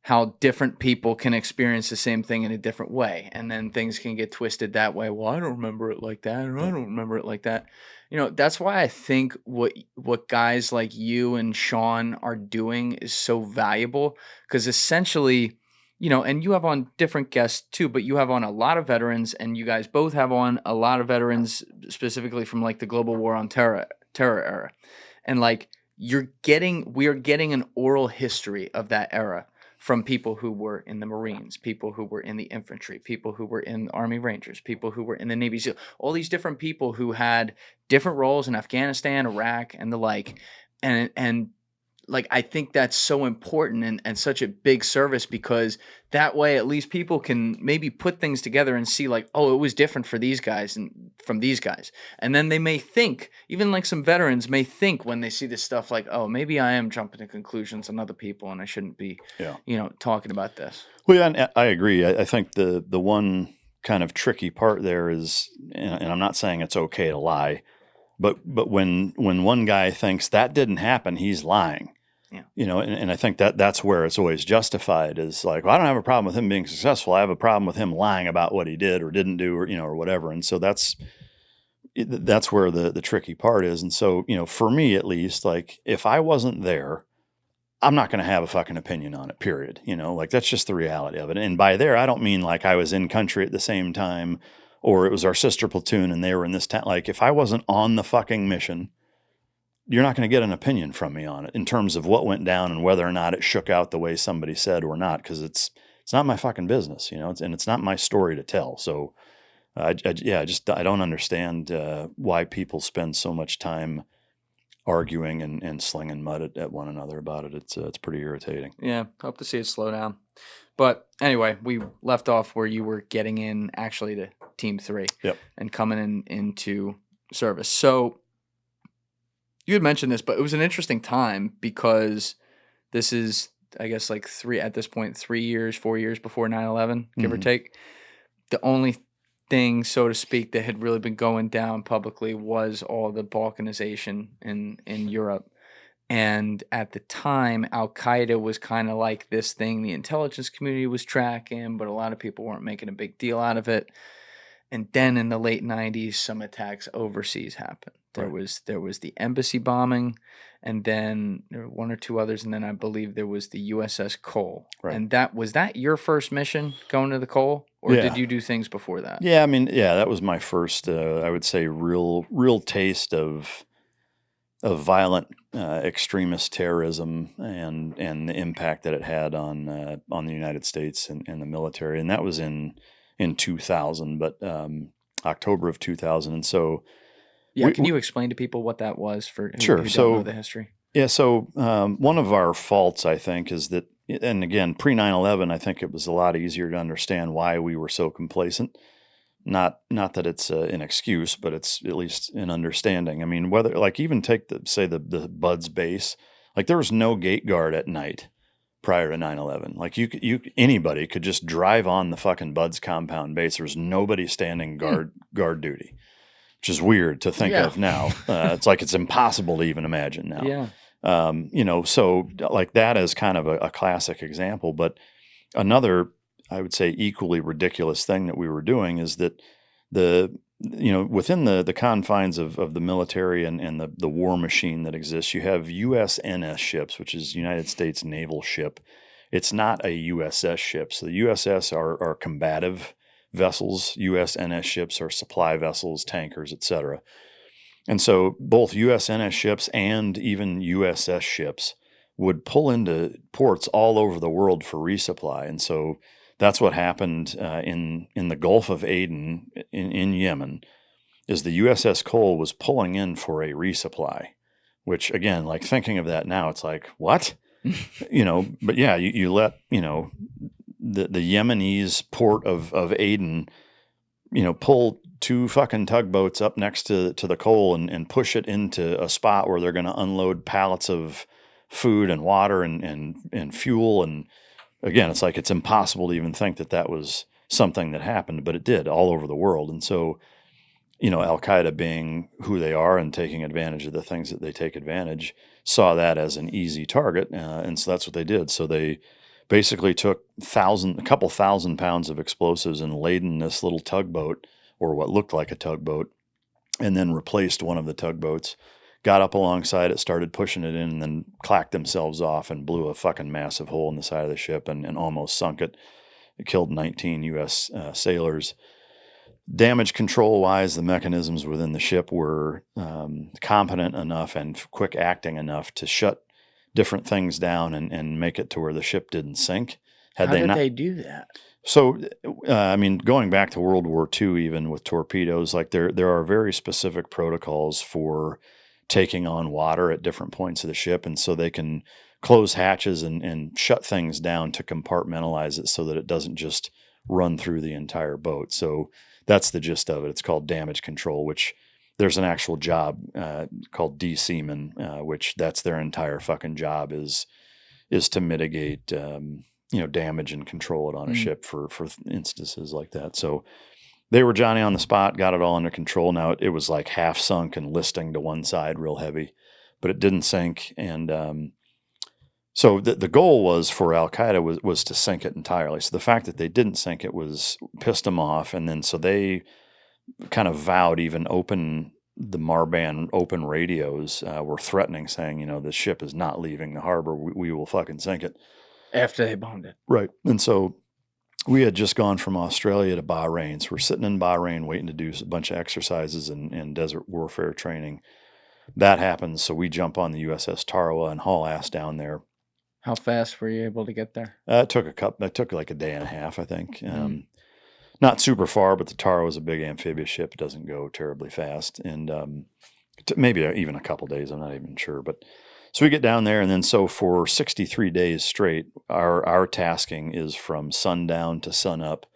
how different people can experience the same thing in a different way, and then things can get twisted that way. Well, I don't remember it like that, or I don't remember it like that. That's why I think what guys like you and Sean are doing is so valuable, because essentially, and you have on different guests too, but you have on a lot of veterans, and you guys both have on a lot of veterans specifically from like the global war on terror era. And like we are getting an oral history of that era from people who were in the Marines, people who were in the infantry, people who were in the Army Rangers, people who were in the Navy SEAL, all these different people who had different roles in Afghanistan, Iraq, and the like. And like, I think that's so important and such a big service, because that way at least people can maybe put things together and see like, oh, it was different for these guys and from these guys. And then they may think, even like some veterans may think when they see this stuff like, oh, maybe I am jumping to conclusions on other people and I shouldn't be, talking about this. Well, yeah, and I agree. I think the one kind of tricky part there is, and I'm not saying it's okay to lie, but when one guy thinks that didn't happen, he's lying. Yeah. And I think that's where it's always justified, is like, well, I don't have a problem with him being successful. I have a problem with him lying about what he did or didn't do, or whatever. And so that's where the tricky part is. And so, for me at least, like, if I wasn't there, I'm not going to have a fucking opinion on it, period. Like, that's just the reality of it. And by there, I don't mean like I was in country at the same time, or it was our sister platoon and they were in this town. Like, if I wasn't on the fucking mission, you're not going to get an opinion from me on it in terms of what went down and whether or not it shook out the way somebody said or not, because it's not my fucking business, and it's not my story to tell. So, I don't understand why people spend so much time arguing and slinging mud at one another about it. It's pretty irritating. Yeah, hope to see it slow down. But anyway, we left off where you were getting in actually to Team 3. Yep. And coming into service. So you had mentioned this, but it was an interesting time because this is, I guess, like 4 years before 9/11, give or take. The only thing, so to speak, that had really been going down publicly was all the balkanization in Europe. And at the time, Al-Qaeda was kind of like this thing the intelligence community was tracking, but a lot of people weren't making a big deal out of it. And then in the late 90s, some attacks overseas happened. There was the embassy bombing, and then there were one or two others, and then I believe there was the USS Cole. Right. And was that your first mission, going to the Cole? Or did you do things before that? Yeah, I mean, that was my first, I would say, real taste of violent extremist terrorism and the impact that it had on the United States and the military. And that was in 2000, but October of 2000. And so, can you explain to people what that was for who sure. Don't know the history? Yeah, so one of our faults, I think, is that, and again, pre 9/11, I think it was a lot easier to understand why we were so complacent. Not that it's an excuse, but it's at least an understanding. I mean, whether, like, even take the Bud's base, like, there was no gate guard at night prior to 9/11. Like, anybody could just drive on the fucking Bud's compound base. There's nobody standing guard duty, which is weird to think of now. It's like it's impossible to even imagine now. Yeah. So like that is kind of a classic example. But another, I would say, equally ridiculous thing that we were doing is that within the confines of the military and the war machine that exists, you have USNS ships, which is United States Naval Ship. It's not a USS ship. So the USS are combative vessels. USNS ships are supply vessels, tankers, etc. And so both USNS ships and even USS ships would pull into ports all over the world for resupply. And so that's what happened in the Gulf of Aden in Yemen, is the USS Cole was pulling in for a resupply, which, again, like, thinking of that now, it's like, what? But yeah, you let, the Yemenese port of Aden, pull 2 fucking tugboats up next to the Cole and push it into a spot where they're going to unload pallets of food and water and fuel. And again, it's like, it's impossible to even think that was something that happened, but it did all over the world. And so, Al-Qaeda, being who they are and taking advantage of the things that they take advantage, saw that as an easy target. And so that's what they did. So they basically took a couple thousand pounds of explosives and laden this little tugboat, or what looked like a tugboat, and then replaced one of the tugboats, got up alongside it, started pushing it in, and then clacked themselves off and blew a fucking massive hole in the side of the ship and almost sunk it. It killed 19 U.S. Sailors. Damage control-wise, the mechanisms within the ship were competent enough and quick acting enough to shut different things down and make it to where the ship didn't sink. How did they do that? So, going back to World War II, even with torpedoes, like there are very specific protocols for taking on water at different points of the ship. And so they can close hatches and shut things down to compartmentalize it so that it doesn't just run through the entire boat. So that's the gist of it. It's called damage control, which there's an actual job called D-Seaman, which that's their entire fucking job is to mitigate damage and control it on a ship for instances like that. So they were Johnny on the spot, got it all under control. Now it was like half sunk and listing to one side real heavy, but it didn't sink. And so the goal was for Al-Qaeda was to sink it entirely. So the fact that they didn't sink it pissed them off. And then so they kind of vowed, even the Marban open radios were threatening, saying, the ship is not leaving the harbor. We will fucking sink it. After they bombed it. Right. And so we had just gone from Australia to Bahrain. So we're sitting in Bahrain waiting to do a bunch of exercises and desert warfare training. That happens. So we jump on the USS Tarawa and haul ass down there. How fast were you able to get there? It took like a day and a half, I think. Not super far, but the Tarawa is a big amphibious ship. It doesn't go terribly fast. And maybe even a couple days. I'm not even sure. But so we get down there, and then so for 63 days straight, our tasking is from sundown to sunup.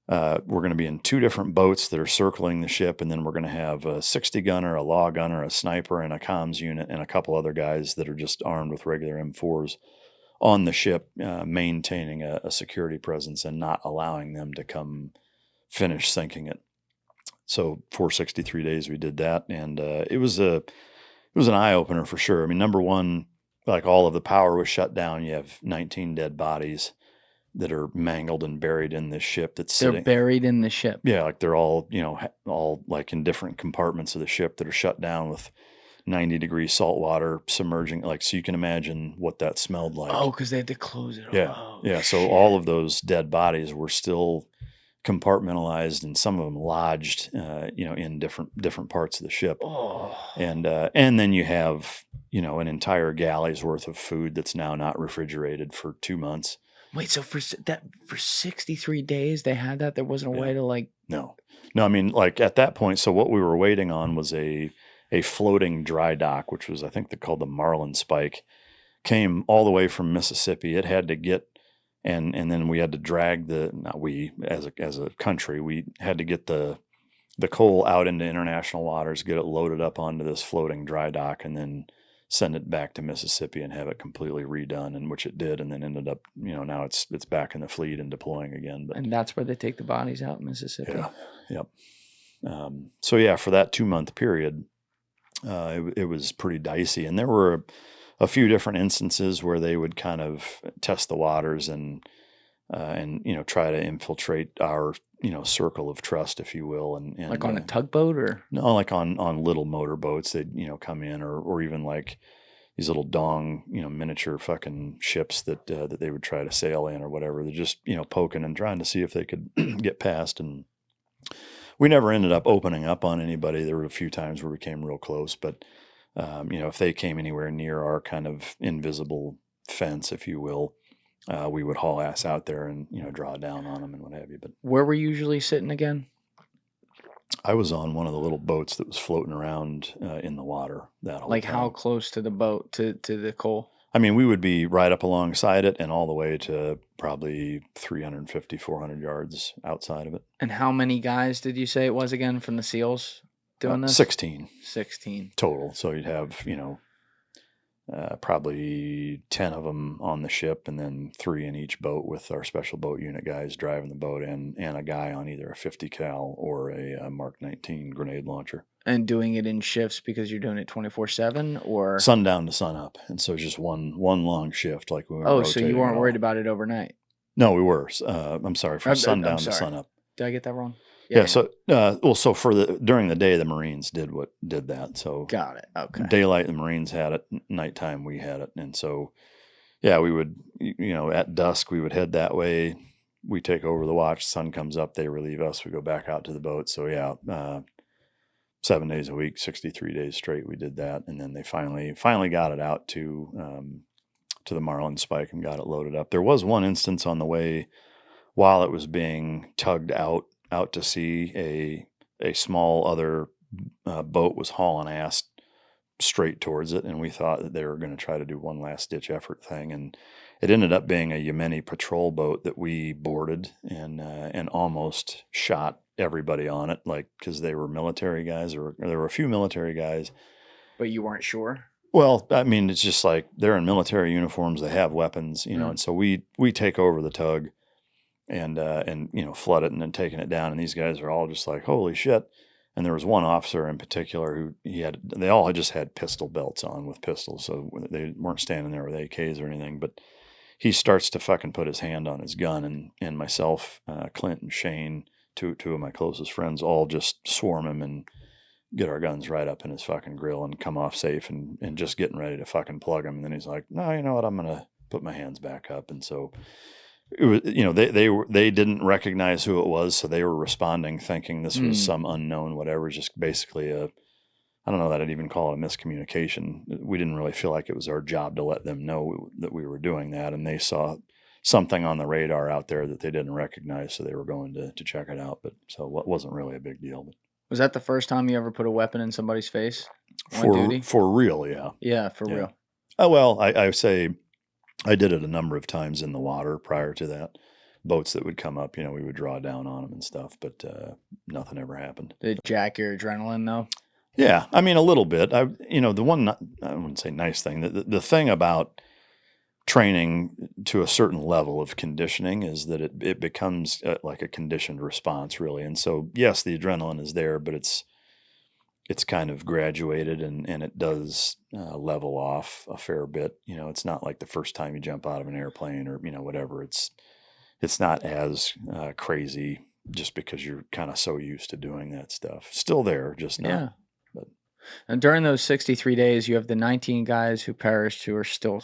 We're going to be in 2 different boats that are circling the ship, and then we're going to have a 60 gunner, a law gunner, a sniper, and a comms unit, and a couple other guys that are just armed with regular M4s on the ship, maintaining a security presence and not allowing them to come finish sinking it. So for 63 days we did that, and it was an eye opener for sure. I mean, number one, like all of the power was shut down. You have 19 dead bodies that are mangled and buried in this ship that's sitting. They're buried in the ship. Yeah, like they're all all like in different compartments of the ship that are shut down with 90-degree salt water submerging. Like, so you can imagine what that smelled like. Oh, because they had to close it. Yeah, yeah. So all of those dead bodies were still compartmentalized, and some of them lodged, in different parts of the ship. Oh. And then you have, an entire galley's worth of food that's now not refrigerated for 2 months. Wait, so for 63 days they had that? There wasn't a way to No. I mean, like at that point, so what we were waiting on was a floating dry dock, which was, I think, called the Marlin Spike, came all the way from Mississippi. It had to get, and then we had to drag as a country, we had to get the coal out into international waters, get it loaded up onto this floating dry dock, and then send it back to Mississippi and have it completely redone, and which it did, and then ended up, now it's back in the fleet and deploying again. But and that's where they take the bodies out in Mississippi. Yeah, yep. So yeah, for that 2-month period, it was pretty dicey, and there were a few different instances where they would kind of test the waters and try to infiltrate our circle of trust, if you will, and like on a tugboat, or no, like on little motorboats. They'd come in, or even like these little dong miniature fucking ships that they would try to sail in or whatever. They're just poking and trying to see if they could get past. And we never ended up opening up on anybody. There were a few times where we came real close, but if they came anywhere near our kind of invisible fence, if you will, we would haul ass out there and draw down on them and what have you. But where were you usually sitting again? I was on one of the little boats that was floating around in the water that whole time. How close to the boat to the coal? I mean, we would be right up alongside it and all the way to probably 350, 400 yards outside of it. And how many guys did you say it was again from the SEALs doing this? 16. 16 total. So you'd have probably 10 of them on the ship, and then 3 in each boat with our special boat unit guys driving the boat, and a guy on either a 50 cal or a Mark 19 grenade launcher. And doing it in shifts because you're doing it 24/7, or sundown to sunup, and so just one long shift, like we were. Oh, so you weren't worried about it overnight? No, we were. I'm sorry, from sundown to sunup. Did I get that wrong? Yeah. So, so during the day, the Marines did that. So got it. Okay. Daylight, the Marines had it. Nighttime, we had it. And so, yeah, we would, at dusk, we would head that way. We take over the watch. Sun comes up, they relieve us. We go back out to the boat. So yeah, 7 days a week, 63 days straight, we did that. And then they finally got it out to the Marlin Spike and got it loaded up. There was one instance on the way while it was being tugged out to sea, a small other boat was hauling ass straight towards it, and we thought that they were going to try to do one last ditch effort thing, and it ended up being a Yemeni patrol boat that we boarded and almost shot everybody on it, like because they were military guys, or there were a few military guys. But you weren't sure? Well, I mean, it's just like they're in military uniforms, they have weapons, and so we take over the tug and flood it and then taking it down, and these guys are all just like, holy shit. And there was one officer in particular who they all just had pistol belts on with pistols, so they weren't standing there with AKs or anything, but he starts to fucking put his hand on his gun, and myself, Clint and Shane, two of my closest friends, all just swarm him and get our guns right up in his fucking grill and come off safe and just getting ready to fucking plug him. And then he's like, no, you know what? I'm going to put my hands back up. And so it was, they didn't recognize who it was. So they were responding thinking this was some unknown, whatever, just basically I don't know that I'd even call it a miscommunication. We didn't really feel like it was our job to let them know that we were doing that. And they saw something on the radar out there that they didn't recognize. So they were going to check it out. But so it wasn't really a big deal. But was that the first time you ever put a weapon in somebody's face on duty? For real, yeah. Yeah, for real. Oh, well, I say I did it a number of times in the water prior to that. Boats that would come up, we would draw down on them and stuff, but nothing ever happened. Did it jack your adrenaline, though? Yeah, I mean, a little bit. The one, I wouldn't say nice thing, the thing about training to a certain level of conditioning is that it becomes like a conditioned response, really. And so, yes, the adrenaline is there, but it's kind of graduated and it does level off a fair bit. It's not like the first time you jump out of an airplane or, whatever. It's not as crazy just because you're kind of so used to doing that stuff. Still there, just not. Yeah. And during those 63 days, you have the 19 guys who perished who are still,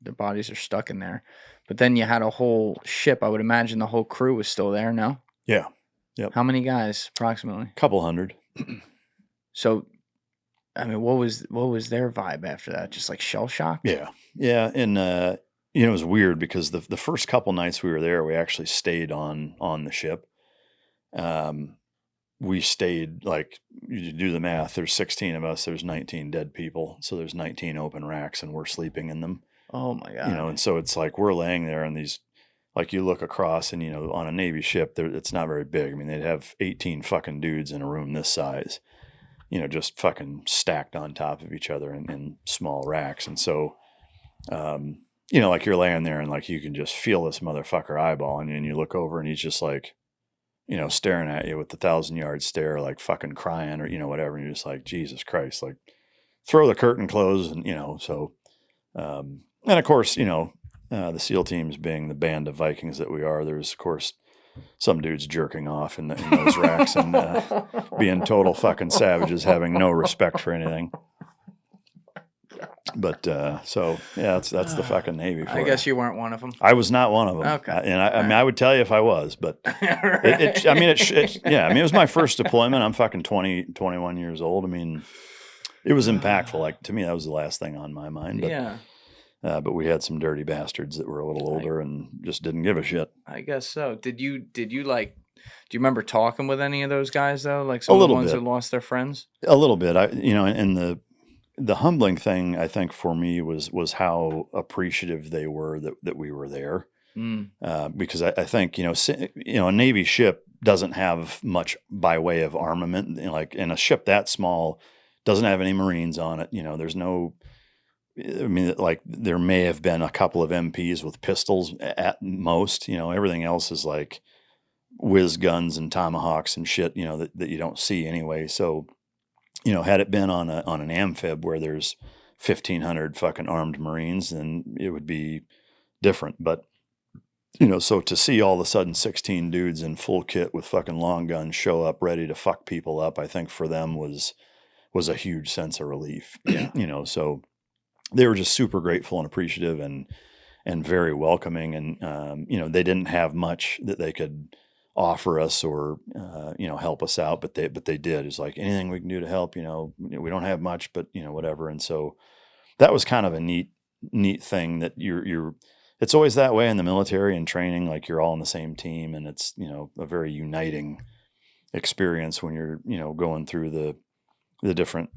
their bodies are stuck in there. But then you had a whole ship. I would imagine the whole crew was still there, no? Yeah. Yep. How many guys, approximately? A couple hundred. So, I mean, what was their vibe after that? Just like shell shock? Yeah. Yeah. And, it was weird because the first couple nights we were there, we actually stayed on the ship. We stayed, like, you do the math, there's 16 of us, there's 19 dead people. So there's 19 open racks and we're sleeping in them. Oh my God. And so it's like we're laying there and these, like you look across and, on a Navy ship, it's not very big. I mean, they'd have 18 fucking dudes in a room this size, just fucking stacked on top of each other in small racks. And so, like you're laying there and like you can just feel this motherfucker eyeballing you and you look over and he's just like, staring at you with the 1,000-yard stare, like fucking crying or, whatever. And you're just like, Jesus Christ, like throw the curtain closed. And, so, and of course, the SEAL teams being the band of Vikings that we are, there's of course some dudes jerking off in those racks and being total fucking savages, having no respect for anything. But so yeah, that's the fucking Navy. I guess you weren't one of them. I was not one of them. Okay, I mean, I would tell you if I was, but it was my first deployment. I'm fucking 21 years old. I mean, it was impactful. Like to me, that was the last thing on my mind. But, yeah. But we had some dirty bastards that were a little older and just didn't give a shit. I guess so. Did you like? Do you remember talking with any of those guys though? Like some of the ones that lost their friends. A little bit. And the humbling thing, I think, for me was how appreciative they were that we were there. Because I think, a Navy ship doesn't have much by way of armament. Like, and a ship that small doesn't have any Marines on it. There's no, I mean, like there may have been a couple of MPs with pistols at most. Everything else is like whiz guns and tomahawks and shit, that you don't see anyway. So, had it been on an amphib where there's 1,500 fucking armed Marines, then it would be different. But, so to see all of a sudden 16 dudes in full kit with fucking long guns show up ready to fuck people up, I think for them was a huge sense of relief. Yeah. So they were just super grateful and appreciative and very welcoming. And, they didn't have much that they could offer us or help us out, but they did. It's like anything we can do to help. We don't have much, but whatever. And so that was kind of a neat thing that you're. It's always that way in the military and training. Like you're all on the same team, and it's a very uniting experience when you're going through the different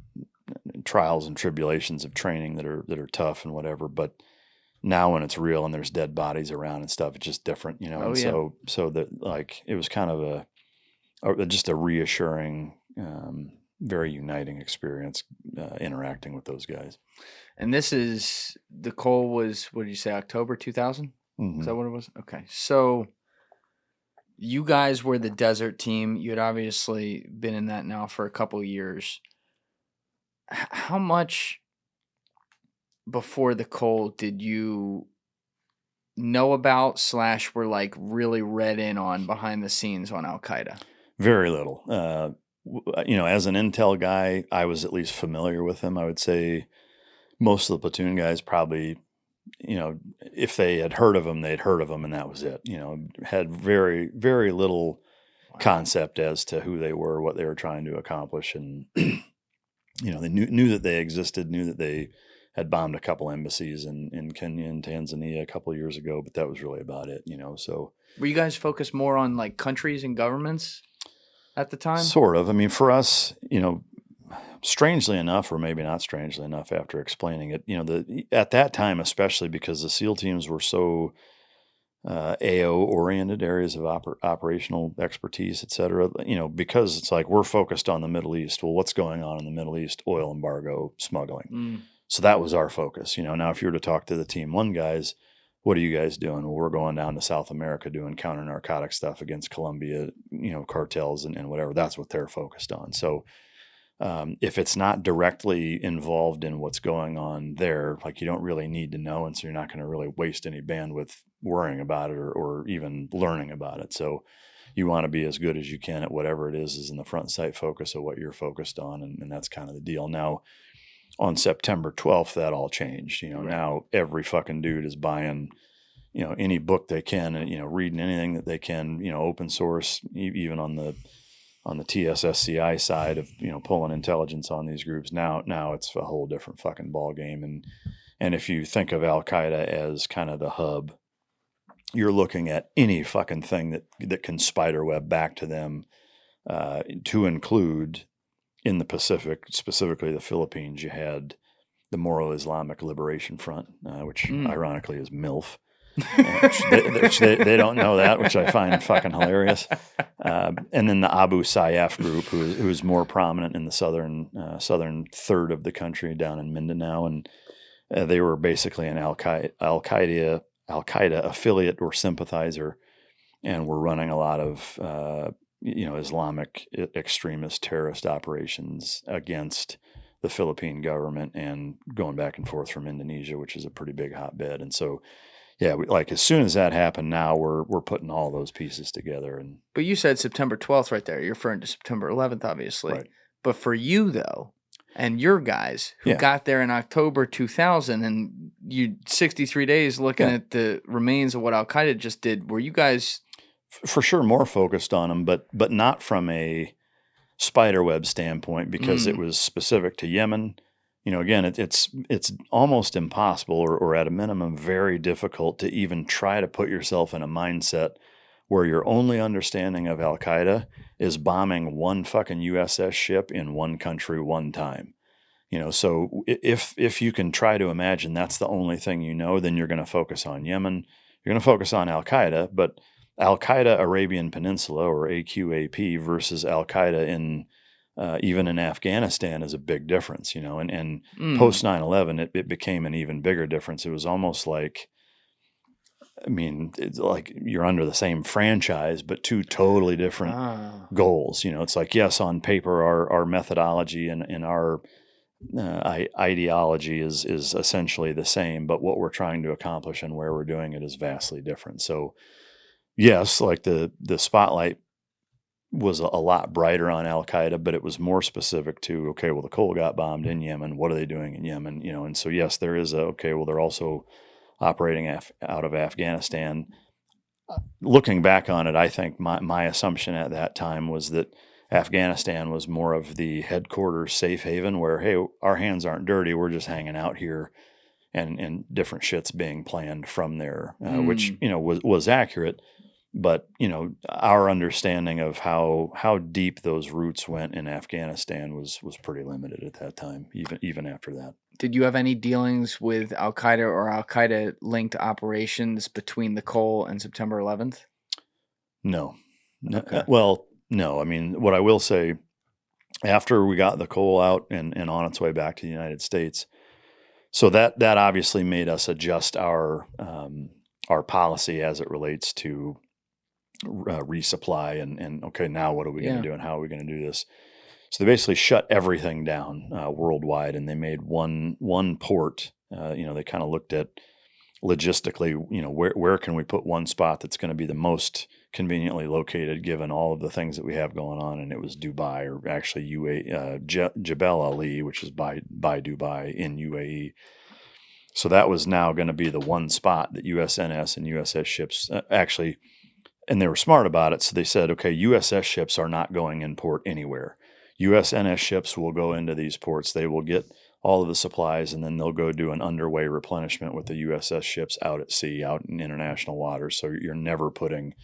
trials and tribulations of training that are tough and whatever. But now when it's real and there's dead bodies around and stuff, it's just different, you know. Oh, And yeah. so that like it was kind of just a reassuring, very uniting experience interacting with those guys. And this is the Cole was, what did you say, October 2000? Mhm. Is that what it was? Okay. So you guys were the desert team. You had obviously been in that now for a couple of years. How much before the Cole did you know about / were like really read in on behind the scenes on Al Qaeda? Very little. You know, as an intel guy, I was at least familiar with them. I would say most of the platoon guys probably, you know, if they had heard of them, they'd heard of them, and that was it. You know, had very, very little concept as to who they were, what they were trying to accomplish, and you know, they knew that they existed, knew that they had bombed a couple embassies in Kenya and Tanzania a couple of years ago, but that was really about it. You know, so Were you guys focused more on like countries and governments at the time? sort of. I mean, for us, you know, strangely enough, or maybe not strangely enough, after explaining it, you know, at that time, especially because the SEAL teams were so AO oriented areas of operational expertise, et cetera, you know, because it's like we're focused on the Middle East. Well, what's going on in the Middle East? Oil embargo, smuggling. So that was our focus. You know, now if you were to talk to the Team 1 guys, what are you guys doing? Well, we're going down to South America doing counter narcotic stuff against Colombia, you know, cartels and whatever. That's what they're focused on. So if it's not directly involved in what's going on there, like you don't really need to know. And so you're not going to really waste any bandwidth worrying about it or even learning about it. So you want to be as good as you can at whatever it is in the front sight focus of what you're focused on. And that's kind of the deal. Now, on September 12th, that all changed. You know, Right. Now every fucking dude is buying, you know, any book they can and, you know, reading anything that they can, you know, open source, even on the TSSCI side of, you know, pulling intelligence on these groups. Now it's a whole different fucking ball game. And if you think of Al Qaeda as kind of the hub, you're looking at any fucking thing that can spiderweb back to them, to include in the Pacific, specifically the Philippines. You had the Moral Islamic Liberation Front, which ironically is MILF. which they don't know that, which I find fucking hilarious. And then the Abu Sayyaf group, who is more prominent in the southern third of the country down in Mindanao, and they were basically an Al Qaeda affiliate or sympathizer, and were running a lot of you know, Islamic extremist terrorist operations against the Philippine government and going back and forth from Indonesia, which is a pretty big hotbed. And so, yeah, like as soon as that happened, now we're putting all those pieces together. And But you said September 12th right there. You're referring to September 11th, obviously. Right. But for you, though, and your guys who got there in October 2000 and you 63 days looking at the remains of what Al Qaeda just did, were you guys... For sure more focused on them, but not from a spiderweb standpoint, because it was specific to Yemen. You know, again, it's almost impossible or at a minimum very difficult to even try to put yourself in a mindset where your only understanding of Al Qaeda is bombing one fucking USS ship in one country one time. You know, so if you can try to imagine that's the only thing you know, then you're going to focus on Yemen. You're going to focus on Al Qaeda, but Al Qaeda Arabian Peninsula, or AQAP, versus Al Qaeda in even in Afghanistan is a big difference, you know. And post 9/11, it became an even bigger difference. It was almost like, I mean, it's like you're under the same franchise, but two totally different goals. You know, it's like, yes, on paper, our methodology and our ideology is essentially the same, but what we're trying to accomplish and where we're doing it is vastly different. So, yes, like the spotlight was a lot brighter on Al Qaeda, but it was more specific to, okay, well, the Cole got bombed in Yemen. What are they doing in Yemen? You know, and so yes, there is they're also operating out of Afghanistan. Looking back on it, I think my assumption at that time was that Afghanistan was more of the headquarters safe haven where, hey, our hands aren't dirty. We're just hanging out here, and different shit's being planned from there, which, you know, was accurate. But, our understanding of how deep those roots went in Afghanistan was pretty limited at that time, even after that. Did you have any dealings with Al Qaeda or Al Qaeda linked operations between the Cole and September 11th? No. Okay. Well, no. I mean, what I will say, after we got the coal out and on its way back to the United States, so that obviously made us adjust our policy as it relates to resupply and okay, now what are we going to do and how are we going to do this? So they basically shut everything down worldwide, and they made one port. They kind of looked at logistically, where can we put one spot that's going to be the most conveniently located given all of the things that we have going on, and it was Dubai, or actually Jebel Ali, which is by Dubai in UAE. So that was now going to be the one spot that USNS and USS ships actually, and they were smart about it. So they said, okay, USS ships are not going in port anywhere. USNS ships will go into these ports. They will get all of the supplies, and then they'll go do an underway replenishment with the USS ships out at sea, out in international waters. So you're never putting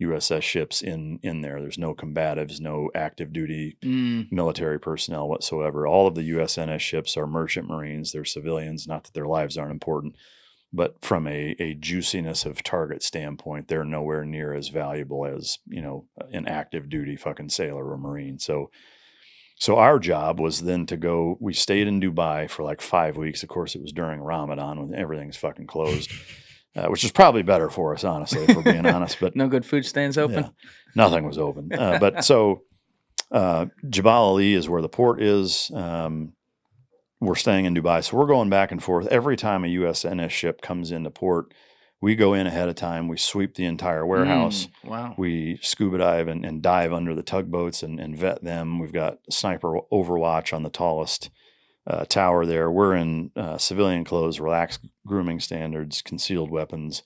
USS ships in there. There's no combatives, no active duty military personnel whatsoever. All of the USNS ships are merchant marines. They're civilians, not that their lives aren't important, but from a juiciness of target standpoint, they're nowhere near as valuable as, an active duty fucking sailor or marine. So our job was then to go, we stayed in Dubai for like 5 weeks. Of course, it was during Ramadan when everything's fucking closed, which is probably better for us, honestly, if we're being honest. But no good food stands open? Yeah, nothing was open. But so Jebel Ali is where the port is. We're staying in Dubai. So we're going back and forth. Every time a USNS ship comes into port, we go in ahead of time. We sweep the entire warehouse. Wow. We scuba dive and dive under the tugboats and vet them. We've got sniper overwatch on the tallest tower there. We're in civilian clothes, relaxed grooming standards, concealed weapons,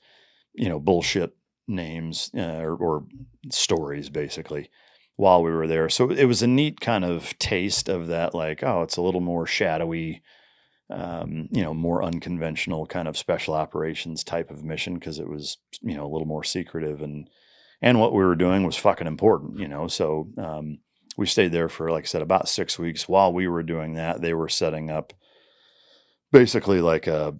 bullshit names or stories, basically, while we were there. So it was a neat kind of taste of that, like, oh, it's a little more shadowy, more unconventional kind of special operations type of mission, because it was, a little more secretive, and what we were doing was fucking important, So we stayed there for, like I said, about 6 weeks. While we were doing that, they were setting up basically like a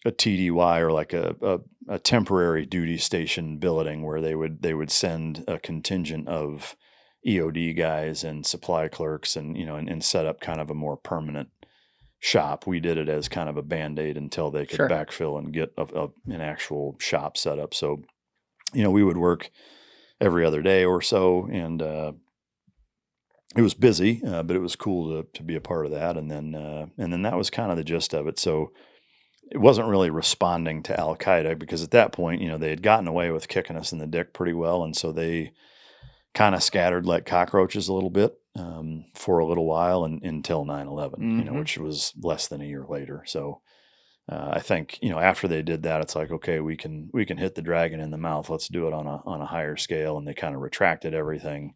TDY, or like a temporary duty station billeting, where they would send a contingent of EOD guys and supply clerks and set up kind of a more permanent shop. We did it as kind of a Band-Aid until they could backfill and get an actual shop set up. So, we would work every other day or so, and it was busy, but it was cool to be a part of that. And then that was kind of the gist of it. So it wasn't really responding to Al Qaeda, because at that point, they had gotten away with kicking us in the dick pretty well, and so they kind of scattered like cockroaches a little bit for a little while, until 9/11, which was less than a year later. So I think, after they did that, it's like, okay, we can hit the dragon in the mouth. Let's do it on a higher scale. And they kind of retracted everything,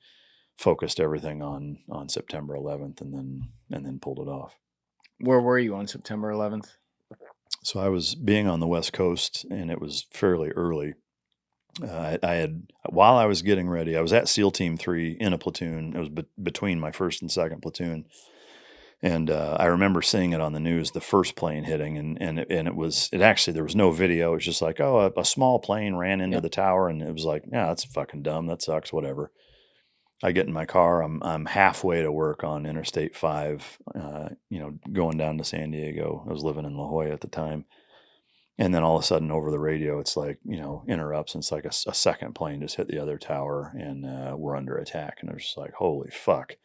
focused everything on September 11th, and then pulled it off. Where were you on September 11th? So I was being on the West Coast, and it was fairly early. While I was getting ready, I was at SEAL Team 3 in a platoon. It was between my first and second platoon. And I remember seeing it on the news, the first plane hitting, and it actually, there was no video. It was just like, oh, a small plane ran into the tower, and it was like, yeah, that's fucking dumb. That sucks, whatever. I get in my car. I'm halfway to work on Interstate 5, going down to San Diego. I was living in La Jolla at the time. And then all of a sudden over the radio, it's like, interrupts, and it's like a second plane just hit the other tower, and we're under attack. And I was just like, holy fuck.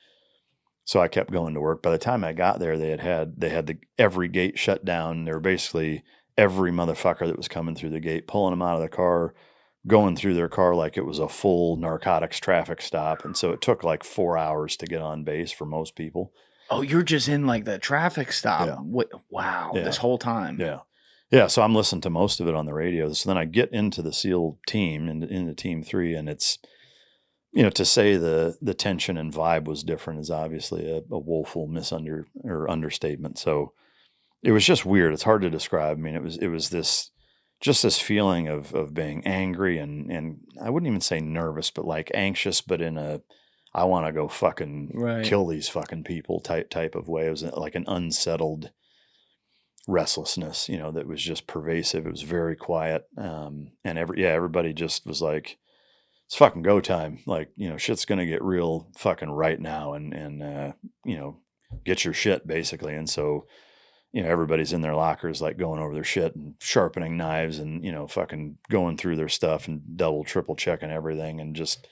So I kept going to work. By the time I got there, they had every gate shut down. They were basically every motherfucker that was coming through the gate, pulling them out of the car, going through their car like it was a full narcotics traffic stop. And so it took like 4 hours to get on base for most people. Oh, you're just in like the traffic stop. Yeah. Wow. Yeah. This whole time. Yeah. Yeah. So I'm listening to most of it on the radio. So then I get into the SEAL team, into Team 3, and it's, to say the tension and vibe was different is obviously a woeful understatement. So it was just weird. It's hard to describe. I mean, it was this just this feeling of being angry and I wouldn't even say nervous, but like anxious, but in a I want to go fucking Right. kill these fucking people type of way. It was like an unsettled restlessness, that was just pervasive. It was very quiet, and everybody just was like, "It's fucking go time!" Like, shit's gonna get real fucking right now, and get your shit basically. And so, everybody's in their lockers, like going over their shit and sharpening knives and, fucking going through their stuff and double, triple checking everything and just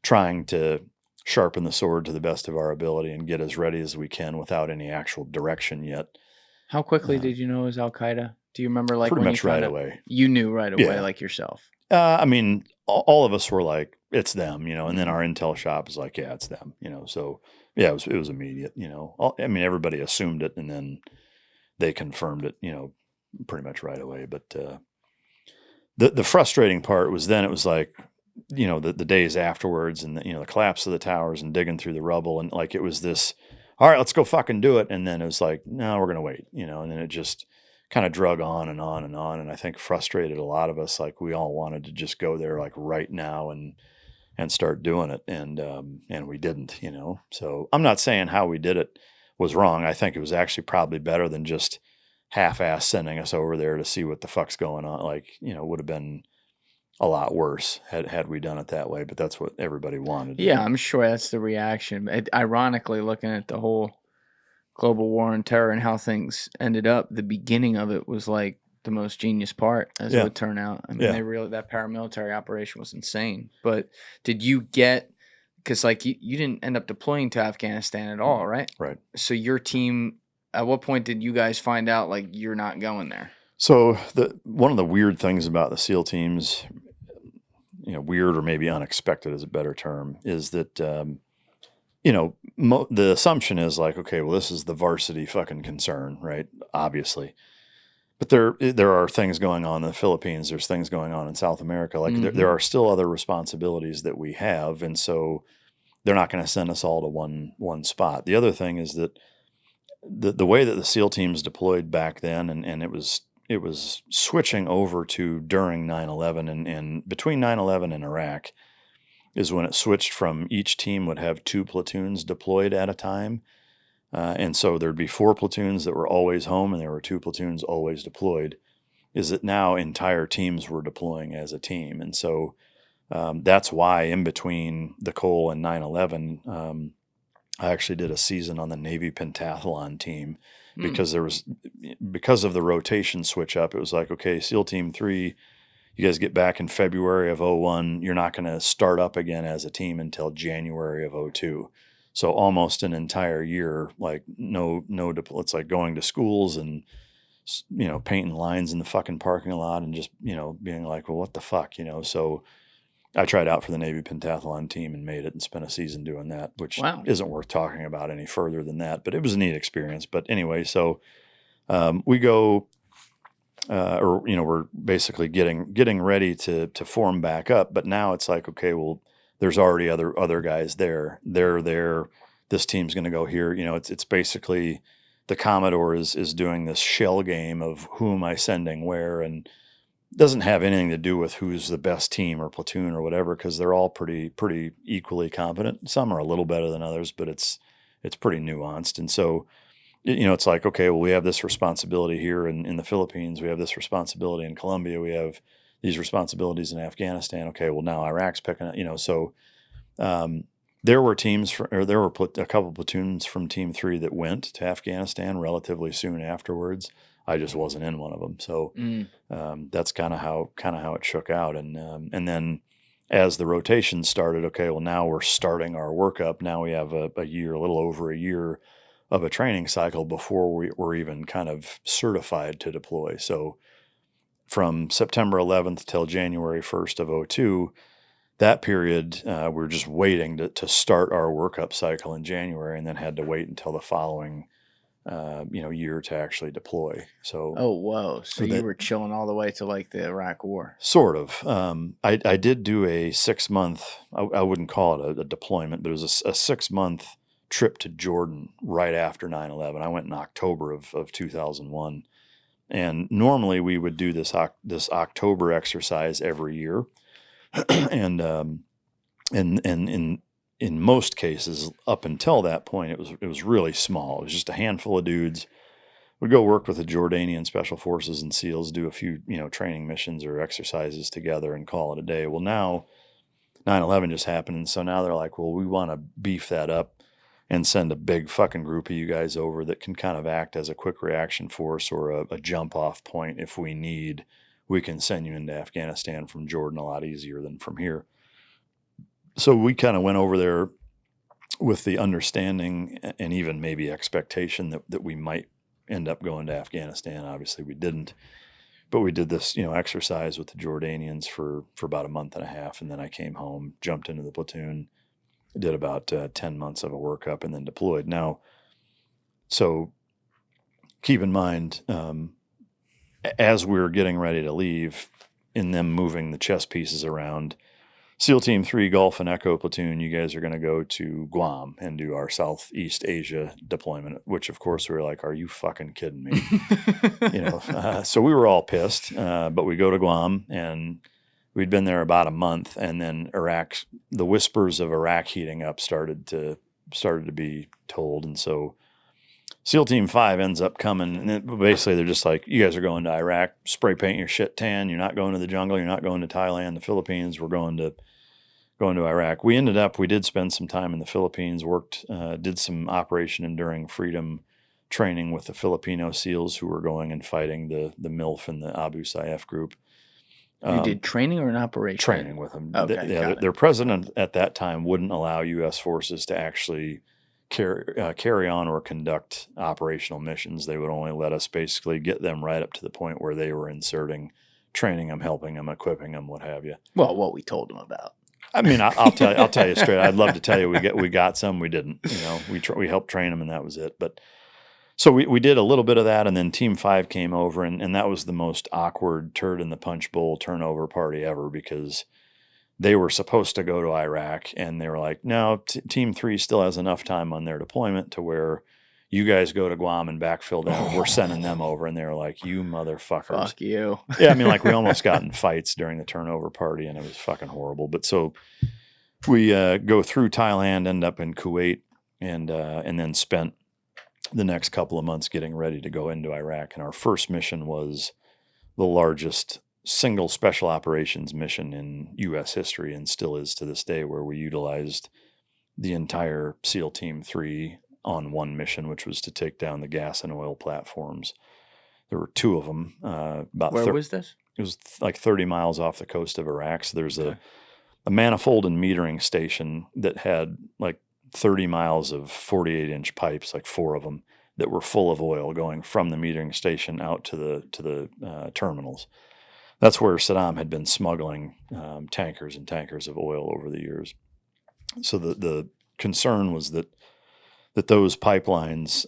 trying to sharpen the sword to the best of our ability and get as ready as we can without any actual direction yet. How quickly did you know it was Al Qaeda? Do you remember like Pretty when much you found right out? away. You knew right away, Yeah. like yourself. I mean, all of us were like, it's them, and then our intel shop was like, yeah, it's them, so yeah, it was immediate, I mean, everybody assumed it and then they confirmed it, pretty much right away. But the frustrating part was then it was like, the days afterwards and the collapse of the towers and digging through the rubble. And like, it was this, all right, let's go fucking do it. And then it was like, no, we're going to wait, and then it just kind of drug on and on and on. And I think frustrated a lot of us. Like we all wanted to just go there like right now and start doing it. And we didn't, so I'm not saying how we did it was wrong. I think it was actually probably better than just half-ass sending us over there to see what the fuck's going on. Like, would have been a lot worse had we done it that way, but that's what everybody wanted. Yeah, I'm sure that's the reaction. Ironically, looking at the whole global war on terror and how things ended up, the beginning of it was like the most genius part, as it would turn out. I mean, that paramilitary operation was insane. But did you get, because like you didn't end up deploying to Afghanistan at all, right? Right. So your team, at what point did you guys find out like you're not going there? So one of the weird things about the SEAL teams, weird or maybe unexpected is a better term, is that, the assumption is like, okay, well, this is the varsity fucking concern, right? Obviously. But there are things going on in the Philippines. There's things going on in South America. Like there are still other responsibilities that we have. And so they're not going to send us all to one spot. The other thing is that the way that the SEAL teams deployed back then, and it was switching over to during 9/11 and between 9/11 and Iraq is when it switched from each team would have 2 platoons deployed at a time. And so there'd be 4 platoons that were always home and there were 2 platoons always deployed. Is that now entire teams were deploying as a team. And so that's why in between the Cole and 9/11, I actually did a season on the Navy pentathlon team because because of the rotation switch up. It was like, okay, SEAL Team 3, you guys get back in February of 01. You're not going to start up again as a team until January of 02. So almost an entire year, like no, it's like going to schools and, painting lines in the fucking parking lot and just, being like, well, what the fuck, so I tried out for the Navy pentathlon team and made it and spent a season doing that, which isn't worth talking about any further than that, but it was a neat experience. But anyway, so we go, we're basically getting ready to form back up. But now it's like, okay, well, there's already other guys there. They're there. This team's going to go here. It's basically the Commodore is doing this shell game of who am I sending where, and doesn't have anything to do with who's the best team or platoon or whatever, because they're all pretty equally competent. Some are a little better than others, but it's pretty nuanced. And so, it's like, okay, well, we have this responsibility here in the Philippines. We have this responsibility in Colombia. We have these responsibilities in Afghanistan. Okay, well, now Iraq's picking up, so there were a couple platoons from Team 3 that went to Afghanistan relatively soon afterwards. I just wasn't in one of them. So that's kind of how it shook out. And then as the rotation started, okay, well, now we're starting our workup. Now we have a little over a year of a training cycle before we're even kind of certified to deploy. So from September 11th till January 1st of 02, that period, we're just waiting to start our workup cycle in January, and then had to wait until the following year to actually deploy. So whoa! So you were chilling all the way to like the Iraq War. Sort of. I did do a 6-month. I wouldn't call it a deployment, but it was a 6-month trip to Jordan right after 9/11. I went in October of 2001, And normally we would do this October exercise every year, and in most cases, up until that point, it was really small. It was just a handful of dudes. We'd go work with the Jordanian Special Forces and SEALs, do a few training missions or exercises together, and call it a day. Well, now 9/11 just happened, and so now they're like, well, we want to beef that up and send a big fucking group of you guys over that can kind of act as a quick reaction force or a jump off point if we need. We can send you into Afghanistan from Jordan a lot easier than from here. So we kind of went over there with the understanding and even maybe expectation that we might end up going to Afghanistan. Obviously we didn't, but we did this, exercise with the Jordanians for about a month and a half. And then I came home, jumped into the platoon, did about 10 months of a workup, and then deployed. Now, so keep in mind, as we were getting ready to leave, in them moving the chess pieces around, SEAL Team 3 Gulf and Echo Platoon, you guys are going to go to Guam and do our Southeast Asia deployment, which, of course, we were like, are you fucking kidding me? So we were all pissed, but we go to Guam, and we'd been there about a month, and then the whispers of Iraq heating up started to be told, and so SEAL Team 5 ends up coming, and basically they're just like, you guys are going to Iraq, spray paint your shit tan, you're not going to the jungle, you're not going to Thailand, the Philippines, we're going to Iraq. We did spend some time in the Philippines, did some Operation Enduring Freedom training with the Filipino SEALs who were going and fighting the MILF and the Abu Sayyaf group. You did training or an operation? Training with them. Okay, their president at that time wouldn't allow U.S. forces to actually carry on or conduct operational missions. They would only let us basically get them right up to the point where they were inserting, training them, helping them, equipping them, what have you. Well, what we told them about. I mean, I'll tell you straight. I'd love to tell you we got some, we didn't. We helped train them, and that was it. But so we did a little bit of that, and then Team 5 came over, and that was the most awkward turd in the punch bowl turnover party ever, because they were supposed to go to Iraq, and they were like, no, Team 3 still has enough time on their deployment to where you guys go to Guam and backfill them. We're sending them over. And they were like, you motherfuckers. Fuck you. Yeah, I mean, like we almost got in fights during the turnover party, and it was fucking horrible. But so we go through Thailand, end up in Kuwait, and then spent the next couple of months getting ready to go into Iraq. And our first mission was the largest single special operations mission in U.S. history, and still is to this day, where we utilized the entire SEAL Team 3 on one mission, which was to take down the gas and oil platforms. There were two of them. Where was this? It was like 30 miles off the coast of Iraq. So there's a manifold and metering station that had like 30 miles of 48-inch pipes, like four of them, that were full of oil going from the metering station out to the terminals. That's where Saddam had been smuggling tankers and tankers of oil over the years. So the concern was that those pipelines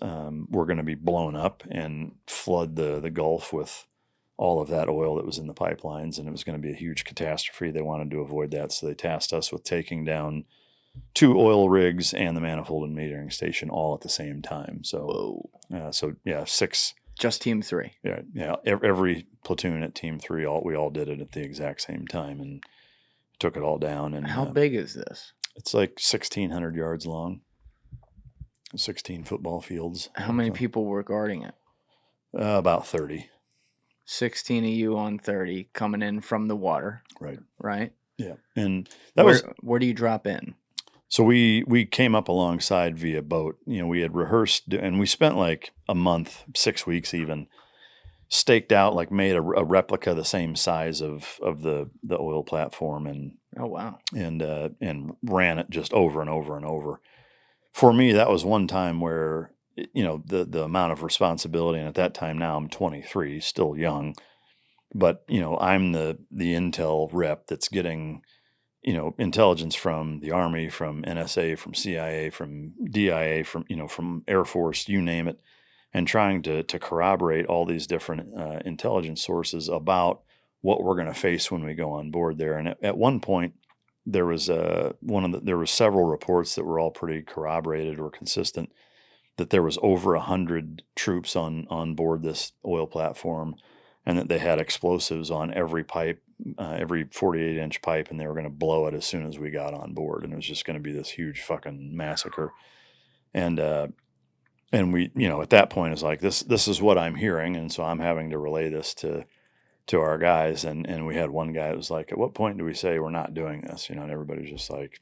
were going to be blown up and flood the Gulf with all of that oil that was in the pipelines, and it was going to be a huge catastrophe. They wanted to avoid that, so they tasked us with taking down 2 oil rigs and the manifold and metering station all at the same time. So, whoa. 6. Just Team 3. Yeah. Every platoon at Team 3, we all did it at the exact same time and took it all down. And how big is this? It's like 1,600 yards long, 16 football fields. How many people were guarding it? About 30. 16 of you on 30 coming in from the water. Right? Yeah. And where do you drop in? So we came up alongside via boat. We had rehearsed, and we spent like a month, 6 weeks even, staked out, like made a replica the same size of the oil platform, and oh wow, and ran it just over and over and over. For me, that was one time where the amount of responsibility, and at that time, now I'm 23, still young, but I'm the intel rep that's getting intelligence from the Army, from NSA, from CIA, from DIA, from Air Force, you name it, and trying to corroborate all these different intelligence sources about what we're going to face when we go on board there. And at one point, there was several reports that were all pretty corroborated or consistent that there was over 100 troops on board this oil platform, and that they had explosives on every pipe, every 48-inch pipe, and they were going to blow it as soon as we got on board, and it was just going to be this huge fucking massacre. And we, at that point, it's like this is what I'm hearing, and so I'm having to relay this to our guys, and we had one guy that was like, at what point do we say we're not doing this? And everybody's just like,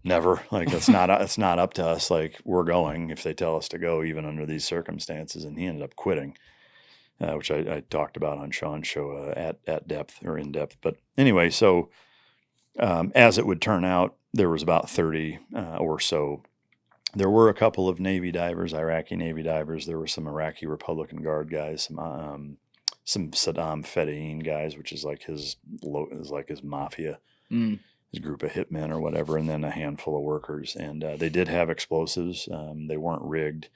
never. Like, it's not up to us. Like, we're going if they tell us to go, even under these circumstances. And he ended up quitting, which I talked about on Sean's show at depth or in depth. But anyway, so as it would turn out, there was about 30 or so. There were a couple of Navy divers, Iraqi Navy divers. There were some Iraqi Republican Guard guys, some Saddam Fedayeen guys, which is like his mafia, his group of hitmen or whatever, and then a handful of workers. And they did have explosives. They weren't rigged.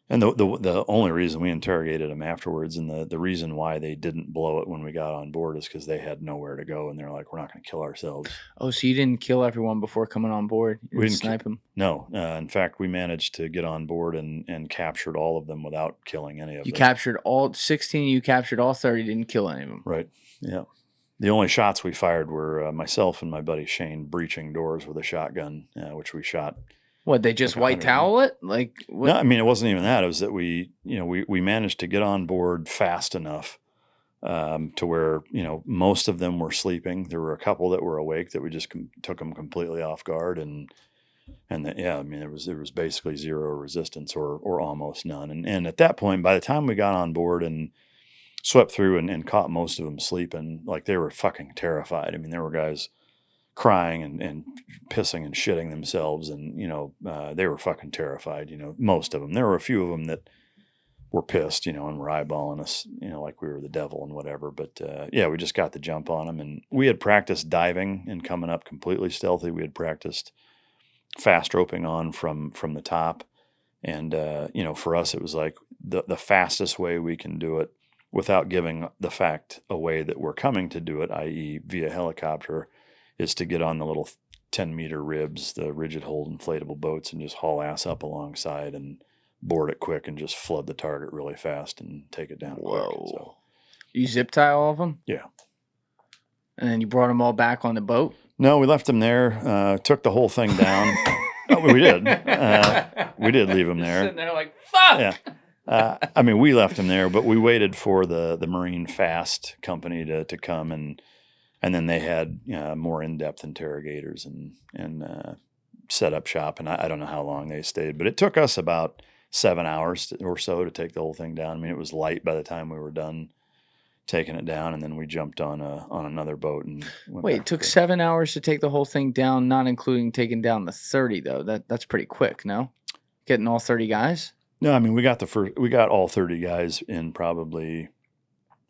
And the only reason we interrogated them afterwards, and the reason why they didn't blow it when we got on board, is because they had nowhere to go, and they're like, we're not going to kill ourselves. Oh, so you didn't kill everyone before coming on board? You didn't snipe them? No. In fact, we managed to get on board and captured all of them without killing any of them. You captured all 16, you captured all 30, didn't kill any of them? Right, yeah. The only shots we fired were myself and my buddy Shane breaching doors with a shotgun, which we shot. What, they just white towel it? Like, what? No, I mean, it wasn't even that. It was that we managed to get on board fast enough to where, most of them were sleeping. There were a couple that were awake that we just took them completely off guard. And there was basically zero resistance or almost none. And at that point, by the time we got on board and swept through and caught most of them sleeping, like, they were fucking terrified. I mean, there were guys crying and pissing and shitting themselves, and they were fucking terrified. Most of them. There were a few of them that were pissed, and were eyeballing us, like we were the devil and whatever. But we just got the jump on them, and we had practiced diving and coming up completely stealthy. We had practiced fast roping on from the top, and for us it was like the fastest way we can do it without giving the fact away that we're coming to do it, i.e. via helicopter, is to get on the little 10-meter ribs, the rigid hold inflatable boats, and just haul ass up alongside and board it quick and just flood the target really fast and take it down. Whoa. Quick. So, you zip tie all of them? Yeah. And then you brought them all back on the boat? No, we left them there, took the whole thing down. Oh, we did. We did leave them there. Sitting there like, fuck! Yeah. We left them there, but we waited for the Marine Fast company to come, and then they had more in-depth interrogators and set up shop. And I don't know how long they stayed, but it took us about 7 hours or so to take the whole thing down. It was light by the time we were done taking it down, and then we jumped on another boat and went. Wait, it took 7 hours to take the whole thing down, not including taking down the 30 though. That's pretty quick, no? Getting all 30 guys? No, we got all 30 guys in probably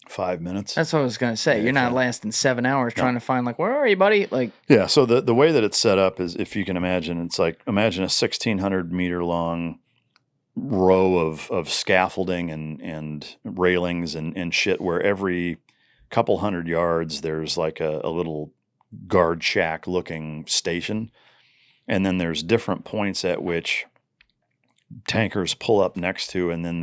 5 minutes. That's what I was gonna say. You're not lasting 7 hours trying to find, like, where are you, buddy? Like, yeah. So the way that it's set up is, if you can imagine, it's like, imagine a 1,600 meter long row of scaffolding and railings and shit, where every couple hundred yards there's like a little guard shack looking station, and then there's different points at which tankers pull up next to, and then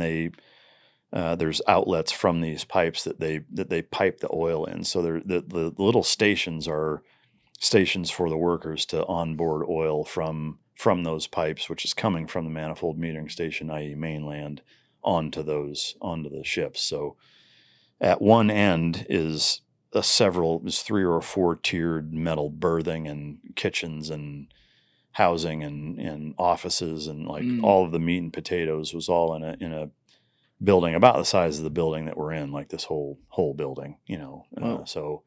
there's outlets from these pipes that they pipe the oil in. So the little stations are stations for the workers to onboard oil from those pipes, which is coming from the manifold metering station, i.e. mainland, onto the ships. So at one end is 3 or 4 tiered metal berthing and kitchens and housing and offices, and like all of the meat and potatoes was all in a building about the size of the building that we're in, like this whole building, so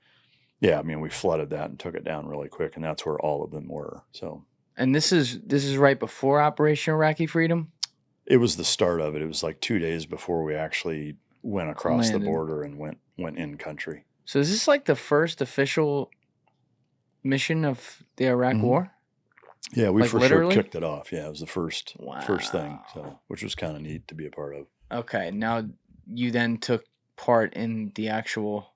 yeah, we flooded that and took it down really quick, and that's where all of them were. So, and this is right before Operation Iraqi Freedom? It was the start of it. It was like 2 days before we actually went across the border and went in country. So is this like the first official mission of the Iraq War? Yeah, we for sure kicked it off. Yeah, it was the first thing, so, which was kind of neat to be a part of. Okay, now you then took part in the actual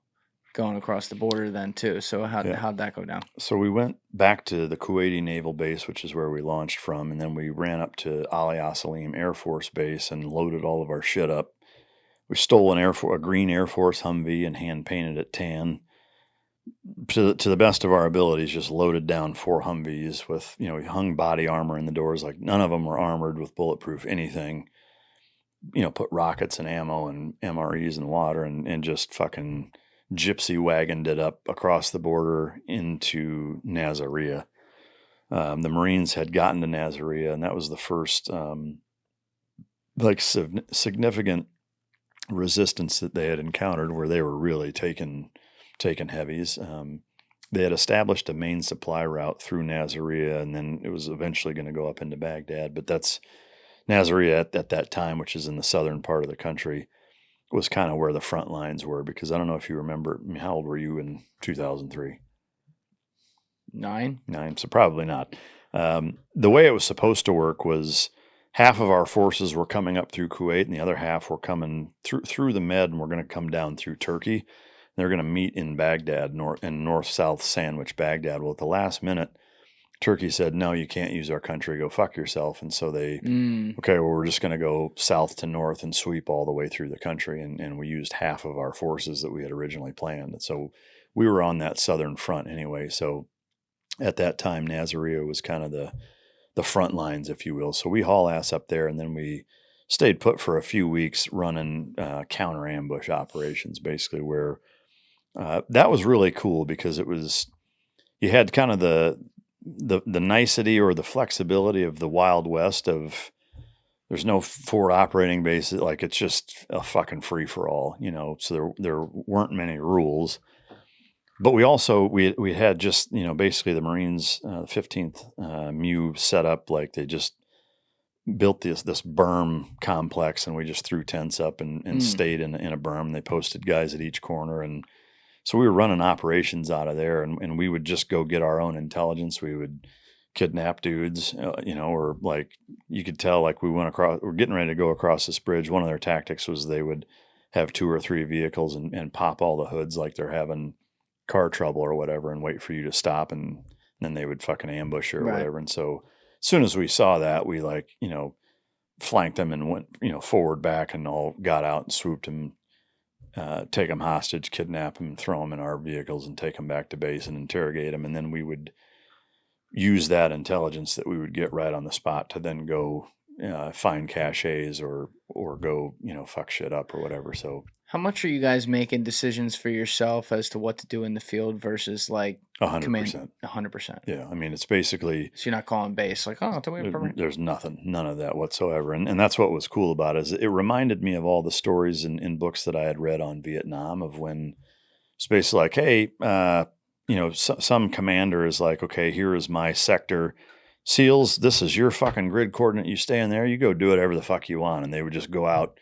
going across the border then too. So how'd that go down? So we went back to the Kuwaiti Naval Base, which is where we launched from, and then we ran up to Ali Asalim Air Force Base and loaded all of our shit up. We stole a green Air Force Humvee and hand painted it tan. To the best of our abilities, just loaded down 4 Humvees with, we hung body armor in the doors. Like none of them were armored with bulletproof anything. Put rockets and ammo and MREs and water and just fucking gypsy wagoned it up across the border into Nasiriyah. The Marines had gotten to Nasiriyah, and that was the first significant resistance that they had encountered, where they were really taking heavies. They had established a main supply route through Nasiriyah, and then it was eventually going to go up into Baghdad. But that's Nasiriyah at that time, which is in the southern part of the country, was kind of where the front lines were. Because I don't know if you remember, how old were you in 2003? 9, so probably not. The way it was supposed to work was half of our forces were coming up through Kuwait, and the other half were coming through the Med, and we're going to come down through Turkey. They're going to meet in Baghdad, north-south sandwich Baghdad. Well, at the last minute, Turkey said, no, you can't use our country, go fuck yourself. And so we're just going to go south to north and sweep all the way through the country. And we used half of our forces that we had originally planned. And so we were on that southern front anyway. So at that time, Nasiriyah was kind of the front lines, if you will. So we haul ass up there, and then we stayed put for a few weeks running counter ambush operations, basically, where that was really cool because you had kind of the nicety or the flexibility of the Wild West of there's no forward operating bases. Like it's just a fucking free for all, so there weren't many rules. But we also, we had just, basically the Marines, 15th MU set up, like they just built this berm complex, and we just threw tents up and stayed in a berm. They posted guys at each corner, and so we were running operations out of there, and we would just go get our own intelligence. We would kidnap dudes, or like you could tell, like we're getting ready to go across this bridge. One of their tactics was they would have 2 or 3 vehicles and pop all the hoods like they're having car trouble or whatever, and wait for you to stop, and then they would fucking ambush you or whatever. And so as soon as we saw that, we flanked them and went, forward back, and all got out and swooped them. Take them hostage, kidnap them, throw them in our vehicles, and take them back to base and interrogate them. And then we would use that intelligence that we would get right on the spot to then go find caches or go, fuck shit up or whatever. So how much are you guys making decisions for yourself as to what to do in the field versus like 100%? 100%. Yeah. I mean, it's basically, so you're not calling base like, oh, there's none of that whatsoever. And that's what was cool about it, is it reminded me of all the stories in books that I had read on Vietnam, of when it's basically like, hey, some commander is like, okay, here is my sector. SEALs, this is your fucking grid coordinate. You stay in there, you go do whatever the fuck you want. And they would just go out,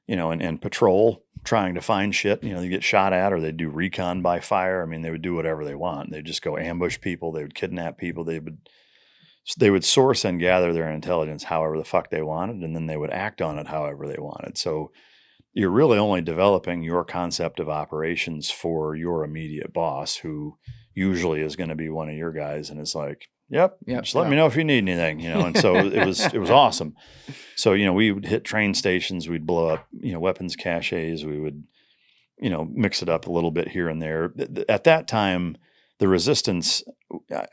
and patrol, trying to find shit, you get shot at, or they'd do recon by fire. I mean, they would do whatever they want. They'd just go ambush people. They would kidnap people. They would source and gather their intelligence however the fuck they wanted, and then they would act on it however they wanted. So you're really only developing your concept of operations for your immediate boss, who usually is going to be one of your guys, and is like, Yep. Just let me know if you need anything, and so it was awesome. So, we would hit train stations, we'd blow up, weapons caches, we would, mix it up a little bit here and there. At that time, the resistance,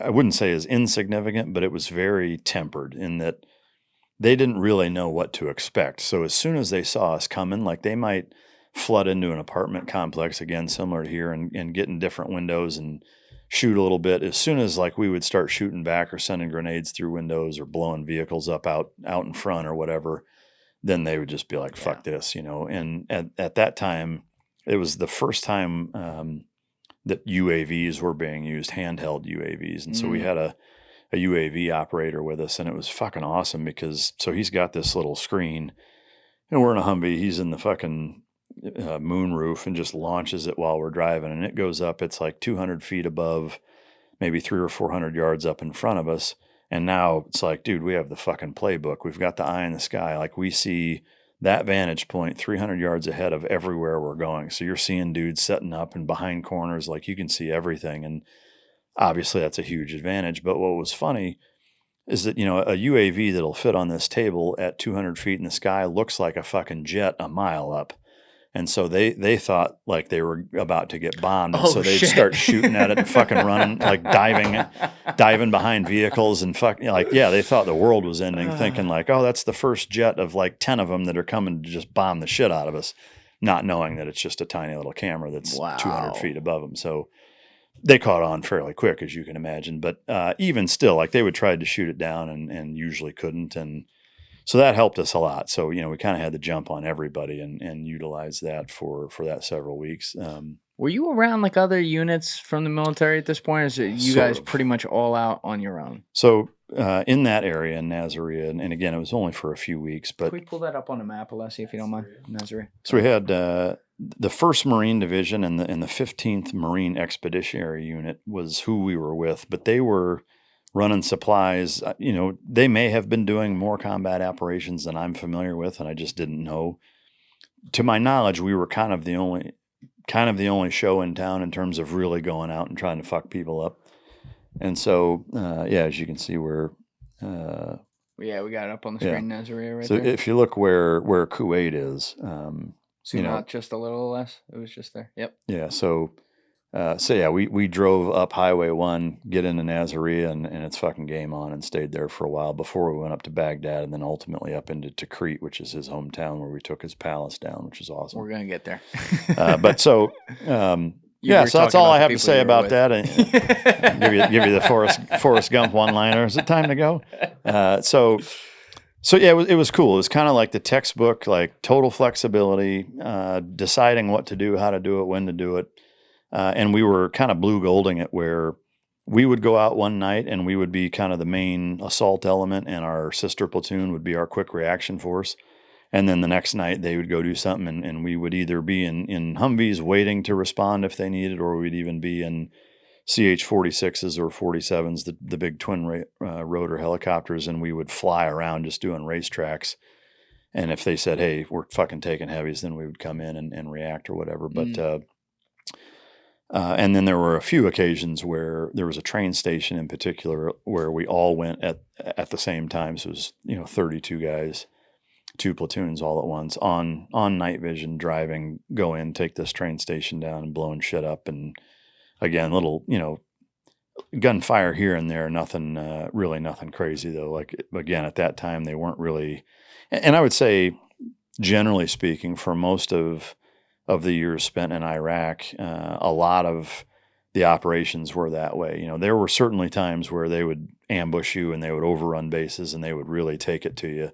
I wouldn't say is insignificant, but it was very tempered in that they didn't really know what to expect. So as soon as they saw us coming, like they might flood into an apartment complex, again, similar to here, and get in different windows and shoot a little bit. As soon as like we would start shooting back or sending grenades through windows or blowing vehicles up out in front or whatever, then they would just be like, fuck this, And at that time, it was the first time that UAVs were being used, handheld UAVs. And so we had a UAV operator with us, and it was fucking awesome because, so he's got this little screen, and we're in a Humvee, he's in the fucking moon roof, and just launches it while we're driving, and it goes up. It's like 200 feet above, maybe 300 or 400 yards up in front of us. And now it's like, dude, we have the fucking playbook. We've got the eye in the sky. Like we see that vantage point 300 yards ahead of everywhere we're going. So you're seeing dudes setting up and behind corners, like you can see everything. And obviously that's a huge advantage. But what was funny is that, a UAV that'll fit on this table at 200 feet in the sky looks like a fucking jet a mile up. And so they thought like they were about to get bombed. And so they'd start shooting at it and fucking running, like diving behind vehicles and they thought the world was ending, thinking like, oh, that's the first jet of like 10 of them that are coming to just bomb the shit out of us, not knowing that it's just a tiny little camera that's 200 feet above them. So they caught on fairly quick, as you can imagine. But even still, like they would try to shoot it down and usually couldn't. And so that helped us a lot. So, we kind of had to jump on everybody and utilize that for that several weeks. Were you around like other units from the military at this point? Or is it you guys pretty much all out on your own? So in that area in Nazareth, and again, it was only for a few weeks. But can we pull that up on the map, Alessi, if you don't mind? Nazareth. So we had the 1st Marine Division and the 15th Marine Expeditionary Unit was who we were with, but they were running supplies. They may have been doing more combat operations than I'm familiar with, and I just didn't know. To my knowledge, we were kind of the only show in town in terms of really going out and trying to fuck people up. And so, as you can see, we're we got it up on the screen, Nazareth, right so there. if you look where Kuwait is, not just a little less. It was just there. Yep. Yeah. So we drove up Highway 1, get into Nazareth, and it's fucking game on, and stayed there for a while before we went up to Baghdad, and then ultimately up into Tikrit, which is his hometown, where we took his palace down, which is awesome. We're going to get there. So that's all I have to say about that. And give you the Forrest Gump one-liner. Is it time to go? It was cool. It was kind of like the textbook, like total flexibility, deciding what to do, how to do it, when to do it. And we were kind of blue golding it, where we would go out one night and we would be kind of the main assault element, and our sister platoon would be our quick reaction force. And then the next night they would go do something, and we would either be in Humvees waiting to respond if they needed, or we'd even be in CH-46s or 47s, the big twin rotor helicopters, and we would fly around just doing racetracks. And if they said, hey, we're fucking taking heavies, then we would come in and react or whatever. But and then there were a few occasions where there was a train station in particular where we all went at the same time. So it was 32 guys, 2 platoons all at once on night vision, driving, go in, take this train station down, and blowing shit up. And again, little gunfire here and there, nothing really nothing crazy though. Like again, at that time they weren't really, and I would say generally speaking, for most of the years spent in Iraq, a lot of the operations were that way. There were certainly times where they would ambush you and they would overrun bases and they would really take it to you.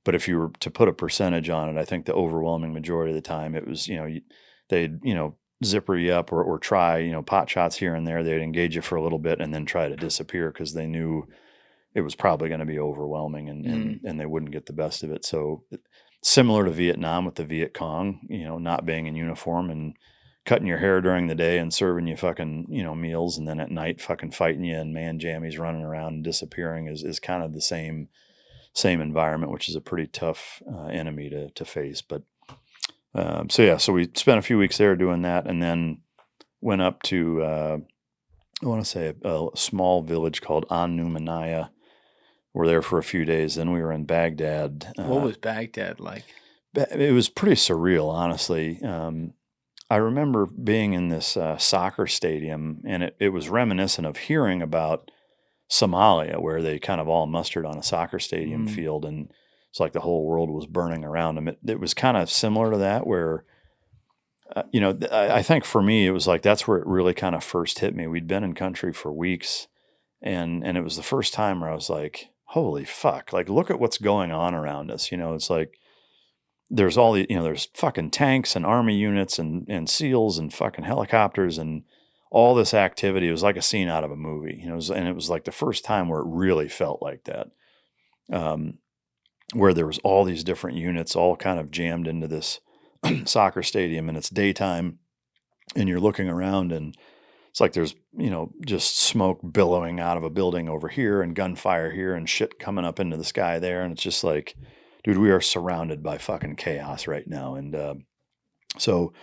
But if you were to put a percentage on it, I think the overwhelming majority of the time it was, they'd, zipper you up or try, pot shots here and there. They'd engage you for a little bit and then try to disappear because they knew it was probably going to be overwhelming and they wouldn't get the best of it. So similar to Vietnam with the Viet Cong, not being in uniform and cutting your hair during the day and serving you fucking, meals, and then at night fucking fighting you and man jammies running around and disappearing is kind of the same environment, which is a pretty tough enemy to face. But so we spent a few weeks there doing that, and then went up to I want to say a small village called Numbness. We're there for a few days. Then we were in Baghdad. What was Baghdad like? It was pretty surreal, honestly. I remember being in this soccer stadium, and it was reminiscent of hearing about Somalia, where they kind of all mustered on a soccer stadium field, and it's like the whole world was burning around them. It was kind of similar to that, where, I think for me, it was like that's where it really kind of first hit me. We'd been in country for weeks, and it was the first time where I was like, holy fuck, like, look at what's going on around us. It's like there's all the, there's fucking tanks and army units and SEALs and fucking helicopters and all this activity. It was like a scene out of a movie, and it was like the first time where it really felt like that, where there was all these different units all kind of jammed into this soccer stadium, and it's daytime, and you're looking around, and it's like there's, just smoke billowing out of a building over here and gunfire here and shit coming up into the sky there. And it's just like dude, we are surrounded by fucking chaos right now. And so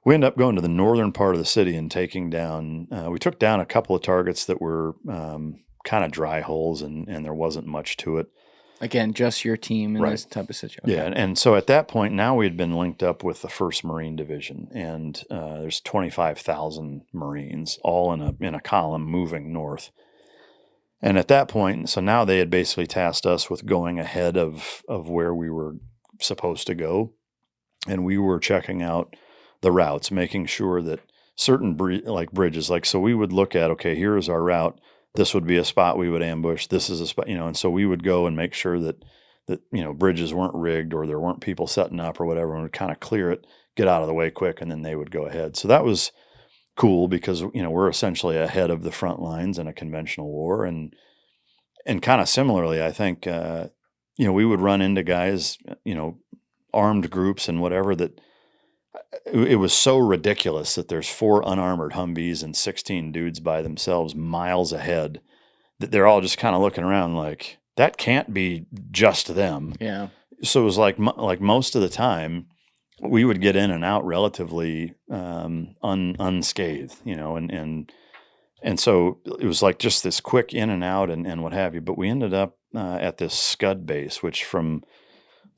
we end up going to the northern part of the city and taking down, we took down a couple of targets that were kind of dry holes, and there wasn't much to it. Again, just your team in Right. this type of situation. Yeah, and so at that point, now we had been linked up with the 1st Marine Division, and there's 25,000 Marines all in a column moving north. And at that point, so now they had basically tasked us with going ahead of where we were supposed to go, and we were checking out the routes, making sure that certain bridges, so we would look at, okay, here is our route. This would be a spot we would ambush. This is a spot, and so we would go and make sure that bridges weren't rigged or there weren't people setting up or whatever, and would kind of clear it, get out of the way quick, and then they would go ahead. So that was cool because, we're essentially ahead of the front lines in a conventional war. And kind of similarly, I think, we would run into guys, armed groups and whatever, that it was so ridiculous that there's 4 unarmored Humvees and 16 dudes by themselves miles ahead, that they're all just kind of looking around like, that can't be just them. Yeah. So it was like most of the time we would get in and out relatively unscathed, and so it was like just this quick in and out and what have you. But we ended up at this Scud base, which from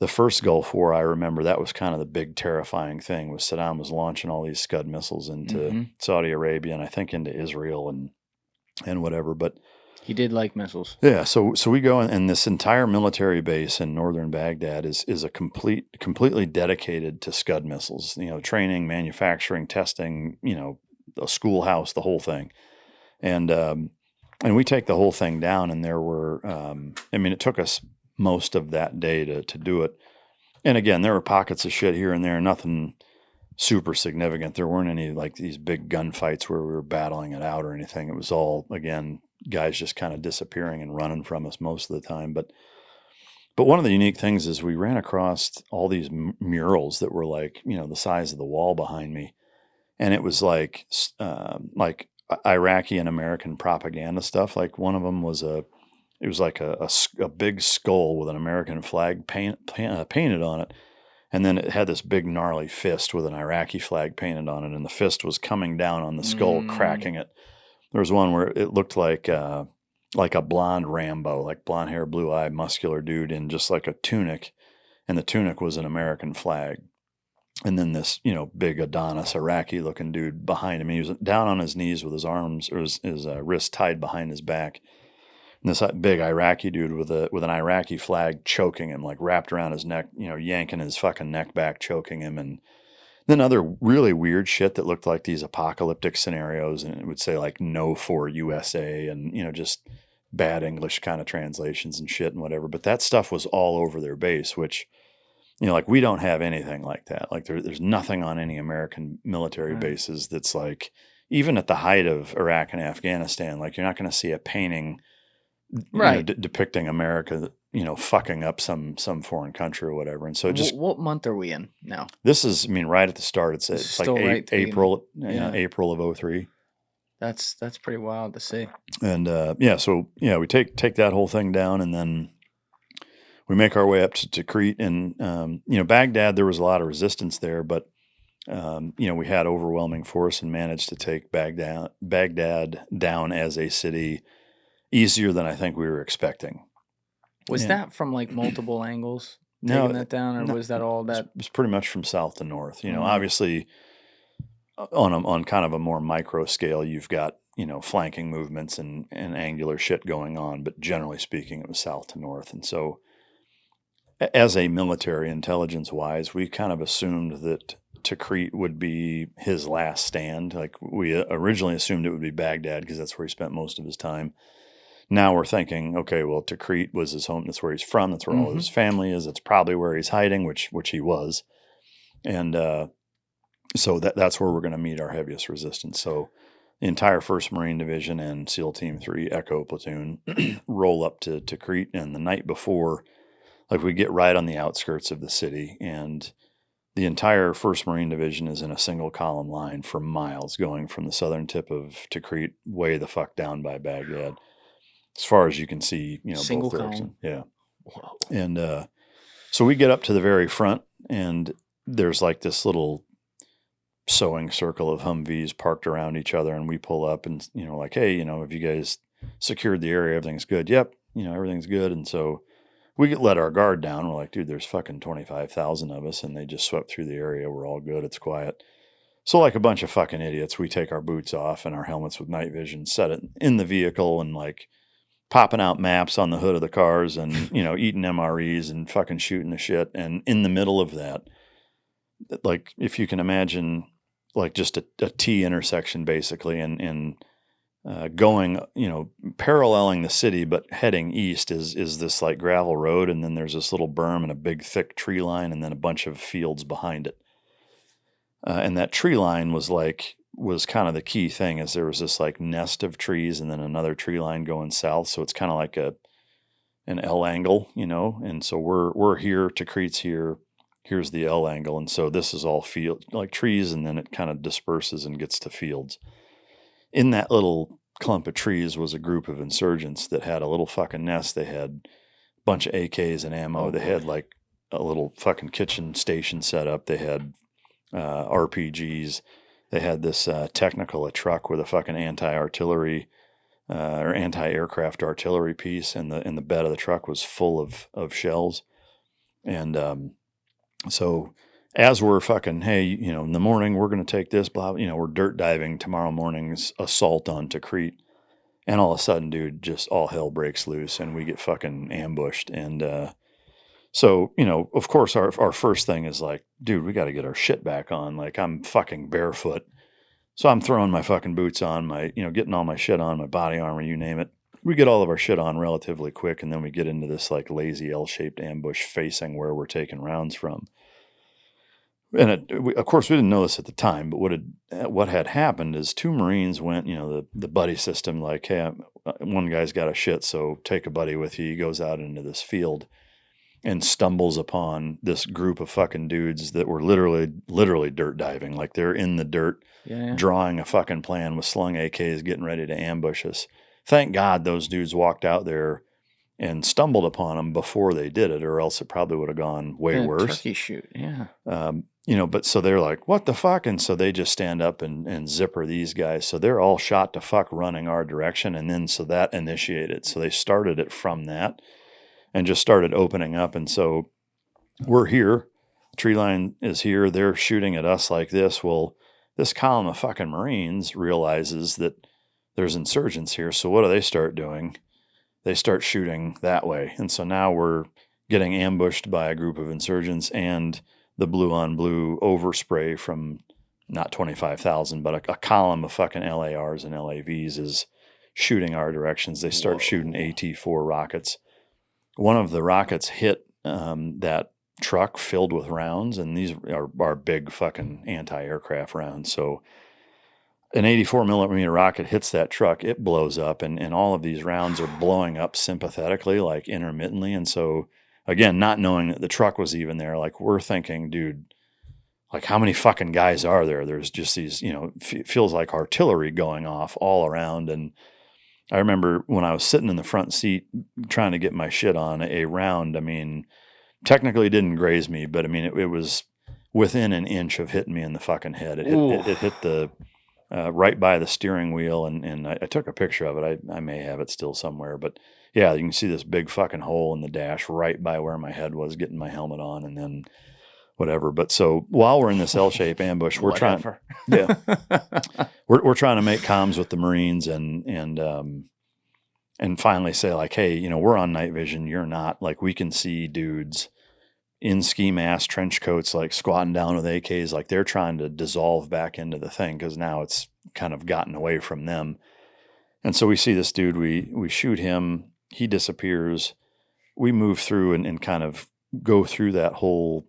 the first Gulf War, I remember that was kind of the big terrifying thing, was Saddam was launching all these Scud missiles into Saudi Arabia and I think into Israel and whatever. But he did like missiles. Yeah, so we go and this entire military base in northern Baghdad is a completely dedicated to Scud missiles. Training, manufacturing, testing. A schoolhouse, the whole thing, and we take the whole thing down. And there were, it took us most of that day to do it. And again, there were pockets of shit here and there, nothing super significant. There weren't any like these big gunfights where we were battling it out or anything. It was all, again, guys just kind of disappearing and running from us most of the time. But one of the unique things is we ran across all these murals that were like, the size of the wall behind me. And it was like Iraqi and American propaganda stuff. Like one of them was a big skull with an American flag painted on it. And then it had this big gnarly fist with an Iraqi flag painted on it. And the fist was coming down on the skull, cracking it. There was one where it looked like a blonde Rambo, like blonde hair, blue eye, muscular dude in just like a tunic. And the tunic was an American flag. And then this, big Adonis Iraqi looking dude behind him. He was down on his knees with his arms or his wrists tied behind his back. And this big Iraqi dude with an Iraqi flag choking him, like wrapped around his neck, yanking his fucking neck back, choking him. And then other really weird shit that looked like these apocalyptic scenarios, and it would say like "No for USA" and just bad English kind of translations and shit and whatever. But that stuff was all over their base, which like we don't have anything like that. Like there's nothing on any American military bases that's like, even at the height of Iraq and Afghanistan, like you're not going to see a painting depicting America, fucking up some foreign country or whatever. And so just what month are we in now? This is, right at the start. It's like right April, April of 2003. That's pretty wild to see. And we take that whole thing down, and then we make our way up to Crete. And Baghdad, there was a lot of resistance there, but we had overwhelming force and managed to take Baghdad down as a city easier than I think we were expecting. Was that from like multiple angles No, taking that down, or was that all that? It was pretty much from south to north. Obviously on kind of a more micro scale, you've got, flanking movements and angular shit going on, but generally speaking, it was south to north. And so as a military intelligence wise, we kind of assumed that Tikrit would be his last stand. Like we originally assumed it would be Baghdad because that's where he spent most of his time. Now we're thinking, okay, well, Tikrit was his home. That's where he's from. That's where all of his family is. It's probably where he's hiding, which he was. And so that's where we're going to meet our heaviest resistance. So the entire 1st Marine Division and SEAL Team 3 Echo Platoon roll up to Tikrit. And the night before, like we get right on the outskirts of the city, and the entire 1st Marine Division is in a single column line for miles, going from the southern tip of Tikrit way the fuck down by Baghdad. As far as you can see, Single both column. directions. Yeah. Whoa. And So we get up to the very front, and there's like this little sewing circle of Humvees parked around each other, and we pull up and, like, hey, have you guys secured the area? Everything's good. Yep. Everything's good. And so we let our guard down. We're like, dude, there's fucking 25,000 of us, and they just swept through the area. We're all good. It's quiet. So like a bunch of fucking idiots, we take our boots off and our helmets with night vision, set it in the vehicle, and like popping out maps on the hood of the cars and, eating MREs and fucking shooting the shit. And in the middle of that, like, if you can imagine, like just a T intersection basically, and going, paralleling the city, but heading east is this like gravel road. And then there's this little berm and a big thick tree line, and then a bunch of fields behind it. And that tree line was kind of the key thing, is there was this like nest of trees and then another tree line going south. So it's kind of like an L angle, and so we're here, Tikrit's here, here's the L angle. And so this is all field, like trees, and then it kind of disperses and gets to fields. In that little clump of trees was a group of insurgents that had a little fucking nest. They had a bunch of AKs and ammo. They had like a little fucking kitchen station set up. They had RPGs. They had this Technical, a truck with a fucking anti-artillery or anti-aircraft artillery piece, and the bed of the truck was full of shells. And so as we're fucking, hey, in the morning we're going to take this, blah, we're dirt diving tomorrow morning's assault on Tikrit. And all of a sudden, dude, just all hell breaks loose, and we get fucking ambushed. And so, of course, our first thing is like, dude, we got to get our shit back on. Like, I'm fucking barefoot. So I'm throwing my fucking boots on, getting all my shit on, my body armor, you name it. We get all of our shit on relatively quick, and then we get into this like lazy L-shaped ambush facing where we're taking rounds from. And of course, we didn't know this at the time, but what had happened is two Marines went, the buddy system, like, hey, one guy's got a shit, so take a buddy with you. He goes out into this field and stumbles upon this group of fucking dudes that were literally dirt diving. Like, they're in the dirt, drawing a fucking plan with slung AKs, getting ready to ambush us. Thank God those dudes walked out there and stumbled upon them before they did it, or else it probably would have gone way worse. Turkey shoot, yeah. But so they're like, what the fuck? And so they just stand up and zipper these guys. So they're all shot to fuck running our direction. And then so that initiated. So they started it from that and just started opening up. And so we're here. Tree line is here. They're shooting at us like this. Well, this column of fucking Marines realizes that there's insurgents here. So what do they start doing? They start shooting that way. And so now we're getting ambushed by a group of insurgents, and the blue on blue overspray from not 25,000, but a column of fucking LARs and LAVs is shooting our directions. They start shooting AT-4 rockets. One of the rockets hit that truck filled with rounds, and these are big fucking anti-aircraft rounds. So an 84 millimeter rocket hits that truck, it blows up, and all of these rounds are blowing up sympathetically, like intermittently. And so, again, not knowing that the truck was even there, like, we're thinking, dude, like, how many fucking guys are there? There's just these, feels like artillery going off all around. And I remember when I was sitting in the front seat trying to get my shit on, a round, technically didn't graze me, but it was within an inch of hitting me in the fucking head. It hit the right by the steering wheel, and I took a picture of it. I may have it still somewhere, but yeah, you can see this big fucking hole in the dash right by where my head was, getting my helmet on, and then whatever. But so while we're in this L-shaped ambush, we're trying to make comms with the Marines and finally say, like, hey, we're on night vision, you're not. Like, we can see dudes in ski mask, trench coats, like squatting down with AKs, like they're trying to dissolve back into the thing, because now it's kind of gotten away from them. And so we see this dude, we shoot him, he disappears. We move through and kind of go through that whole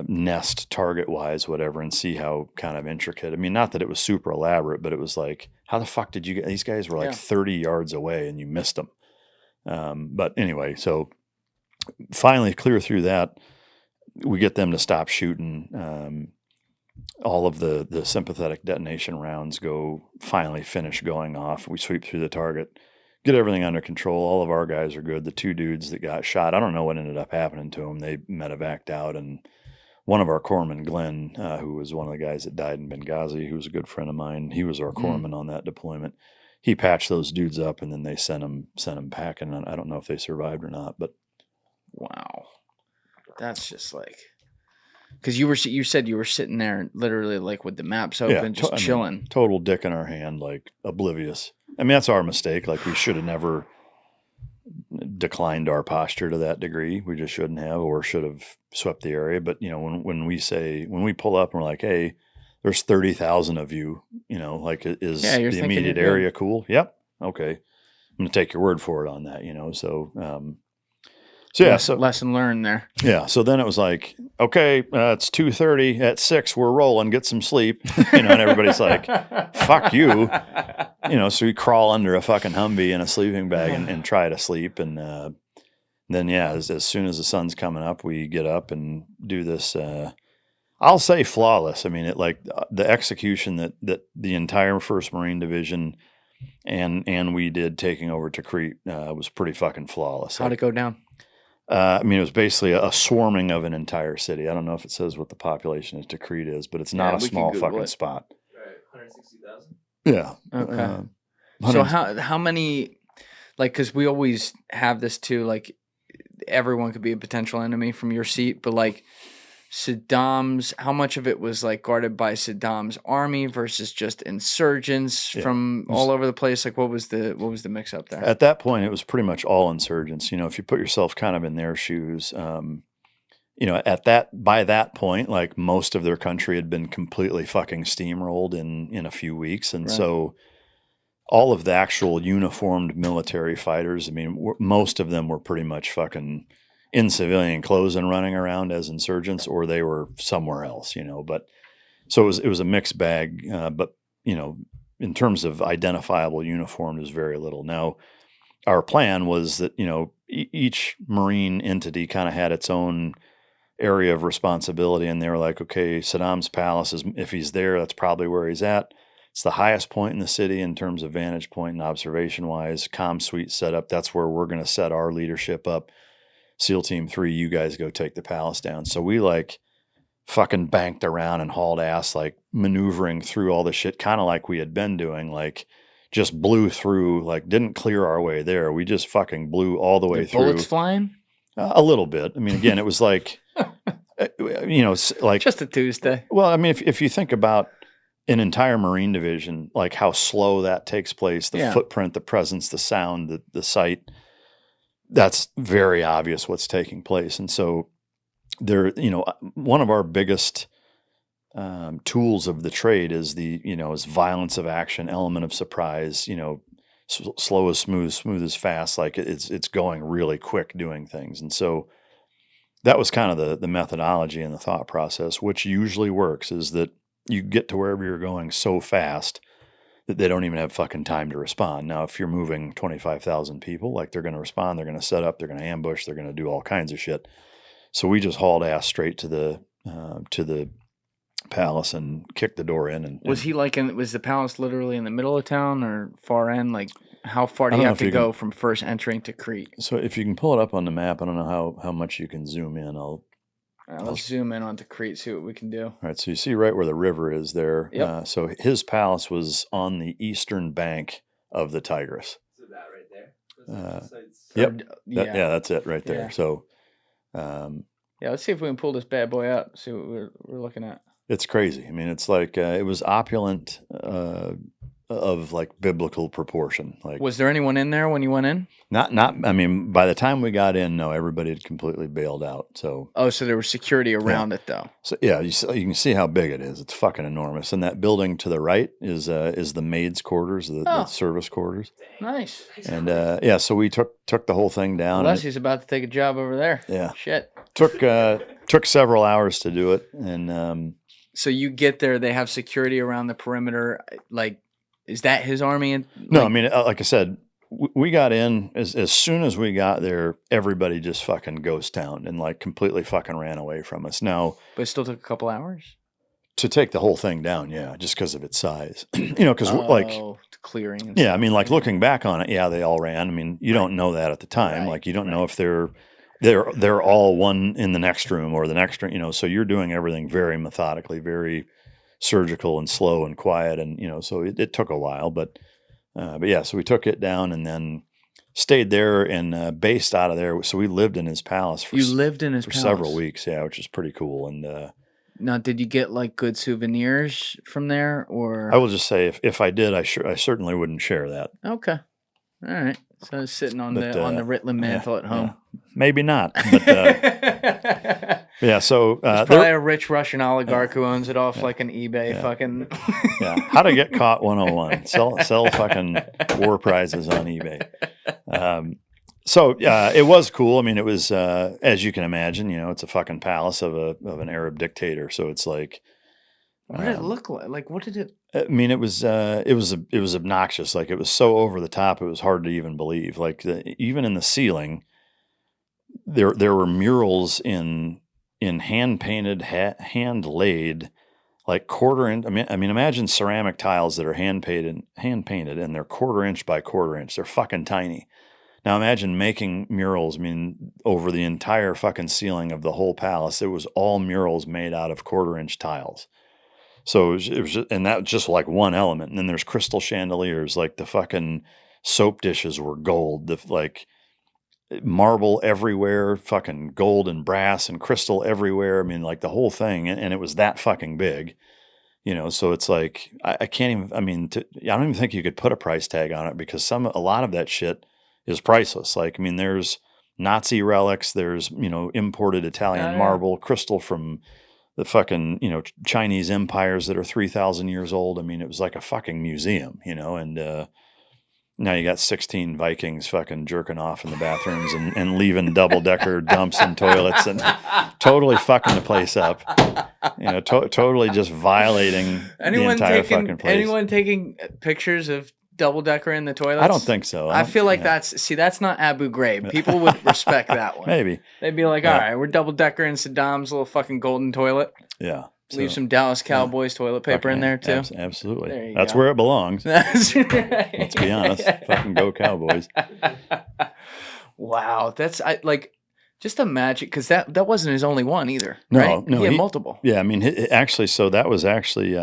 nest target-wise, whatever, and see how kind of intricate. Not that it was super elaborate, but it was like, how the fuck did you get, these guys were like 30 yards away and you missed them. But anyway, so finally clear through that, we get them to stop shooting. All of the sympathetic detonation rounds finally finish going off. We sweep through the target, get everything under control. All of our guys are good. The 2 dudes that got shot, I don't know what ended up happening to them. They medevaced out, and one of our corpsmen, Glenn, who was one of the guys that died in Benghazi, who was a good friend of mine, he was our corpsman on that deployment. He patched those dudes up, and then they sent them packing. I don't know if they survived or not, but wow, that's just like, because you said you were sitting there literally like with the maps open, just chilling, total dick in our hand, like oblivious. I mean, that's our mistake. Like, we should have never declined our posture to that degree. We just shouldn't have, or should have swept the area. But when we pull up and we're like, hey, there's 30,000 of you, like, is the immediate area cool? Yep. Okay. I'm going to take your word for it on that, So lesson learned there. Yeah. So then it was like, okay, it's 2:30 at 6, we're rolling, get some sleep, and everybody's like, fuck you, so we crawl under a fucking Humvee in a sleeping bag and try to sleep. And then, as soon as the sun's coming up, we get up and do this, I'll say flawless. I mean, the execution that the entire 1st Marine Division and we did taking over Tikrit was pretty fucking flawless. How'd it go down? It was basically a swarming of an entire city. I don't know if it says what the population of Tikrit is, but it's not a small fucking spot. Right, 160,000. Yeah. Okay. So how many, like, because we always have this too, like, everyone could be a potential enemy from your seat, but like Saddam's, how much of it was like guarded by Saddam's army versus just insurgents from all over the place? Like, what was the mix up there? At that point, it was pretty much all insurgents. If you put yourself kind of in their shoes, by that point, like, most of their country had been completely fucking steamrolled in a few weeks. And so all of the actual uniformed military fighters, I mean, most of them were pretty much fucking in civilian clothes and running around as insurgents, or they were somewhere else, But so it was a mixed bag. But in terms of identifiable uniform, there's very little. Now, our plan was that each Marine entity kind of had its own area of responsibility, and they were like, okay, Saddam's palace is, if he's there, that's probably where he's at. It's the highest point in the city in terms of vantage point and observation wise. Comm suite setup. That's where we're going to set our leadership up. SEAL Team 3, you guys go take the palace down. So we like fucking banked around and hauled ass, like maneuvering through all the shit, kind of like we had been doing, like just blew through, like didn't clear our way there. We just fucking blew all the way through. Bullets flying? A little bit. I mean, again, it was like, like just a Tuesday. Well, I mean, if you think about an entire Marine Division, like how slow that takes place, the footprint, the presence, the sound, the sight, that's very obvious what's taking place. And so there, one of our biggest tools of the trade is is violence of action, element of surprise, slow as smooth as fast. Like it's going really quick doing things. And so that was kind of the methodology and the thought process, which usually works, is that you get to wherever you're going so fast that they don't even have fucking time to respond. Now, if you're moving 25,000 people, like, they're going to respond, they're going to set up, they're going to ambush, they're going to do all kinds of shit. So we just hauled ass straight to the palace and kicked the door in. And was the palace literally in the middle of town or far end? Like, how far do you have to go from first entering to Crete? So if you can pull it up on the map, I don't know how much you can zoom in. Let's zoom in onto Crete, see what we can do. All right, so you see right where the river is there. Yep. So his palace was on the eastern bank of the Tigris. So that right there? Yep. That's it right there. Yeah. So, let's see if we can pull this bad boy up, see what we're looking at. It's crazy. I mean, it's like, it was opulent of like biblical proportion. Like, was there anyone in there when you went in? Not. I mean, by the time we got in, no, everybody had completely bailed out. So. Oh, so there was security around it though. So you can see how big it is. It's fucking enormous. And that building to the right is the maids' quarters, the service quarters. Nice. And so we took the whole thing down. Leslie's about to take a job over there. Yeah. Shit. Took several hours to do it, and. So you get there, they have security around the perimeter. Like, is that his army? No, I mean, like I said, we got in as soon as we got there. Everybody just fucking ghost towned and like completely fucking ran away from us. Now, but it still took a couple hours to take the whole thing down. Yeah, just because of its size. Because like clearing. And Yeah, stuff. I mean, like looking back on it, yeah, they all ran. I mean, you don't know that at the time. Right, Like you don't know if they're all one in the next room or the next room. You know, so you're doing everything very methodically, very surgical and slow and quiet, and you know, so it took a while, but yeah, so we took it down and then stayed there and based out of there. So we lived in his palace for You lived in his for palace? several weeks, yeah, which is pretty cool. And Now, did you get like good souvenirs from there, or? I will just say, if I did, I certainly wouldn't share that. Okay, all right. So it's sitting on But, the Ritland mantle at home. Yeah. Maybe not, but yeah. So There's probably a rich Russian oligarch who owns it off like an eBay fucking. Yeah, how to get caught 101. Sell fucking war prizes on eBay. So it was cool. I mean, it was as you can imagine. You know, it's a fucking palace of an Arab dictator. So it's like, what did it look like? Like, what did it? I mean, it was obnoxious. Like it was so over the top. It was hard to even believe. Like even in the ceiling, there were murals in hand painted, hand laid, like quarter inch. I mean, imagine ceramic tiles that are hand painted, and they're quarter inch by quarter inch. They're fucking tiny. Now imagine making murals. I mean, over the entire fucking ceiling of the whole palace, it was all murals made out of quarter inch tiles. So it was just, and that was just like one element. And then there's crystal chandeliers, like the fucking soap dishes were gold, like marble everywhere, fucking gold and brass and crystal everywhere. I mean, like the whole thing. And it was that fucking big, you know? So it's like, I can't even, I mean, I don't even think you could put a price tag on it because a lot of that shit is priceless. Like, I mean, there's Nazi relics, there's, you know, imported Italian marble, crystal from the fucking, you know, Chinese empires that are 3,000 years old. I mean, it was like a fucking museum, you know, and now you got 16 Vikings fucking jerking off in the bathrooms and leaving double-decker dumps and toilets and totally fucking the place up. You know, totally just violating the entire fucking place. Anyone taking pictures of double-decker in the toilets? I don't think so. I feel like that's not Abu Ghraib. People would respect that one. Maybe. They'd be like, all right, we're double-decker in Saddam's little fucking golden toilet. Yeah. Leave some Dallas Cowboys toilet paper in there, too. Absolutely. That's where it belongs. That's right. Let's be honest. Fucking go Cowboys. Wow. That's just imagine, because that wasn't his only one either, No, right? no. He had multiple. Yeah, I mean, actually, so that was actually...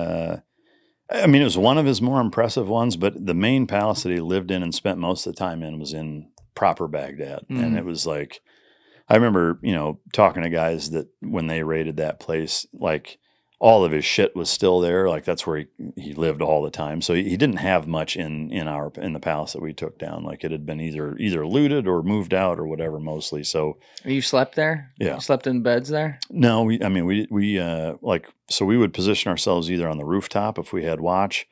I mean, it was one of his more impressive ones, but the main palace that he lived in and spent most of the time in was in proper Baghdad. And it was like, I remember, you know, talking to guys that when they raided that place, like all of his shit was still there. Like that's where he lived all the time. So he didn't have much in the palace that we took down. Like it had been either looted or moved out or whatever mostly. So you slept there? Yeah. You slept in beds there? No, we so we would position ourselves either on the rooftop if we had watch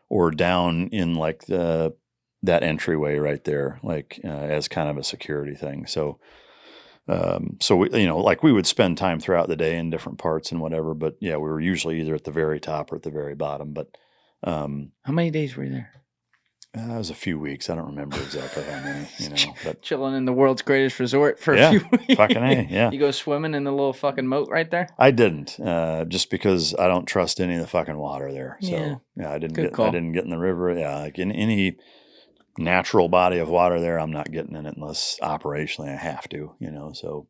or down in like that entryway right there, like as kind of a security thing. So we, you know, like we would spend time throughout the day in different parts and whatever, but yeah, we were usually either at the very top or at the very bottom. But how many days were you there? It was a few weeks. I don't remember exactly how many, you know. But chilling in the world's greatest resort for a few weeks. Fucking A, yeah. You go swimming in the little fucking moat right there? I didn't, just because I don't trust any of the fucking water there. So I didn't get in the river. Yeah, like in any natural body of water there, I'm not getting in it unless operationally I have to, you know. So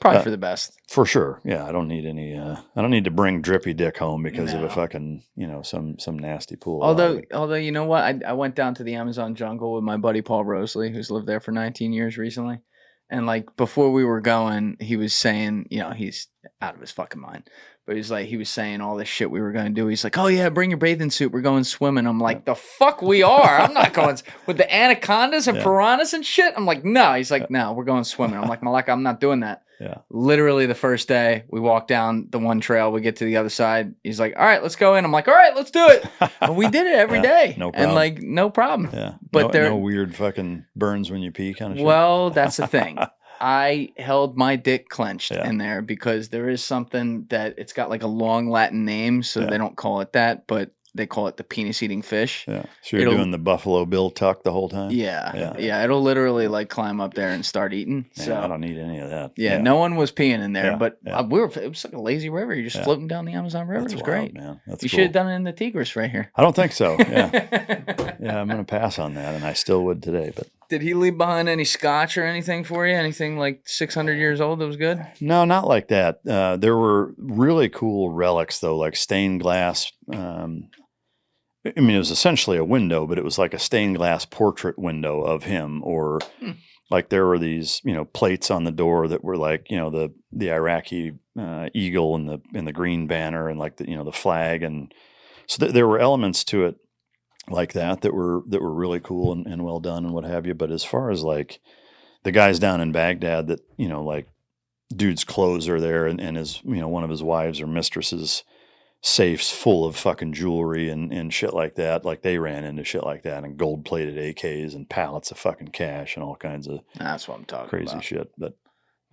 probably for the best. For sure. Yeah, I don't need any I don't need to bring drippy dick home because of a fucking, you know, some nasty pool. Although you know what? I went down to the Amazon jungle with my buddy Paul Rosley, who's lived there for 19 years recently. And like before we were going, he was saying, you know, he's out of his fucking mind. But he was saying all this shit we were going to do. He's like, oh yeah, bring your bathing suit. We're going swimming. I'm like, the fuck we are. I'm not going with the anacondas and piranhas and shit. I'm like, no. He's like, no, we're going swimming. I'm like, Malaka, I'm not doing that. Yeah. Literally the first day we walk down the one trail, we get to the other side. He's like, all right, let's go in. I'm like, all right, let's do it. And we did it every day. No problem. And like, no problem. Yeah. But no weird fucking burns when you pee kind of shit. Well, that's the thing. I held my dick clenched in there because there is something that it's got like a long Latin name, so they don't call it that, but they call it the penis-eating fish. Yeah. So you're doing the Buffalo Bill tuck the whole time? Yeah. It'll literally like climb up there and start eating. Yeah, so I don't need any of that. Yeah, no one was peeing in there, but it was like a lazy river. You're just floating down the Amazon River. It was great, man. You should have done it in the Tigris right here. I don't think so. Yeah. Yeah, I'm going to pass on that, and I still would today. But Did he leave behind any scotch or anything for you? Anything like 600 years old that was good? no, not like that. There were really cool relics, though, like stained glass. I mean, it was essentially a window, but it was like a stained glass portrait window of him, or like there were these, plates on the door that were like, the Iraqi eagle and the green banner and like the flag, and so there were elements to it like that were really cool and well done and what have you. But as far as like the guys down in Baghdad that like dude's clothes are there, and his one of his wives or mistresses safes full of fucking jewelry and shit like that. Like they ran into shit like that, and gold plated AKs and pallets of fucking cash and all kinds of That's what I'm talking crazy about. shit. But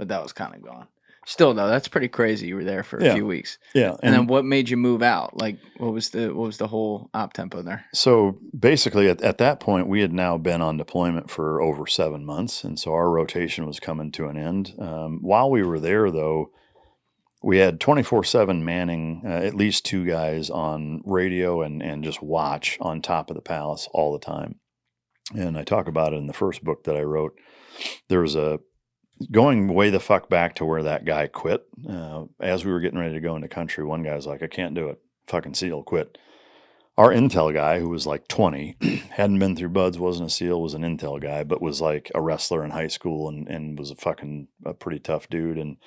that was kind of gone. Still though, that's pretty crazy. You were there for a few weeks. Yeah. And then what made you move out? Like what was the whole op tempo there? So basically at that point we had now been on deployment for over 7 months. And so our rotation was coming to an end. While we were there though, we had 24/7 manning, at least 2 guys on radio and just watch on top of the palace all the time. And I talk about it in the first book that I wrote. There was going way the fuck back to where that guy quit. As we were getting ready to go into country, one guy's like, I can't do it. Fucking SEAL, quit. Our intel guy, who was like 20, hadn't been through BUDS, wasn't a SEAL, was an intel guy, but was like a wrestler in high school and was a pretty tough dude. And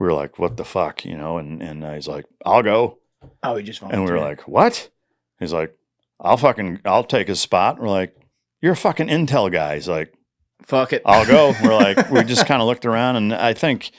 we were like, what the fuck, and he's like, I'll go. Oh, he just volunteered. And we were like, what? He's like, I'll take his spot. We're like, you're a fucking intel guy. He's like, fuck it. I'll go. We're like, we just kind of looked around, and I think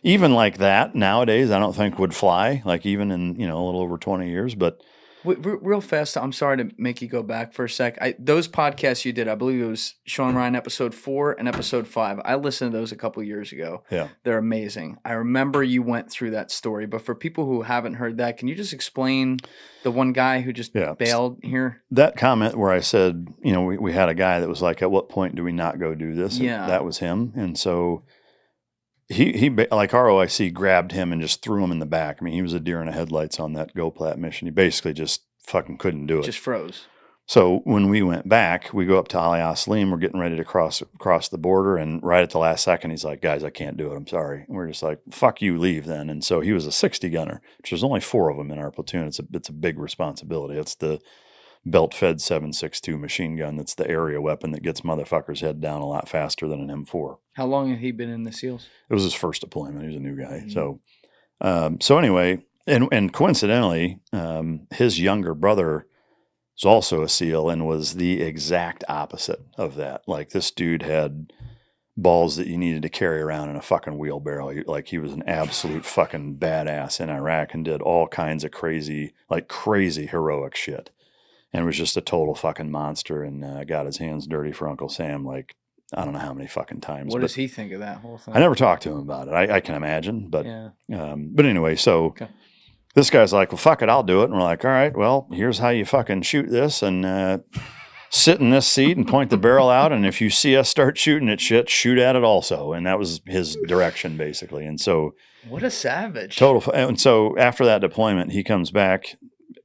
even like that nowadays, I don't think would fly, like even in, a little over 20 years, but Real fast, I'm sorry to make you go back for a sec. Those podcasts you did, I believe it was Sean Ryan episode 4 and episode 5. I listened to those a couple years ago. Yeah. They're amazing. I remember you went through that story, but for people who haven't heard that, can you just explain the one guy who just bailed here? That comment where I said, we had a guy that was like, at what point do we not go do this? Yeah. That was him. And so he like ROIC grabbed him and just threw him in the back. I mean, he was a deer in the headlights on that GoPlat mission. He basically just fucking couldn't do it. Just froze. So when we went back, we go up to Isolationists. We're getting ready to cross the border, and right at the last second, he's like, "Guys, I can't do it. I'm sorry." And we're just like, "Fuck you, leave then." And so he was a 60 gunner, which there's only 4 of them in our platoon. It's a big responsibility. It's the belt-fed 7.62 machine gun. That's the area weapon that gets motherfuckers' head down a lot faster than an M4. How long had he been in the SEALs? It was his first deployment. He was a new guy. Mm-hmm. So anyway, and coincidentally, his younger brother was also a SEAL and was the exact opposite of that. Like this dude had balls that you needed to carry around in a fucking wheelbarrow. He was an absolute fucking badass in Iraq and did all kinds of crazy heroic shit. And was just a total fucking monster and got his hands dirty for Uncle Sam, like, I don't know how many fucking times. What does he think of that whole thing? I never talked to him about it. I can imagine. But but anyway, so this guy's like, well, fuck it, I'll do it. And we're like, all right, well, here's how you fucking shoot this. And sit in this seat and point the barrel out. And if you see us start shooting at shit, shoot at it also. And that was his direction, basically. And so. What a savage. Total. And so after that deployment, he comes back.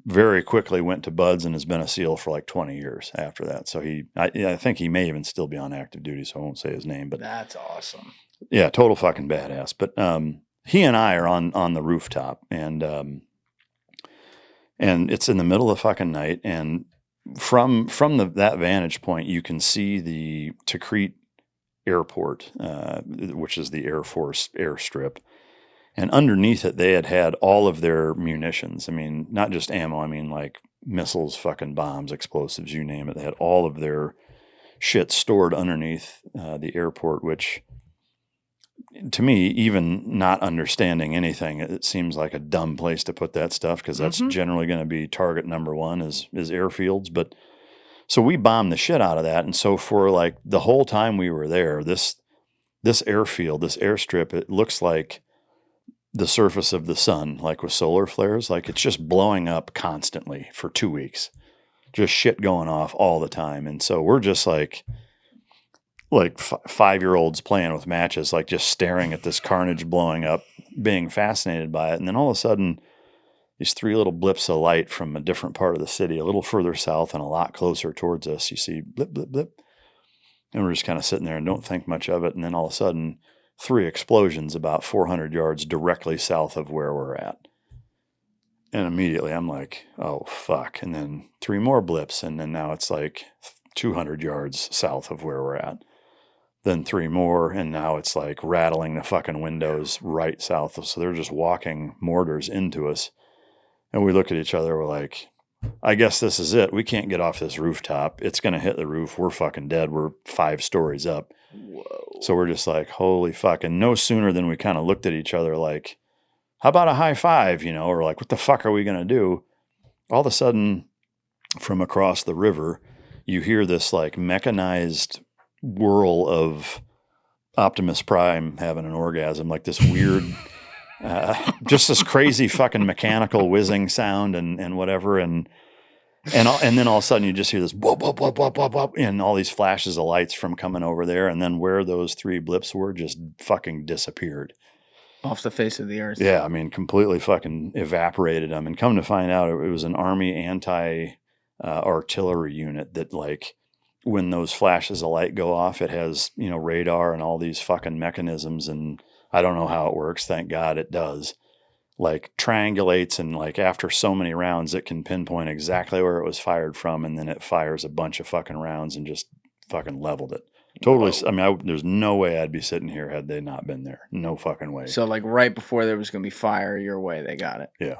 Very quickly went to BUDS and has been a SEAL for like 20 years after that. So I think he may even still be on active duty, so I won't say his name. But that's awesome. Yeah, total fucking badass. But he and I are on the rooftop, and it's in the middle of fucking night, and from that vantage point, you can see the Tikrit airport, which is the Air Force airstrip. And underneath it, they had all of their munitions. I mean, not just ammo. I mean, like missiles, fucking bombs, explosives, you name it. They had all of their shit stored underneath the airport, which to me, even not understanding anything, it seems like a dumb place to put that stuff because that's generally going to be target number 1 is airfields. But so we bombed the shit out of that. And so for like the whole time we were there, this airfield, this airstrip, it looks like the surface of the sun, like with solar flares, like it's just blowing up constantly for 2 weeks, just shit going off all the time. And so we're just like 5-year-olds playing with matches, like just staring at this carnage blowing up, being fascinated by it. And then all of a sudden these 3 little blips of light from a different part of the city, a little further south and a lot closer towards us. You see blip, blip, blip. And we're just kind of sitting there and don't think much of it. And then all of a sudden, 3 explosions about 400 yards directly south of where we're at. And immediately I'm like, oh, fuck. And then 3 more blips. And then now it's like 200 yards south of where we're at. Then 3 more. And now it's like rattling the fucking windows right south. So they're just walking mortars into us. And we look at each other. We're like, I guess this is it. We can't get off this rooftop. It's going to hit the roof. We're fucking dead. We're 5 stories up. Whoa. So we're just like, holy fuck. And no sooner than we kind of looked at each other like, how about a high five, you know, or like, what the fuck are we going to do? All of a sudden, from across the river, you hear this like mechanized whirl of Optimus Prime having an orgasm, like this weird, just this crazy fucking mechanical whizzing sound and whatever. And then all of a sudden you just hear this whoop, whoop, whoop, whoop, whoop, whoop, and all these flashes of lights from coming over there. And then where those 3 blips were just fucking disappeared. Off the face of the earth. Yeah, I mean, completely fucking evaporated them. And come to find out, it was an Army anti-artillery unit that, like, when those flashes of light go off, it has, you know, radar and all these fucking mechanisms. And I don't know how it works. Thank God it does. Like, triangulates, and, like, after so many rounds, it can pinpoint exactly where it was fired from. And then it fires a bunch of fucking rounds and just fucking leveled it. Totally. Whoa. I mean, there's no way I'd be sitting here had they not been there. No fucking way. So, like, right before there was going to be fire your way, they got it. Yeah.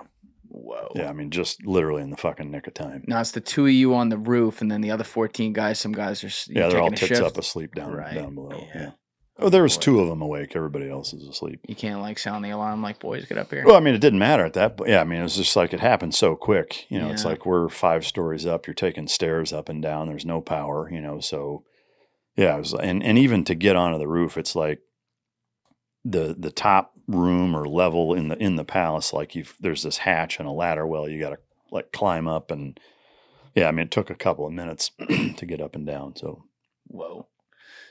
Whoa. Yeah, I mean, just literally in the fucking nick of time. Now, it's the 2 of you on the roof, and then the other 14 guys, some guys are they're all taking a tits shift. up asleep down below. Yeah. Oh, Oh, there was 2 of them awake. Everybody else is asleep. You can't, like, sound the alarm like, boys, get up here. Well, I mean, it didn't matter at that point. Yeah, I mean, it was just like it happened so quick. You know, it's like we're 5 stories up. You're taking stairs up and down. There's no power, you know, so... Yeah, it was, and even to get onto the roof, it's like the top room or level in the palace. Like there's this hatch and a ladder. Well, you got to like climb up, and yeah, I mean, it took a couple of minutes to get up and down. So, whoa.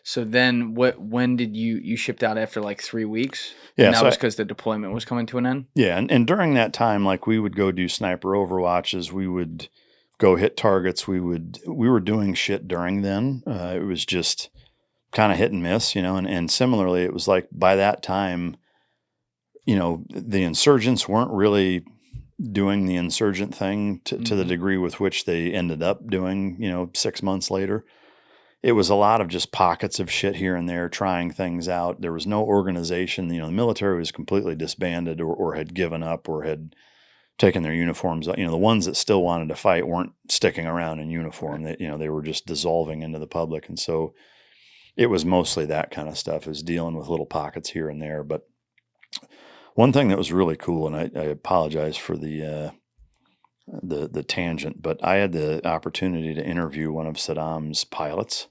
So then, when did you shipped out after like 3 weeks? Yeah, and that was because the deployment was coming to an end. Yeah, and during that time, like we would go do sniper overwatches. We would go hit targets. We were doing shit during then. It was just kind of hit and miss, you know, and similarly, it was like by that time, you know, the insurgents weren't really doing the insurgent thing to the degree with which they ended up doing, you know, 6 months later. It was a lot of just pockets of shit here and there, trying things out. There was no organization. You know, the military was completely disbanded or had given up or had taken their uniforms. You know, the ones that still wanted to fight weren't sticking around in uniform. They, you know, they were just dissolving into the public. And so it was mostly that kind of stuff, is dealing with little pockets here and there. But one thing that was really cool, and I apologize for the tangent, but I had the opportunity to interview one of Saddam's pilots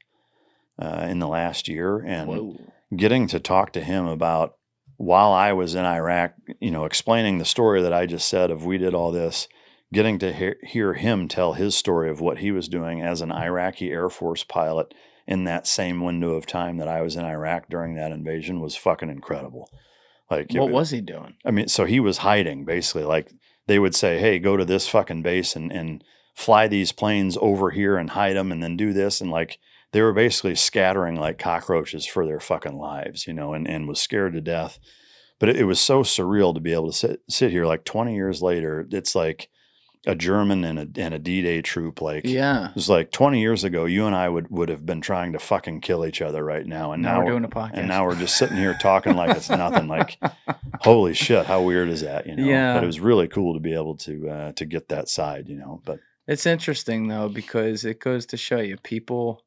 in the last year, and getting to talk to him about, while I was in Iraq, you know, explaining the story that I just said of we did all this, getting to hear him tell his story of what he was doing as an Iraqi Air Force pilot in that same window of time that I was in Iraq during that invasion was fucking incredible. Like, what was he doing? I mean, so he was hiding, basically. Like, they would say, hey, go to this fucking base and fly these planes over here and hide them and then do this. And like, they were basically scattering like cockroaches for their fucking lives, you know, and was scared to death. But it was so surreal to be able to sit here like 20 years later. It's like a German and a D-Day troop. Like, yeah, it was like 20 years ago, you and I would have been trying to fucking kill each other right now. And now we're doing a podcast. And now we're just sitting here talking like it's nothing. Like, holy shit, how weird is that? You know? Yeah. But it was really cool to be able to get that side, you know. But it's interesting though, because it goes to show you, people,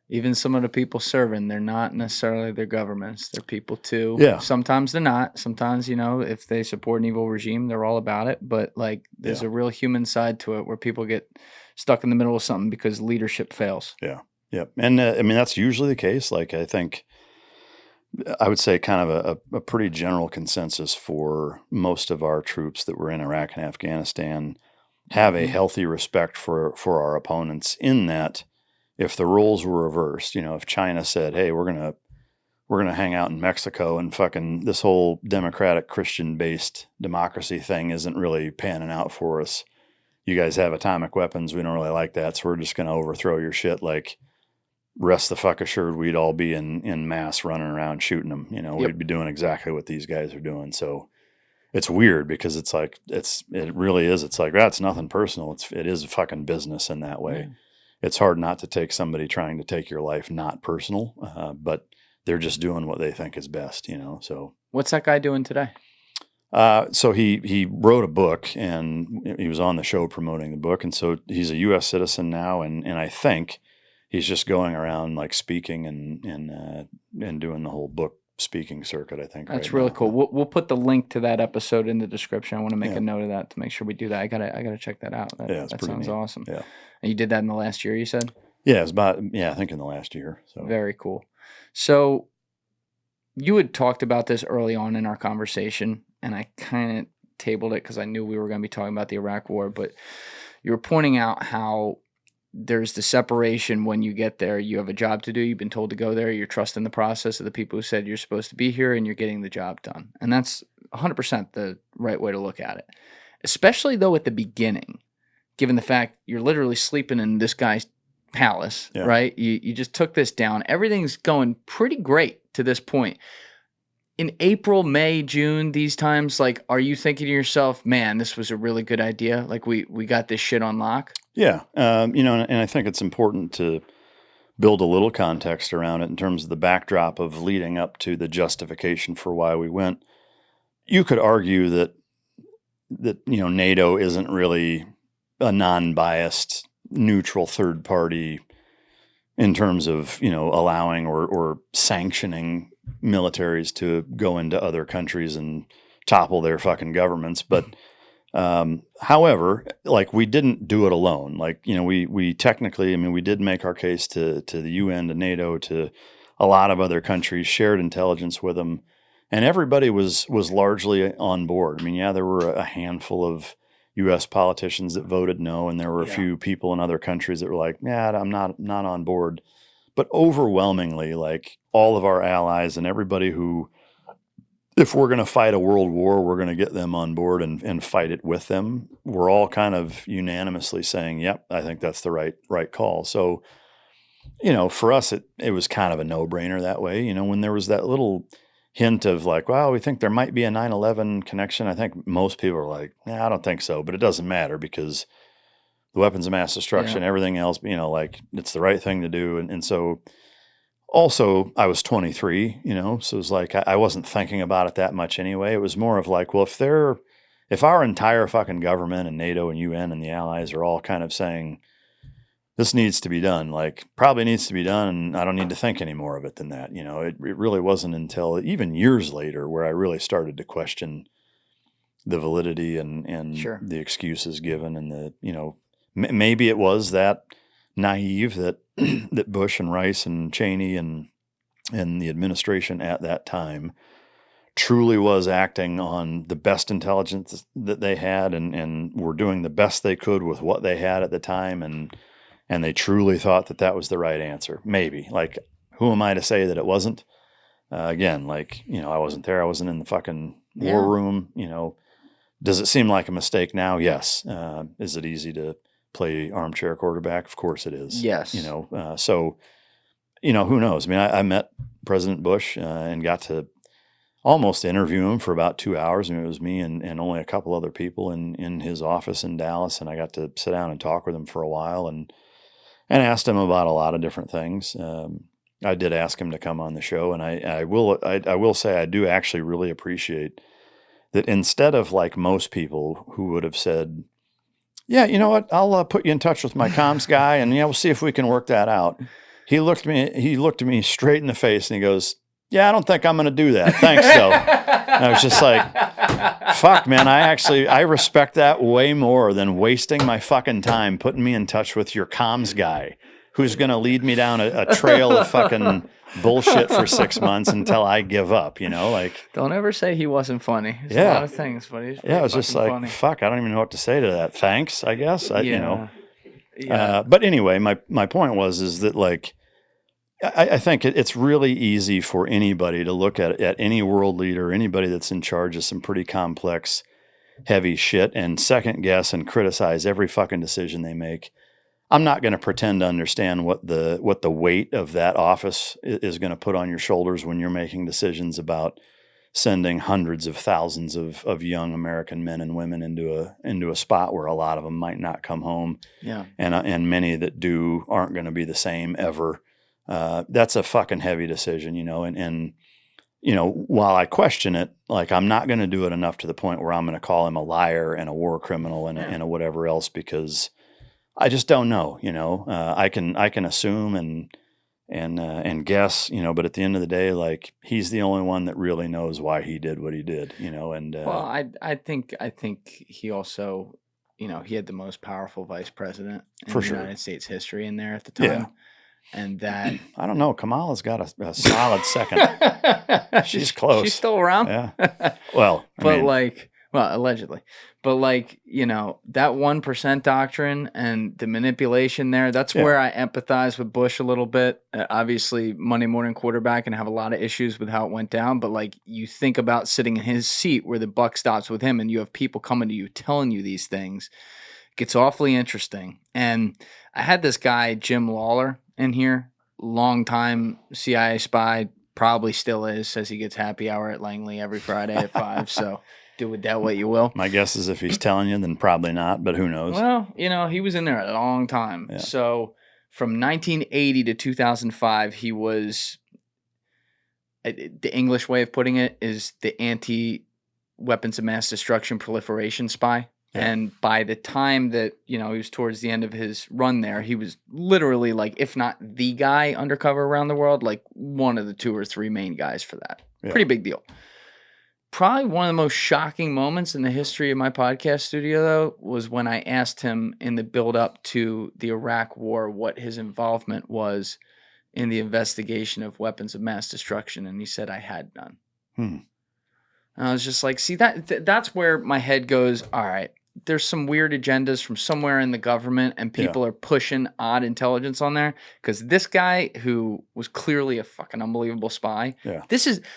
even some of the people serving, they're not necessarily their governments. They're people too. Yeah. Sometimes they're not. Sometimes, you know, if they support an evil regime, they're all about it. But like, there's a real human side to it where people get stuck in the middle of something because leadership fails. Yeah. Yeah. And I mean, that's usually the case. Like, I think I would say kind of a pretty general consensus for most of our troops that were in Iraq and Afghanistan have a healthy respect for our opponents, in that if the roles were reversed, you know, if China said, hey, we're going we're going to hang out in Mexico and fucking this whole democratic Christian-based democracy thing isn't really panning out for us. You guys have atomic weapons. We don't really like that. So we're just going to overthrow your shit. Like, rest the fuck assured we'd all be in mass running around shooting them. You know, we'd be doing exactly what these guys are doing. So it's weird because it's like, it really is. It's like, that's nothing personal. It is fucking business in that way. Yeah. It's hard not to take somebody trying to take your life not personal, but they're just doing what they think is best, you know. So what's that guy doing today? So he wrote a book and he was on the show promoting the book. And so he's a U.S. citizen now. And I think he's just going around like speaking and doing the whole book speaking circuit, I think. That's really cool. We'll put the link to that episode in the description. I want to make a note of that to make sure we do that. I gotta check that out. That sounds awesome. Yeah. And you did that in the last year, you said? Yeah, it was I think in the last year. So very cool. So you had talked about this early on in our conversation, and I kind of tabled it because I knew we were going to be talking about the Iraq War, but you were pointing out how there's the separation when you get there. You have a job to do. You've been told to go there. You're trusting the process of the people who said you're supposed to be here, and you're getting the job done. And that's 100% the right way to look at it, especially though at the beginning, given the fact you're literally sleeping in this guy's palace, right? You just took this down. Everything's going pretty great to this point. In April, May, June, these times, like, are you thinking to yourself, man, this was a really good idea? Like, we got this shit on lock? Yeah. You know, and I think it's important to build a little context around it in terms of the backdrop of leading up to the justification for why we went. You could argue that you know, NATO isn't really a non-biased, neutral third party in terms of, you know, allowing or sanctioning militaries to go into other countries and topple their fucking governments. But however, like, we didn't do it alone. Like, you know, we technically, I mean, we did make our case to the UN, to NATO, to a lot of other countries, shared intelligence with them, and everybody was largely on board. I mean, yeah, there were a handful of U.S. politicians that voted no, and there were a few people in other countries that were like, yeah, I'm not on board. But overwhelmingly, like, all of our allies and everybody who, if we're going to fight a world war, we're going to get them on board and fight it with them, we're all kind of unanimously saying, yep, I think that's the right call. So, you know, for us, it was kind of a no-brainer that way. You know, when there was that little hint of like, well, we think there might be a 9/11 connection, I think most people are like, I don't think so, but it doesn't matter because the weapons of mass destruction, everything else, you know, like, it's the right thing to do. And so also I was 23, you know, so it was like, I wasn't thinking about it that much anyway. It was more of like, well, if our entire fucking government and NATO and UN and the allies are all kind of saying, this needs to be done, like, probably needs to be done, and I don't need to think any more of it than that. You know, it really wasn't until even years later where I really started to question the validity and the excuses given, and the, you know, maybe it was that naive that that Bush and Rice and Cheney and the administration at that time truly was acting on the best intelligence that they had, and were doing the best they could with what they had at the time, and they truly thought that was the right answer. Maybe. Like, who am I to say that it wasn't? Again, like, you know, I wasn't there. I wasn't in the fucking war room. You know, does it seem like a mistake now? Yes. Is it easy to play armchair quarterback? Of course it is. Yes. You know, so, you know, who knows? I mean, I met President Bush and got to almost interview him for about 2 hours. I mean, it was me and only a couple other people in his office in Dallas, and I got to sit down and talk with him for a while and asked him about a lot of different things. I did ask him to come on the show, and I will say I do actually really appreciate that instead of like most people who would have said, yeah, you know what, I'll put you in touch with my comms guy, and yeah, we'll see if we can work that out. He looked at me straight in the face, and he goes, yeah, I don't think I'm going to do that. Thanks, though. And I was just like, fuck, man, I respect that way more than wasting my fucking time putting me in touch with your comms guy who's going to lead me down a trail of fucking bullshit for 6 months until I give up, you know? Like, don't ever say he wasn't funny. There's a lot of things, but he's it was just like, funny. Fuck, I don't even know what to say to that. Thanks, I guess. You know. Yeah. But anyway, my point is that, like, I think it's really easy for anybody to look at any world leader, anybody that's in charge of some pretty complex, heavy shit, and second guess and criticize every fucking decision they make. I'm not going to pretend to understand what the weight of that office is going to put on your shoulders when you're making decisions about sending hundreds of thousands of young American men and women into a spot where a lot of them might not come home. Yeah. And many that do aren't going to be the same ever. That's a fucking heavy decision, and while I question it, like, I'm not going to do it enough to the point where I'm going to call him a liar and a war criminal and a whatever else, because I just don't know, I can assume and guess, but at the end of the day, like, he's the only one that really knows why he did what he did, and Well, I think he also, he had the most powerful vice president in For the sure. United States history in there at the time. Yeah. And that I don't know. Kamala's got a solid second. She's close. She's still around. Yeah. Well, allegedly. But that 1% doctrine and the manipulation there, that's where I empathize with Bush a little bit. Obviously, Monday morning quarterback, and have a lot of issues with how it went down. But you think about sitting in his seat where the buck stops with him, and you have people coming to you telling you these things. It gets awfully interesting. And I had this guy, Jim Lawler, in here, longtime CIA spy, probably still is, says he gets happy hour at Langley every Friday at 5. So do with that what you will. my guess is if he's telling you, then probably not, but who knows? Well, he was in there a long time. Yeah. So from 1980 to 2005, he was, the English way of putting it is the anti-weapons of mass destruction proliferation spy. Yeah. And by the time that, he was towards the end of his run there, he was literally if not the guy undercover around the world, one of the 2 or 3 main guys for that. Yeah. Pretty big deal. Probably one of the most shocking moments in the history of my podcast studio, though, was when I asked him in the build-up to the Iraq War what his involvement was in the investigation of weapons of mass destruction, and he said, I had none. And I was just like, see, that's where my head goes, all right, there's some weird agendas from somewhere in the government, and people are pushing odd intelligence on there, because this guy, who was clearly a fucking unbelievable spy,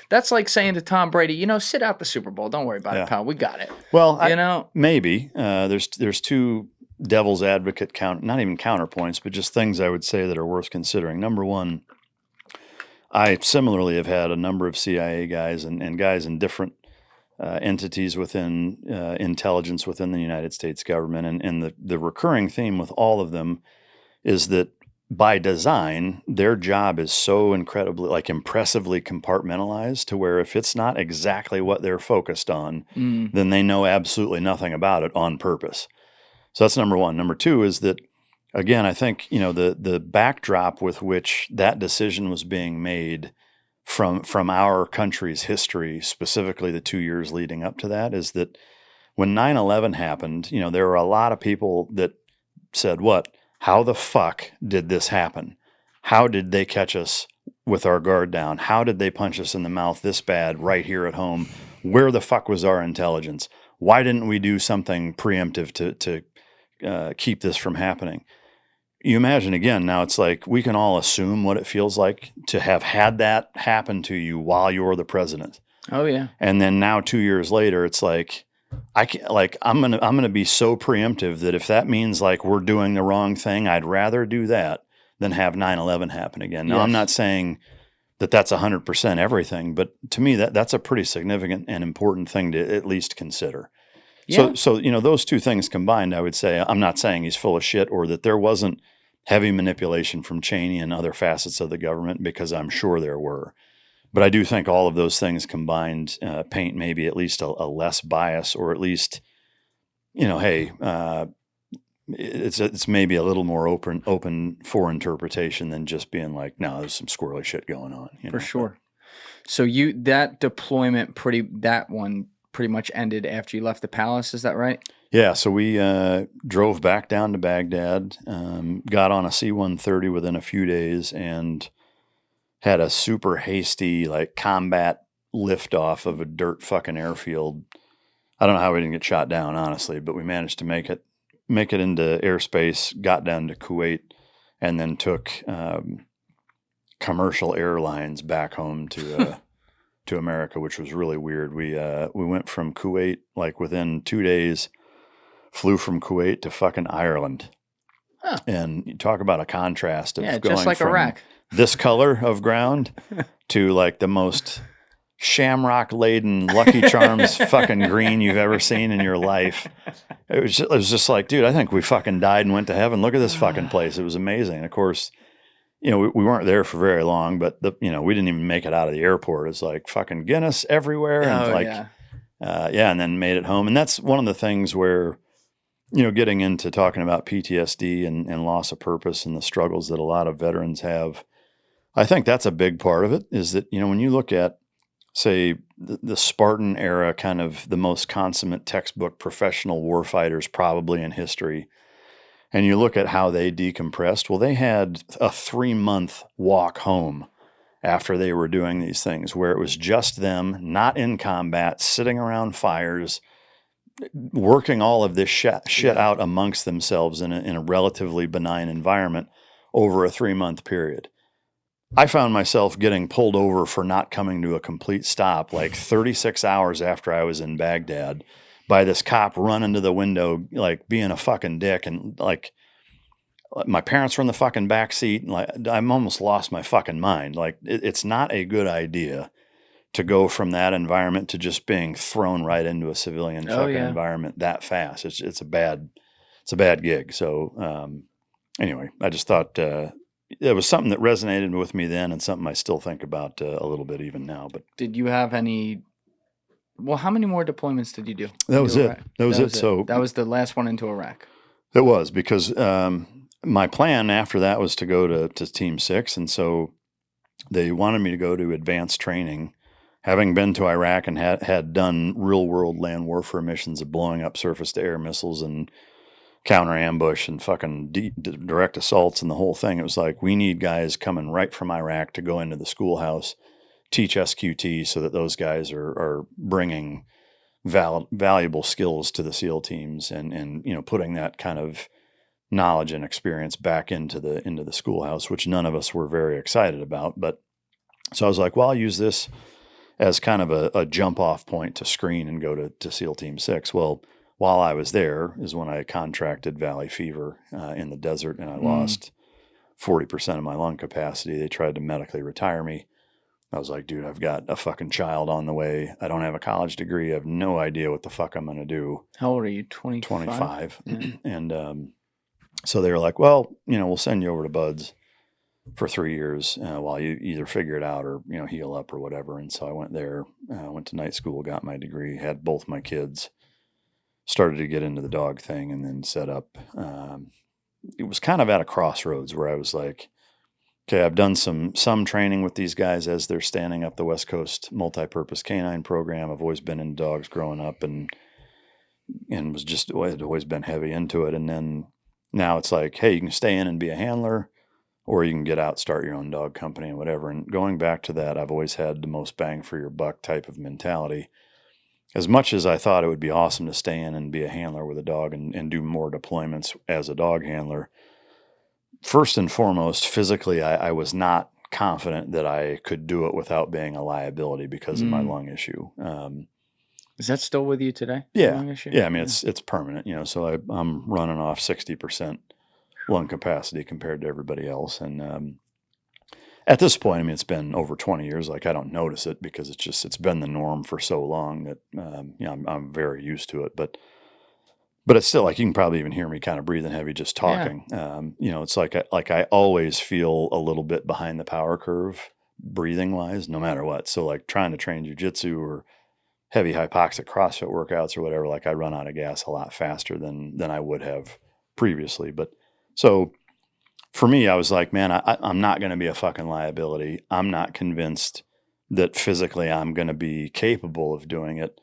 that's like saying to Tom Brady, sit out the Super Bowl, don't worry about it, pal, we got it. Well, maybe there's 2 devil's advocate not even counterpoints, but just things I would say that are worth considering. Number one, I similarly have had a number of CIA guys and guys in different entities within intelligence within the United States government. And the recurring theme with all of them is that by design, their job is so incredibly, impressively compartmentalized to where if it's not exactly what they're focused on, then they know absolutely nothing about it on purpose. So that's number one. Number two is that, again, I think, the backdrop with which that decision was being made from our country's history, specifically the 2 years leading up to that, is that when 9/11 happened, there were a lot of people that said, how the fuck did this happen? How did they catch us with our guard down? How did they punch us in the mouth this bad right here at home? Where the fuck was our intelligence? Why didn't we do something preemptive to keep this from happening? You imagine, again, now it's we can all assume what it feels like to have had that happen to you while you're the president. Oh yeah. And then now 2 years later, it's I'm gonna be so preemptive that if that means we're doing the wrong thing, I'd rather do that than have 9/11 happen again. Now, I'm not saying that that's 100% everything, but to me that's a pretty significant and important thing to at least consider. Yeah. So those 2 things combined, I would say, I'm not saying he's full of shit or that there wasn't heavy manipulation from Cheney and other facets of the government, because I'm sure there were. But I do think all of those things combined paint maybe at least a less bias, or at least, hey, it's maybe a little more open for interpretation than just being no, there's some squirrely shit going on. For sure. So that deployment pretty much ended after you left the palace, is that right? Yeah, so we drove back down to Baghdad, got on a C-130 within a few days, and had a super hasty combat liftoff of a dirt fucking airfield. I don't know how we didn't get shot down, honestly, but we managed to make it into airspace, got down to Kuwait, and then took commercial airlines back home to America, which was really weird. We went from Kuwait, like within 2 days, flew from Kuwait to fucking Ireland. Huh. And you talk about a contrast of Yeah, going just like from Iraq. this color of ground to like the most shamrock laden Lucky Charms fucking green you've ever seen in your life. It was just like, dude, I think we fucking died and went to heaven. Look at this fucking place. It was amazing. And of course, you know, we weren't there for very long, but we didn't even make it out of the airport. It's like fucking Guinness everywhere. And and then made it home. And that's one of the things where, you know, getting into talking about PTSD and loss of purpose and the struggles that a lot of veterans have, I think that's a big part of it is that, you know, when you look at, say, the Spartan era, kind of the most consummate textbook professional warfighters probably in history, and you look at how they decompressed, well, they had a 3-month walk home after they were doing these things where it was just them, not in combat, sitting around fires, working all of this shit out amongst themselves in a relatively benign environment over a 3-month period. I found myself getting pulled over for not coming to a complete stop like 36 hours after I was in Baghdad by this cop running to the window, like being a fucking dick. And like my parents were in the fucking back seat. And like, I'm almost lost my fucking mind. Like it's not a good idea to go from that environment to just being thrown right into a civilian environment that fast. It's a bad gig. So, anyway, I just thought, it was something that resonated with me then and something I still think about a little bit even now. But did you have any? Well, how many more deployments did you do? That was it. That was it. So that was the last one into Iraq. It was because my plan after that was to go to Team 6. And so they wanted me to go to advanced training, having been to Iraq and had done real world land warfare missions of blowing up surface to air missiles and counter ambush and fucking direct assaults and the whole thing. It was like, we need guys coming right from Iraq to go into the schoolhouse, teach SQT so that those guys are bringing valuable skills to the SEAL teams and, you know, putting that kind of knowledge and experience back into the schoolhouse, which none of us were very excited about. But so I was like, well, I'll use this as kind of a jump off point to screen and go to SEAL Team 6. Well, while I was there is when I contracted valley fever in the desert, and I lost 40% of my lung capacity. They tried to medically retire me. I was like, dude, I've got a fucking child on the way. I don't have a college degree. I have no idea what the fuck I'm going to do. How old are you? 25? 25. Yeah. And so they were like, well, you know, we'll send you over to Buds for 3 years while you either figure it out or, you know, heal up or whatever. And so I went there, went to night school, got my degree, had both my kids, started to get into the dog thing, and then set up. It was kind of at a crossroads where I was like, okay, I've done some training with these guys as they're standing up the West Coast multi-purpose canine program. I've always been in dogs growing up and was just had always been heavy into it. And then now it's like, hey, you can stay in and be a handler, or you can get out, start your own dog company and whatever. And going back to that, I've always had the most bang for your buck type of mentality. As much as I thought it would be awesome to stay in and be a handler with a dog and do more deployments as a dog handler, first and foremost, physically, I was not confident that I could do it without being a liability because of my lung issue. Is that still with you today? Yeah. Yeah. I mean, it's permanent, you know, so I'm running off 60% lung capacity compared to everybody else. And at this point, I mean, it's been over 20 years. Like, I don't notice it because it's been the norm for so long that, you know, I'm very used to it. But it's still like, you can probably even hear me kind of breathing heavy just talking. Yeah. You know, it's like I always feel a little bit behind the power curve breathing wise, no matter what. So like trying to train jujitsu or heavy hypoxic CrossFit workouts or whatever, like I run out of gas a lot faster than I would have previously. But so for me, I was like, man, I'm not going to be a fucking liability. I'm not convinced that physically I'm going to be capable of doing it.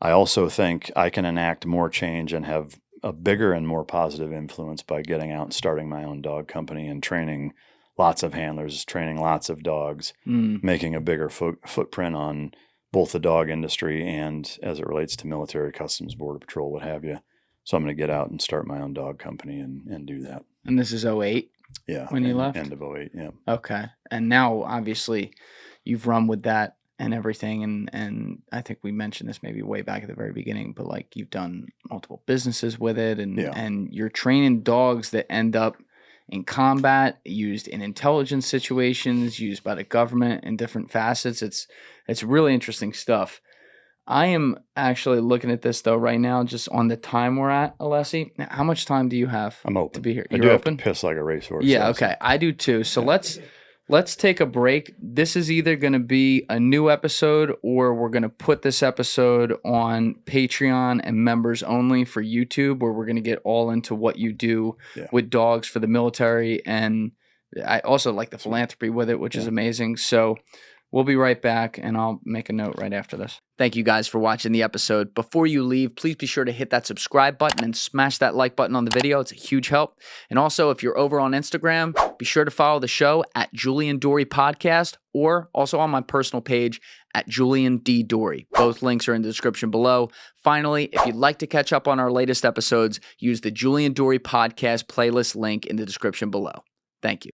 I also think I can enact more change and have a bigger and more positive influence by getting out and starting my own dog company and training lots of handlers, training lots of dogs, making a bigger footprint on both the dog industry and as it relates to military, customs, border patrol, what have you. So I'm going to get out and start my own dog company and do that. And this is 08? Yeah. When you left? End of 08, yeah. Okay. And now, obviously, you've run with that and everything. And I think we mentioned this maybe way back at the very beginning, but like you've done multiple businesses with it and you're training dogs that end up in combat, used in intelligence situations, used by the government in different facets. It's really interesting stuff. I am actually looking at this though right now, just on the time we're at, Alessi. How much time do you have? I'm open to be here. I You're do open? have to piss like a racehorse. Yeah, so- okay. I do too. So let's take a break. This is either going to be a new episode or we're going to put this episode on Patreon and members only for YouTube, where we're going to get all into what you do with dogs for the military. And I also like the philanthropy with it, which is amazing. So we'll be right back, and I'll make a note right after this. Thank you guys for watching the episode. Before you leave, please be sure to hit that subscribe button and smash that like button on the video. It's a huge help. And also, if you're over on Instagram, be sure to follow the show at Julian Dorey Podcast, or also on my personal page at Julian D. Dorey. Both links are in the description below. Finally, if you'd like to catch up on our latest episodes, use the Julian Dorey Podcast playlist link in the description below. Thank you.